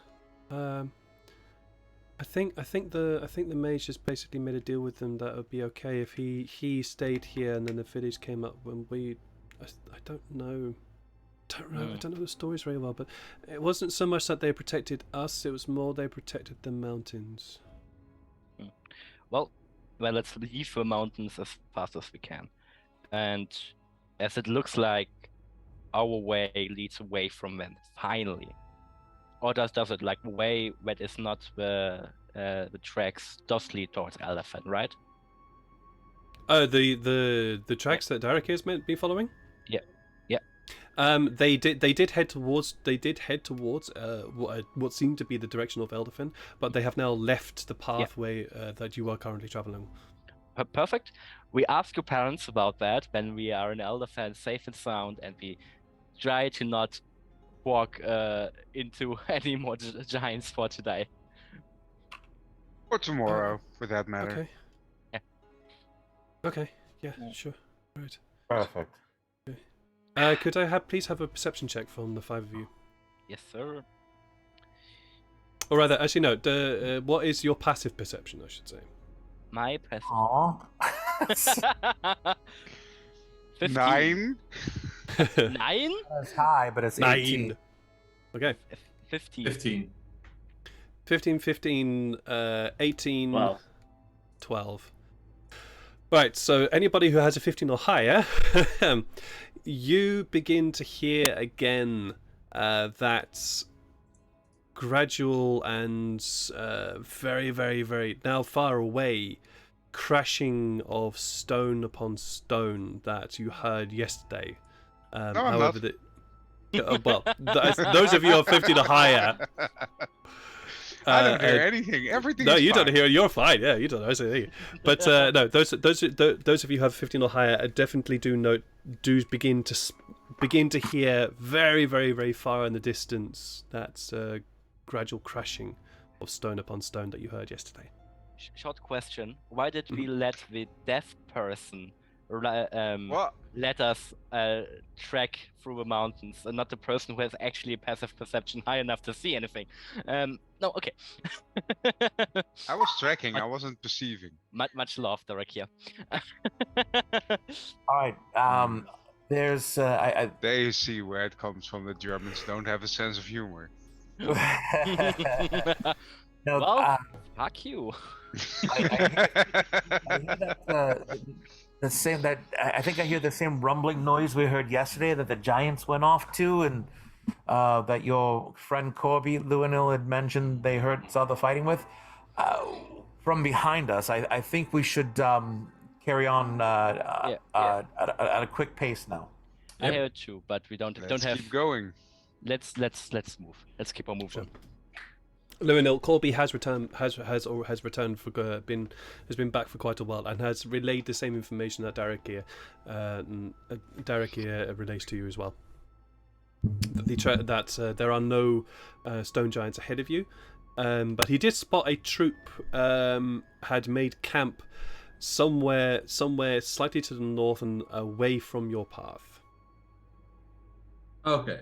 I think the mage just basically made a deal with them that it would be okay if he stayed here, and then the village came up when we. I don't know. I don't know the stories very well, but it wasn't so much that they protected us; it was more they protected the mountains. Well, let's leave the mountains as fast as we can, and as it looks like our way leads away from them finally. Or does it like way that is not the tracks does lead towards Elephant, right? Oh, the tracks that Derek has meant be following? Yeah. They did head towards what seemed to be the direction of Elderfen, but they have now left the pathway that you are currently traveling. Perfect. We ask your parents about that when we are in Elderfen, safe and sound, and we try to not walk into any more giants for today. Or tomorrow, for that matter. Okay. Yeah. Okay. Yeah. Sure. Right. perfect. Okay. Could I please have a perception check from the five of you? Yes, sir. Or rather, actually, no. What is your passive perception? I should say. My passive. Aww. 15. 9. 9? It's high, but it's 18. 9. Okay. 15. 15, 18, 12. Right, so anybody who has a 15 or higher, you begin to hear again that gradual and very, very, very now far away crashing of stone upon stone that you heard yesterday. However, those of you who are 15 or higher. I don't hear anything. Everything. No, is you fine. don't hear. You're fine. Yeah, you don't know anything. But no, those of you who have 15 or higher definitely do begin to hear very, very, very far in the distance that gradual crashing of stone upon stone that you heard yesterday. short question. Why did we let the deaf person What? let us trek through the mountains and not the person who has actually passive perception high enough to see anything? No, okay. I was tracking. But- I wasn't perceiving. Much love, Derek here. All right. There's There you see where it comes from. The Germans don't have a sense of humor. no. Well, fuck you. I hear that the same that I think I hear the same rumbling noise we heard yesterday that the giants went off to, and that your friend Corby Luanil had mentioned they saw the fighting with. From behind us, I think we should carry on Yeah. at a quick pace now. I hear it too, but we don't Let's have. keep going. Let's move. Let's keep on moving. Luanil, Corby has returned has returned for has been back for quite a while and has relayed the same information that Derek here relays to you as well. That there are no stone giants ahead of you, but he did spot a troop had made camp somewhere slightly to the north and away from your path. Okay.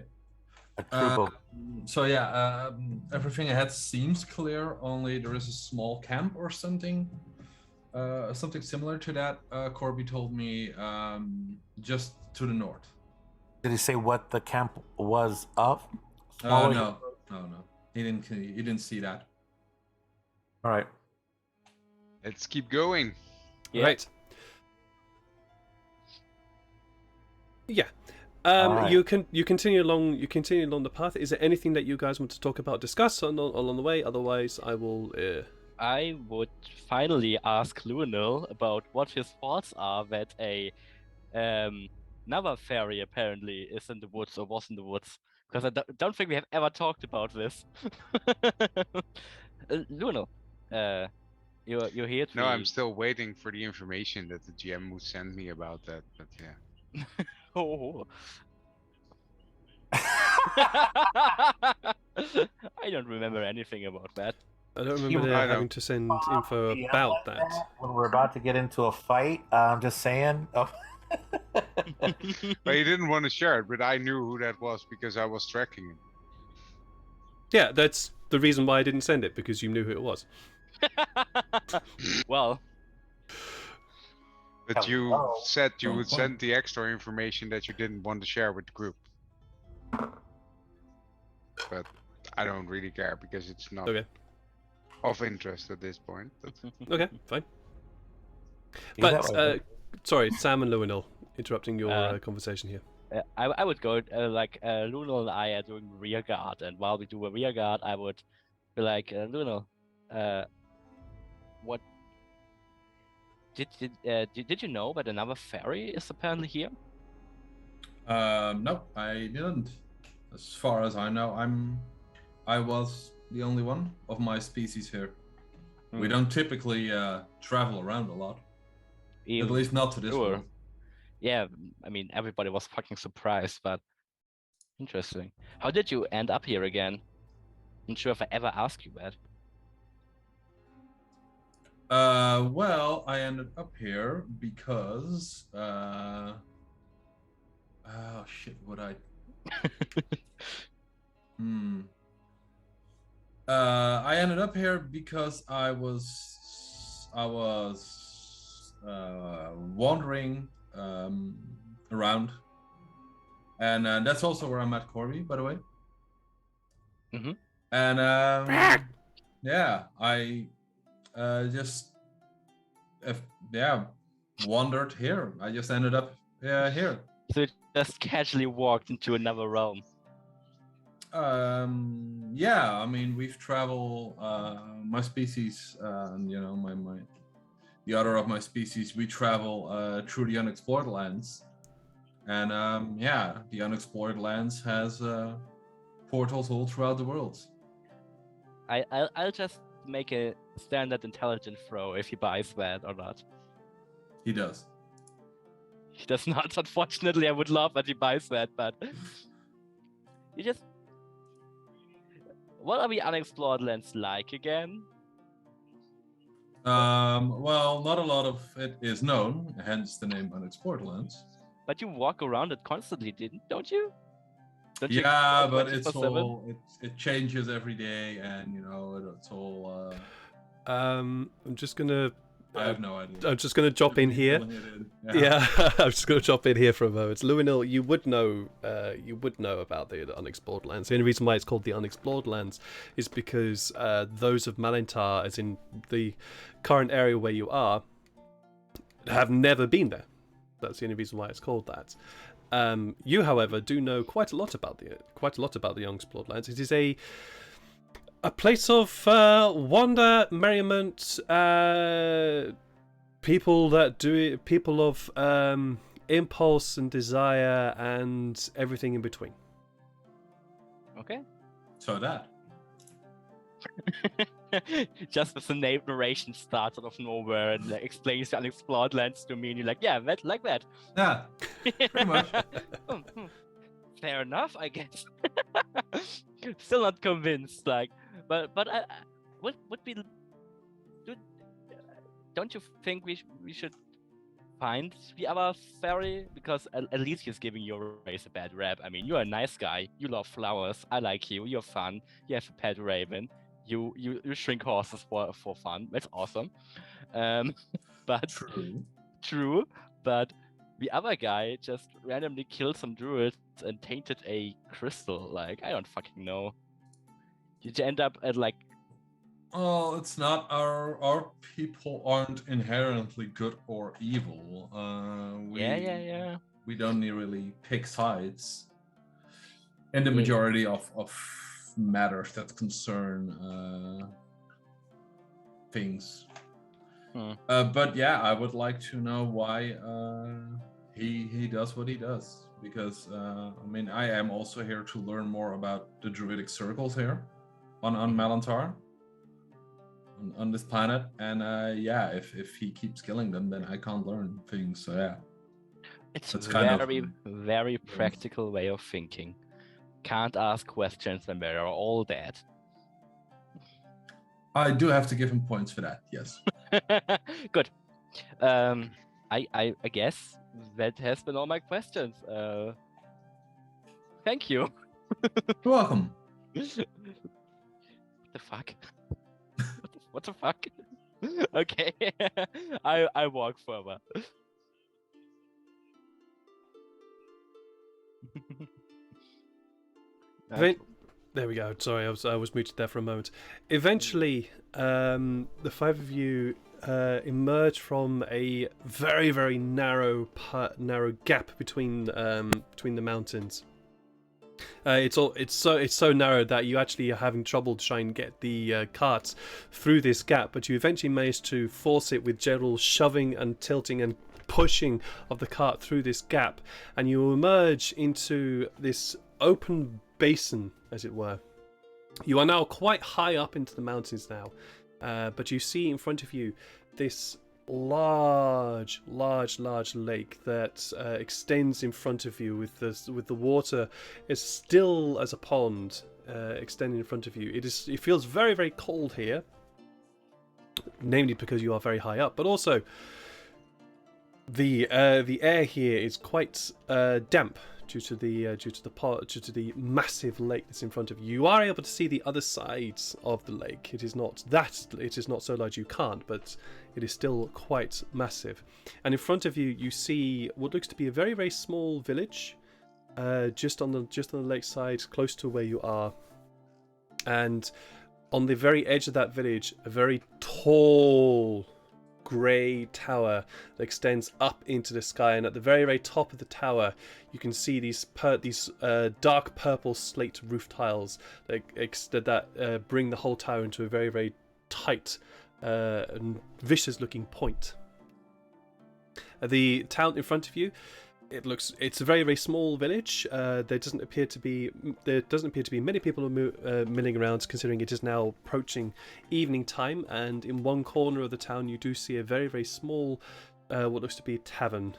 A troop of So yeah, everything ahead seems clear. Only there is a small camp or something, something similar to that. Corby told me just to the north. Did he say what the camp was of? No. He didn't see that. All right. Let's keep going. Yeah. Right. Yeah. Alright. You continue along the path. Is there anything that you guys want to talk about, discuss along the way? Otherwise, I will. I would finally ask Luanil about what his thoughts are that another fairy apparently is in the woods or was in the woods, because I don't think we have ever talked about this. Luanil, you're here to No, I'm still waiting for the information that the GM would send me about that. But yeah. Oh. I don't remember anything about that. I don't remember I know. having to send info about that. When we're about to get into a fight, I'm just saying. Oh. But he didn't want to share it, but I knew who that was because I was tracking him. Yeah, that's the reason why I didn't send it, because you knew who it was. Well, But you Hello. said you Oh, would fine. send the extra information that you didn't want to share with the group. But I don't really care because it's not Okay. of interest at this point. But Okay, fine. Be that But way. sorry, Sam and Luanil, interrupting your conversation here. I would go like Lunal and I are doing rear guard, and while we do a rear guard, I would be like, Lunal, what did you know that another fairy is apparently here? No, I didn't. As far as I know, I was the only one of my species here. We don't typically travel around a lot. At least not to this Sure. world. Yeah, I mean, everybody was fucking surprised, but interesting. How did you end up here again? Not sure if I ever asked you that. Well, I ended up here because oh shit, what I I ended up here because I was wandering around, and that's also where I met Corby, by the way. Mhm. And yeah, I just wandered here. I just ended up here. So you just casually walked into another realm. Yeah, I mean, we've traveled, my species, the other of my species, we travel through the unexplored lands. And yeah, the unexplored lands has portals all throughout the world. I'll just make a standard intelligence throw if he buys that or not. He does. He does not, unfortunately. I would love that he buys that, but you just. What are the unexplored lands like again? Well, not a lot of it is known, hence the name Unexplored Lands. But you walk around it constantly, don't you? Don't you Yeah, explore but it's 24/7? all it changes every day, and it's all. I'm just gonna. I have no idea. I'm just gonna drop in here. Yeah, I'm just going to drop in here for a moment. Luinil, you would know about the Unexplored Lands. The only reason why it's called the Unexplored Lands is because those of Malintar, as in the current area where you are, have never been there. That's the only reason why it's called that. You, however, do know quite a lot about the Unexplored Lands. It is a place of wonder, merriment, people of impulse and desire, and everything in between. Okay. So that. Just with the narration starts out of nowhere and explains the Unexplored Lands to me, and you're like, yeah, that like that. Yeah, pretty much. Fair enough, I guess. Still not convinced, but I would be. Don't you think we should find the other fairy? Because at least he's giving your race a bad rap. I mean, you're a nice guy. You love flowers. I like you. You're fun. You have a pet raven. You shrink horses for fun. That's awesome. But true. But the other guy just randomly killed some druids and tainted a crystal. Like, I don't fucking know. Did you end up at like? Oh, it's not our people aren't inherently good or evil. Yeah. We don't really pick sides in the majority of matters that concern things. But yeah, I would like to know why he does what he does, because I mean, I am also here to learn more about the druidic circles here on Malintar, on this planet, and yeah, if he keeps killing them, then I can't learn things. So yeah, it's that's very practical way of thinking. Can't ask questions when they're all dead. I do have to give him points for that. Yes. Good. I guess that has been all my questions. Thank you. You're welcome. What the fuck? What the fuck? Okay. I walk further. There we go. Sorry, I was muted there for a moment. Eventually, the five of you emerge from a very, very narrow gap between the mountains. It's so narrow that you actually are having trouble to try and get the cart through this gap, but you eventually manage to force it with general shoving and tilting and pushing of the cart through this gap, and you emerge into this open basin, as it were. You are now quite high up into the mountains now, but you see in front of you this large lake that extends in front of you, with the water as still as a pond extending in front of you. It feels very, very cold here, namely because you are very high up, but also the air here is quite damp due to the massive lake that's in front of you. You are able to see the other sides of the lake. It is not so large you can't, but it is still quite massive. And in front of you, you see what looks to be a very, very small village, just on the lakeside, close to where you are. And on the very edge of that village, a very tall grey tower that extends up into the sky, and at the very, very top of the tower you can see these dark purple slate roof tiles that bring the whole tower into a very, very tight and vicious looking point. The town in front of you, it's a very, very small village. There doesn't appear to be many people milling around, considering it is now approaching evening time. And in one corner of the town, you do see a very, very small, what looks to be a tavern,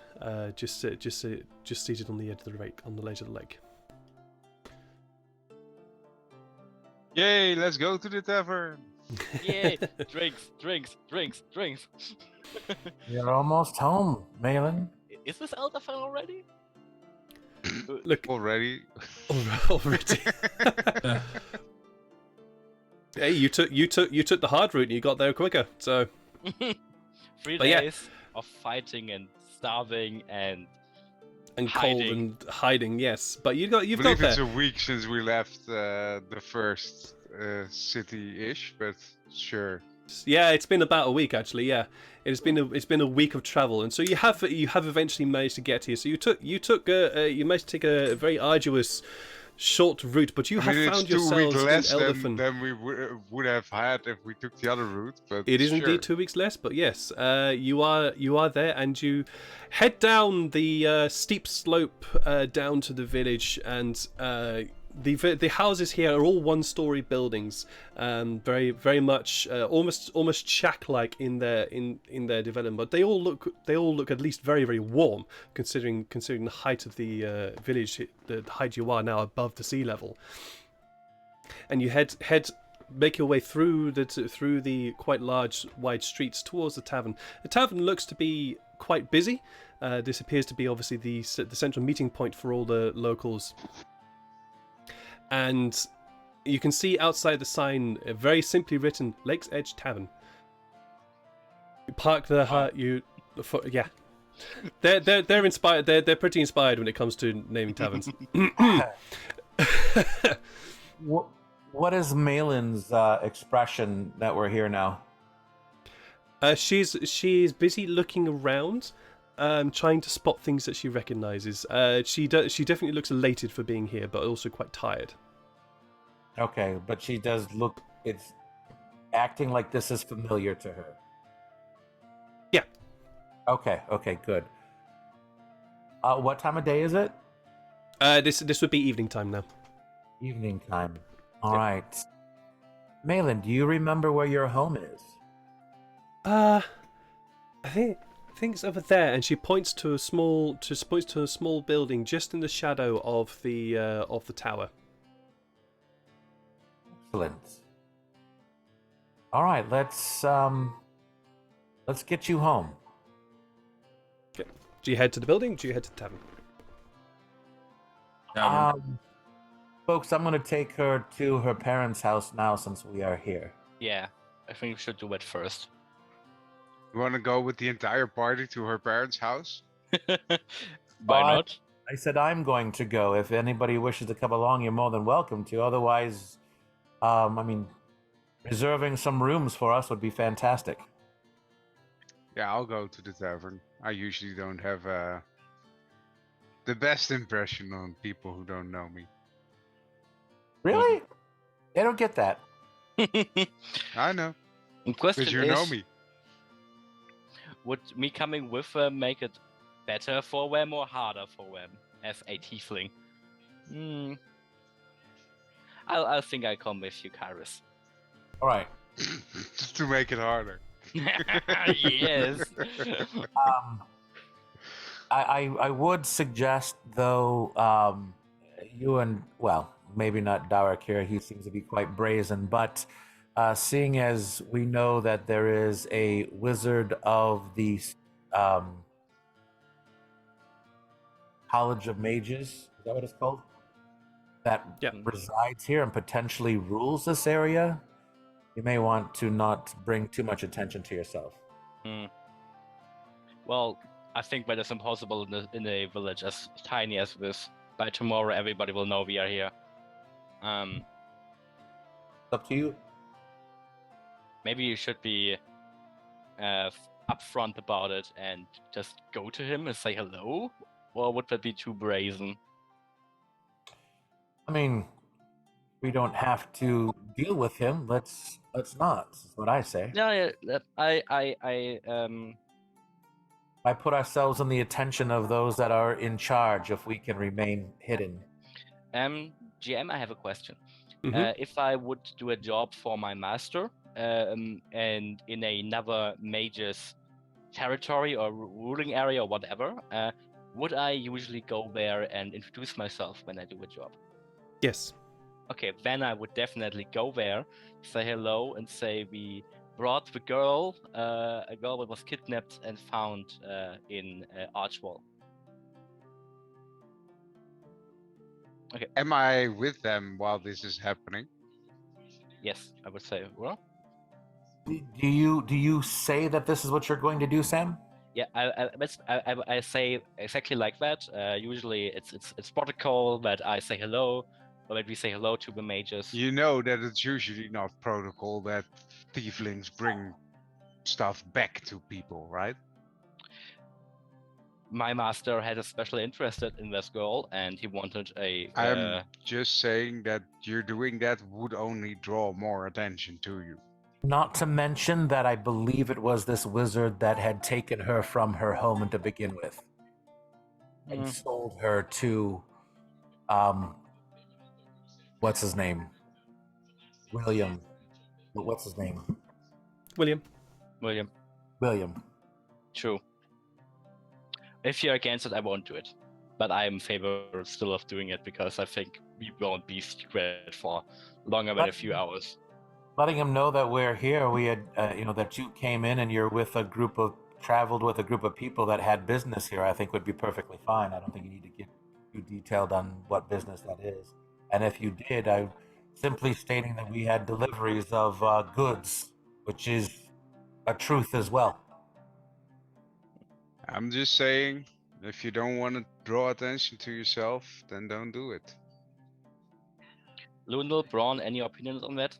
just seated on the edge of the lake, on the ledge of the lake. Yay! Let's go to the tavern. Yay! Drinks, drinks, drinks, drinks. You're almost home, Malin. Is this Elderfell already? Look, Already. already. Hey, you took the hard route and you got there quicker. So 3 But yeah. days of fighting and starving and and hiding. cold and hiding, yes. But you've got I believe there. it's a week since we left the first city-ish, but sure. Yeah, it's been about a week actually. Yeah, it's been a week of travel, and so you have eventually managed to get here. So you managed to take a very arduous, short route, but you I have mean, found it's 2 weeks yourselves in less Elderfin. than we would have had if we took the other route, but It is sure. indeed 2 weeks less, but yes, you are there, and you head down the steep slope down to the village, and the houses here are all one-story buildings, very very much almost shack-like in their development. But they all look at least very very warm, considering the height of the village, the height you are now above the sea level. And you make your way through the quite large wide streets towards the tavern. The tavern looks to be quite busy. This appears to be obviously the central meeting point for all the locals. And you can see outside the sign, very simply written, Lake's Edge Tavern. You park the yeah. They're inspired. They're pretty inspired when it comes to naming taverns. What is Malin's expression that we're here now? She's busy looking around, trying to spot things that she recognizes. She definitely looks elated for being here, but also quite tired. Okay, but she does look. It's acting like this is familiar to her. Yeah. Okay, good. What time of day is it? This would be evening time now. Evening time. All right. Malin, do you remember where your home is? I think it's over there, and she points to a small building just in the shadow of the tower. Excellent. All right, let's get you home. Okay. Do you head to the building? Do you head to the tavern? Folks, I'm going to take her to her parents' house now since we are here. Yeah, I think we should do it first. You want to go with the entire party to her parents' house? Why not? I said I'm going to go. If anybody wishes to come along, you're more than welcome to. Otherwise, reserving some rooms for us would be fantastic. Yeah, I'll go to the tavern. I usually don't have the best impression on people who don't know me. Really? I don't get that. I know, The question because you is, know me. would me coming with them make it better for them or harder for them as a tiefling? I think I come with you, Kairos. All right. Just to make it harder. Yes. I would suggest, though, you and, well, maybe not Darak here, he seems to be quite brazen, but seeing as we know that there is a wizard of the College of Mages, is that what it's called? That resides here and potentially rules this area, you may want to not bring too much attention to yourself. Well, I think that is impossible in a village as tiny as this. By tomorrow, everybody will know we are here. It's up to you. Maybe you should be upfront about it and just go to him and say hello? Or would that be too brazen? I mean, we don't have to deal with him. Let's not. Is what I say. Yeah, I put ourselves in the attention of those that are in charge if we can remain hidden. GM, I have a question. Mhm. If I would do a job for my master, and in another mage's territory or ruling area or whatever, would I usually go there and introduce myself when I do a job? Yes. Okay, then I would definitely go there, say hello, and say we brought the girl, a girl that was kidnapped and found in Archwall. Okay, Am I with them while this is happening? yes, I would say. Well, Do you say that this is what you're going to do, Sam? yeah, I say exactly like that. Usually, it's protocol that I say hello, or that we say hello to the mages. You know that it's usually not protocol that tieflings bring stuff back to people, right? My master had a special interest in this girl, and he wanted a. I'm just saying that you're doing that would only draw more attention to you. Not to mention that I believe it was this wizard that had taken her from her home to begin with and sold her to, what's his name? William. What's his name? William. William. True. If you're against it, I won't do it. But I'm in favor still of doing it because I think we won't be secret for longer than a few hours. Letting him know that we're here. We had, that you came in and you're with traveled with a group of people that had business here, I think would be perfectly fine. I don't think you need to get too detailed on what business that is. And if you did, I simply stating that we had deliveries of goods, which is a truth as well. I'm just saying, if you don't want to draw attention to yourself, then don't do it. Lundel, Braun, any opinions on that?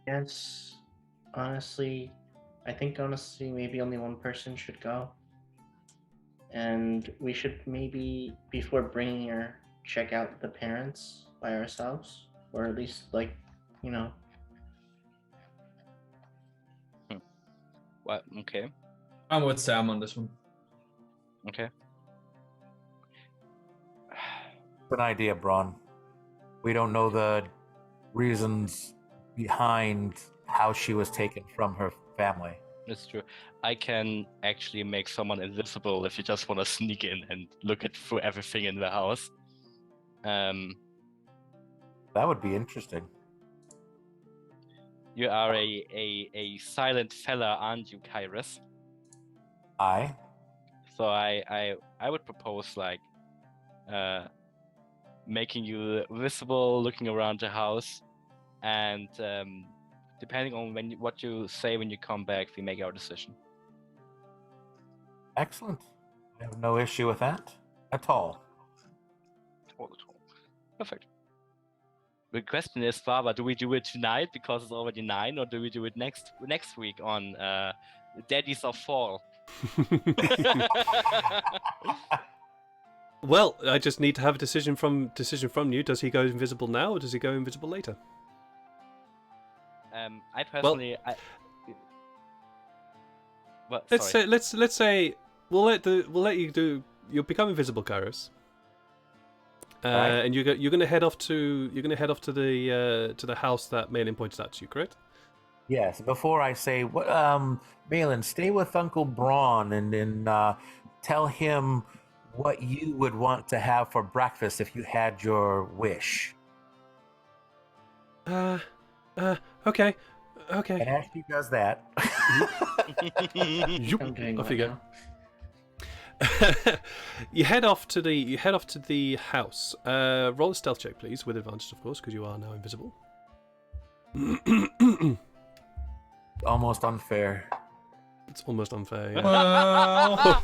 Yes, honestly, I think maybe only one person should go. And we should maybe, before bringing her, check out the parents by ourselves. Or at least, Well, okay. I'm with Sam on this one. Okay. An idea, Braun. We don't know the reasons behind how she was taken from her family. That's true. I can actually make someone invisible if you just want to sneak in and look through everything in the house. That would be interesting. You are a silent fella, aren't you, Kyrus? Aye. So I would propose making you visible, looking around the house, and depending on what you say when you come back, we make our decision. Excellent. I have no issue with that at all. Perfect. The question is, Baba, do we do it tonight because it's already 9, or do we do it next week on Daddies of Fall? Well, I just need to have a decision from you. Does he go invisible now, or does he go invisible later? I personally, let's say we'll let you do. You'll become invisible, Kairos. Right. And you're gonna head off to the house that Malin pointed out to you, correct? Yes. Before I say, Malin, stay with Uncle Braun and then tell him what you would want to have for breakfast if you had your wish. Okay. And as he does that, I'm doing off what you go. now? You head off to the house. Roll a stealth check, please, with advantage, of course, because you are now invisible. almost unfair. It's almost unfair. Yeah. Wow.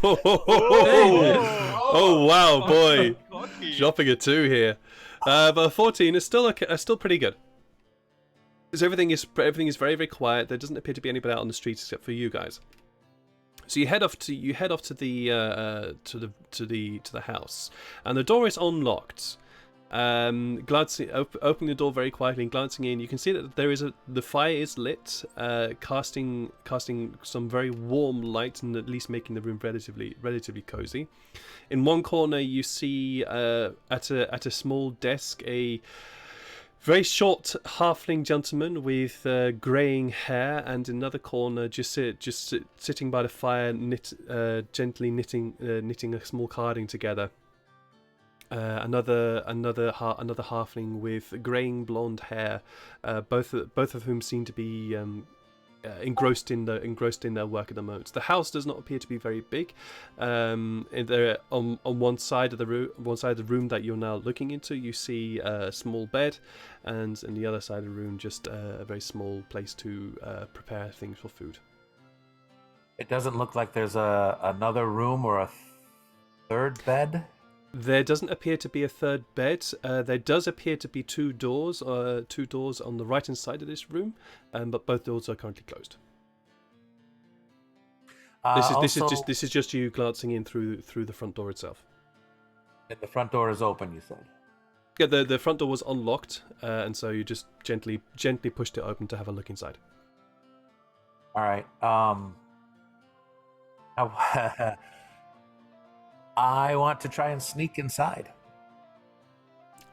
Oh wow, boy, dropping a 2 here. But 14 is still pretty good. Because everything is very, very quiet. There doesn't appear to be anybody out on the streets except for you guys. So you head off to the house, and the door is unlocked. Opening the door very quietly and glancing in, you can see that the fire is lit, casting some very warm light and at least making the room relatively cozy. In one corner, you see at a small desk a very short halfling gentleman with greying hair, and another corner sitting by the fire, gently knitting a small carding together. another halfling with graying blonde hair, both of whom seem to be engrossed in their work at the moment. The house does not appear to be very big. They're on one side of the room that you're now looking into, you see a small bed, and in the other side of the room, just a very small place to prepare things for food. It doesn't look like there's another room or a third bed. There doesn't appear to be a third bed. There does appear to be two doors on the right hand side of this room, but both doors are currently closed. This is just you glancing in through the front door itself. And the front door is open, you said. Yeah, the front door was unlocked, and so you just gently pushed it open to have a look inside. All right. I want to try and sneak inside.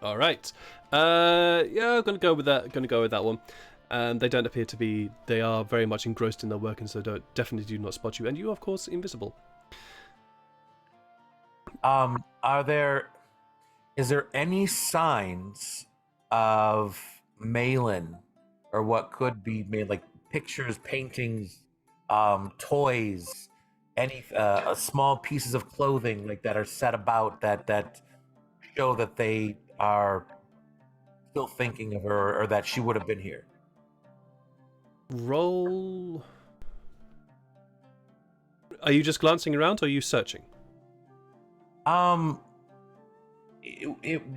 All right. Yeah, I'm gonna go with that one. They don't appear to be. They are very much engrossed in their work, and so definitely do not spot you. And you are, of course, invisible. Is there any signs of Malin, or what could be made, like pictures, paintings, toys, any small pieces of clothing like that are set about that show that they are still thinking of her, or that she would have been here? Roll. Are you just glancing around, or are you searching?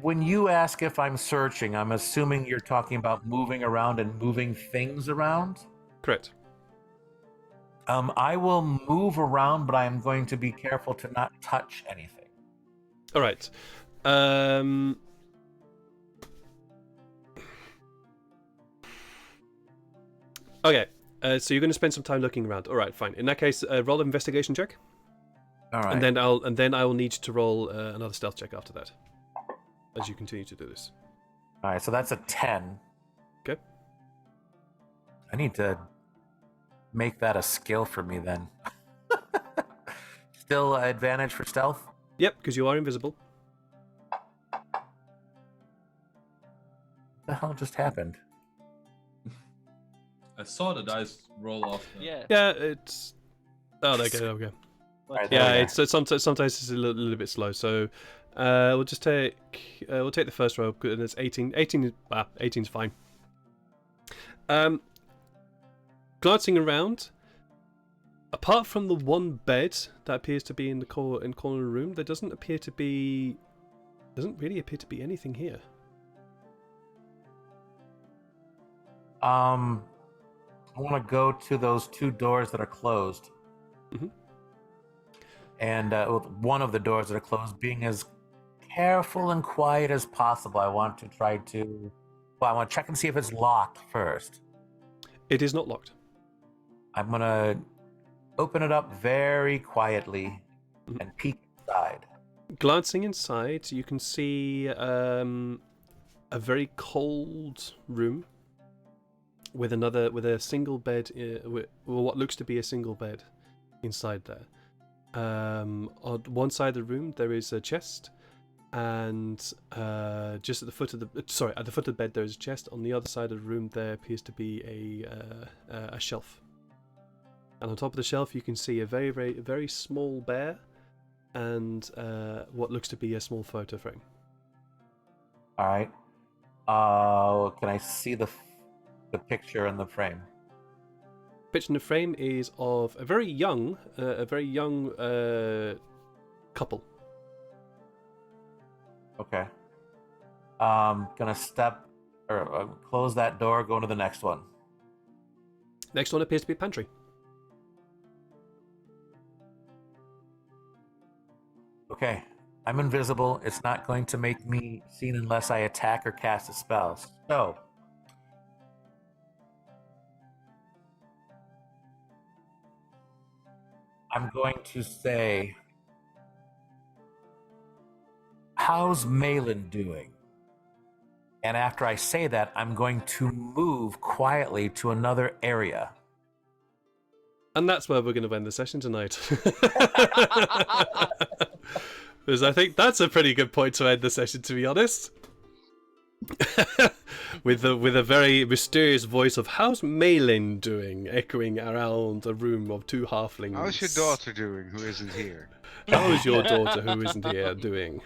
When you ask if I'm searching, I'm assuming you're talking about moving around and moving things around. Correct. I will move around, but I am going to be careful to not touch anything. All right. Okay. So you're going to spend some time looking around. All right, fine. In that case, roll an investigation check. All right. And then I will need you to roll another stealth check after that, as you continue to do this. All right. So that's a 10. Okay. I need to make that a skill for me then. Still advantage for stealth? Yep, because you are invisible. What the hell just happened? I saw the dice roll off. Yeah. Yeah, it's. Oh, there we go. Right, Yeah, there we it's sometimes it's a little bit slow. So we'll just take the first row, and it's 18. 18 is fine. Glancing around, apart from the one bed that appears to be in the corner of the room, there doesn't really appear to be anything here. I want to go to those two doors that are closed. Mm-hmm. And with one of the doors that are closed, being as careful and quiet as possible, I want to check and see if it's locked first. It is not locked. I'm going to open it up very quietly and peek inside. Glancing inside, you can see a very cold room with a single bed, what looks to be a single bed inside there. On one side of the room there is a chest, and just at the foot of the bed there is a chest. On the other side of the room there appears to be a shelf, and on top of the shelf you can see a very, very, very small bear and what looks to be a small photo frame. All right. Can I see the picture in the frame? Picture in the frame is of a very young couple. Okay. Gonna close that door, go to the next one. Next one appears to be a pantry. Okay. I'm invisible. It's not going to make me seen unless I attack or cast a spell. So I'm going to say, how's Malin doing? And after I say that, I'm going to move quietly to another area. And that's where we're going to end the session tonight. Because I think that's a pretty good point to end the session, to be honest. with a very mysterious voice of "How's Malin doing?" echoing around a room of two halflings. How's your daughter doing who isn't here? How is your daughter, who isn't here, doing?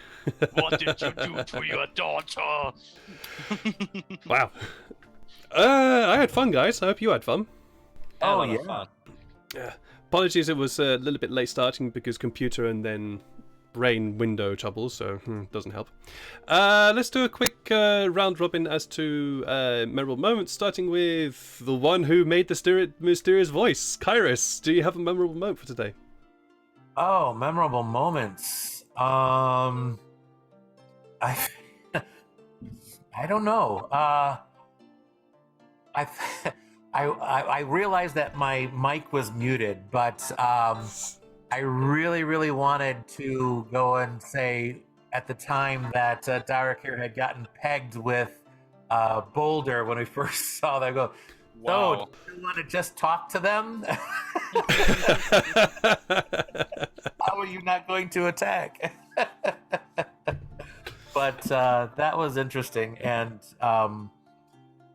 What did you do to your daughter? Wow. I had fun, guys. I hope you had fun. Oh, A lot of yeah. fun. Yeah. Apologies, it was a little bit late starting because computer and then brain window troubles, so doesn't help. Let's do a quick round robin as to memorable moments, starting with the one who made the mysterious voice. Kairos, do you have a memorable moment for today? Oh, memorable moments. I I don't know. I realized that my mic was muted, but I really wanted to go and say at the time that Derek here had gotten pegged with Boulder when we first saw that. I go, Wow. so do you want to just talk to them? How are you not going to attack? But that was interesting, and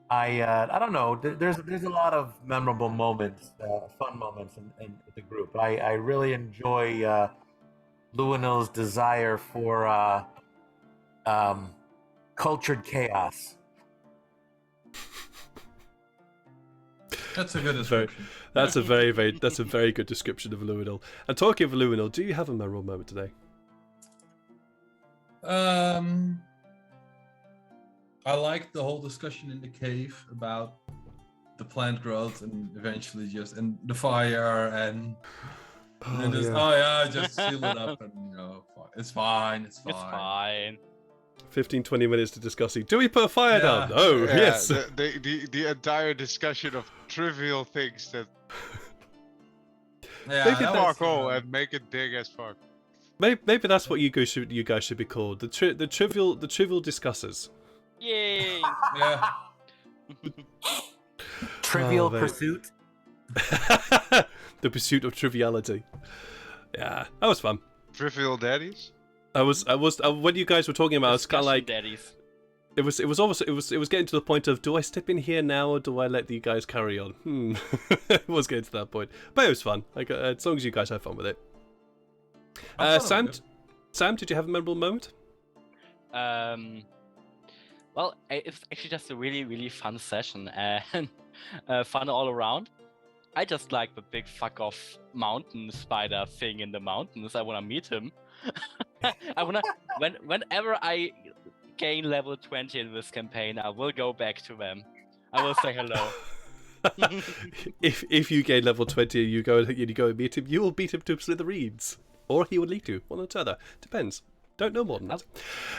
I don't know. There's a lot of memorable moments, fun moments in the group. I really enjoy Luinil's desire for cultured chaos. That's a good description. That's a very good description of Luinil. And talking of Luinil, do you have a memorable moment today? I liked the whole discussion in the cave about the plant growth and eventually and the fire and then just seal it up and it's fine. It's fine. 15-20 minutes to discussing. Do we put a fire down? Oh, Yeah, yes. The entire discussion of trivial things that fuck all and make it big as fuck. Maybe that's what you guys should be called. The trivial discussers. Yay! Yeah. Trivial mate. Pursuit. The pursuit of triviality. Yeah, that was fun. Trivial daddies. I was when you guys were talking about, I was kind of like, Daddies. it was getting to the point of, do I step in here now or do I let you guys carry on? It was getting to that point, but it was fun. Like as long as you guys have fun with it. Sam, did you have a memorable moment? Well, it's actually just a really, really fun session and fun all around. I just like the big fuck off mountain spider thing in the mountains. I wanna meet him. Whenever I gain level 20 in this campaign, I will go back to them. I will say hello. if you gain level 20 and you go and meet him, you will beat him to smithereens. Or he will lead you, one or the other. Depends. Don't know more than that.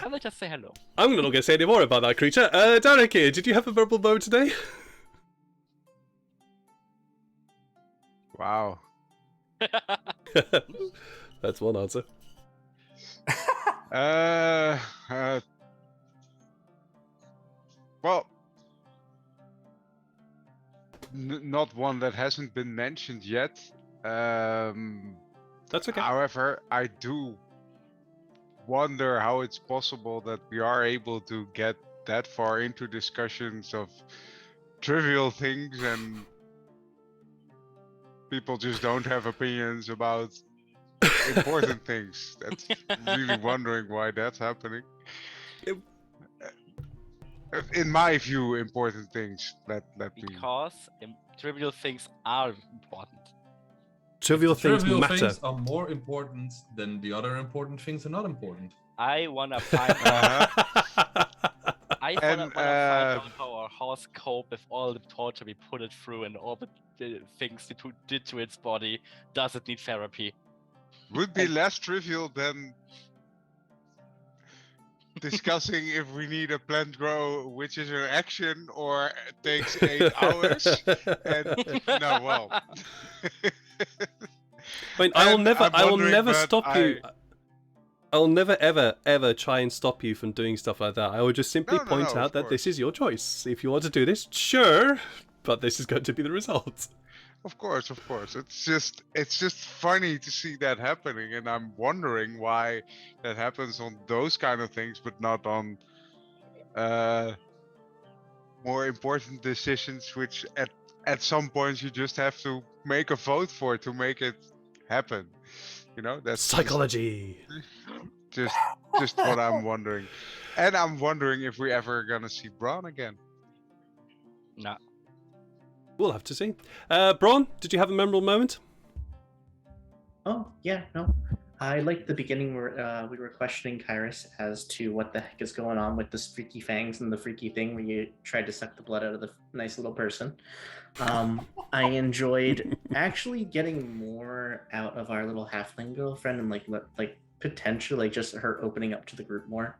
I will just say hello. I'm not going to say any more about that creature. Derek here, did you have a memorable moment today? Wow. That's one answer. Well, not one that hasn't been mentioned yet. That's okay. However, I do wonder how it's possible that we are able to get that far into discussions of trivial things and people just don't have opinions about important things. That's really wondering why that's happening. In my view, important things. Let me. Because trivial things are important. Trivial things Trivial matter. things are more important than the other important things are not important. I wanna find Uh-huh. I wanna find out how our horse cope with all the torture we put it through and all the things it did to its body. Does it need therapy? Would be less trivial than discussing if we need a plant grow, which is an action or takes 8 hours. And no, well. I mean, I will wondering, never but stop you. I'll never ever try and stop you from doing stuff like that. I will just simply point No, out of that this course. is your choice. If you want to do this, sure, but this is going to be the result. Of course. It's just funny to see that happening, and I'm wondering why that happens on those kind of things, but not on more important decisions, which at some point you just have to make a vote for to make it happen. You know, that's Psychology. just what I'm wondering. And I'm wondering if we ever gonna see Braun again. Nah. We'll have to see. Braun, did you have a memorable moment? Oh, yeah, no. I liked the beginning where we were questioning Kyrus as to what the heck is going on with this freaky fangs and the freaky thing where you tried to suck the blood out of the nice little person. I enjoyed actually getting more out of our little halfling girlfriend and like potentially like just her opening up to the group more.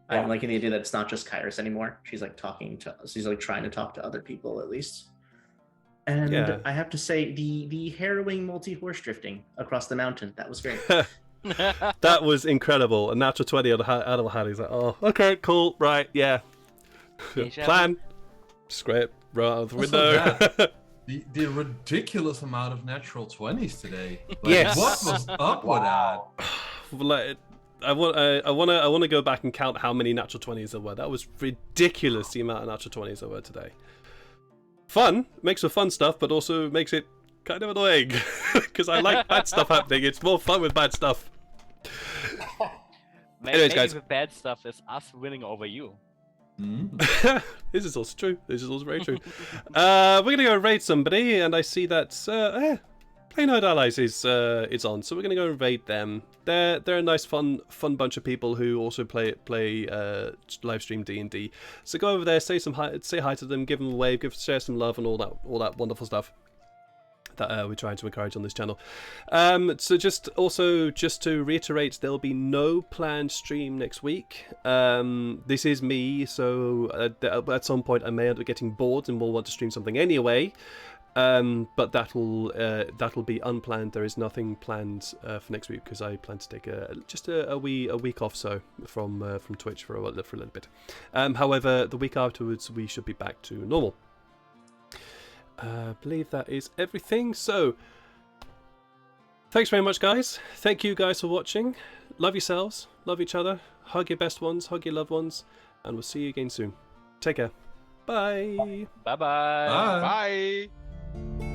I'm liking the idea that it's not just Kyrus anymore. She's like she's like trying to talk to other people at least. And Yeah. I have to say, the harrowing multi-horse drifting across the mountain, that was great. That was incredible. A natural 20 out of Harry's like, oh, okay, cool, right, yeah. Plan. Script, right out the window. The ridiculous amount of natural 20s today. Like, Yes. What was up with that? Like, I want to go back and count how many natural 20s there were. That was ridiculous, the amount of natural 20s there were today. Fun, makes for fun stuff, but also makes it kind of annoying. Because I like bad stuff happening. It's more fun with bad stuff. Maybe guys. the bad stuff is us winning over you. This is also true. This is also very true. We're gonna go raid somebody, and I see that Play Night Allies is on, so we're gonna go and raid them. They're a nice, fun bunch of people who also play live stream D&D. So go over there, say hi to them, give them a wave, share some love, and all that wonderful stuff that we're trying to encourage on this channel. So just to reiterate, there'll be no planned stream next week. This is me, so at some point I may end up getting bored and will want to stream something anyway. But that'll be unplanned. There is nothing planned for next week because I plan to take a week off from Twitch for a little bit. However, the week afterwards we should be back to normal. I believe that is everything. So, thanks very much, guys. Thank you guys for watching. Love yourselves, love each other, hug your best ones, hug your loved ones, and we'll see you again soon. Take care. Bye. Bye-bye. Bye. Bye.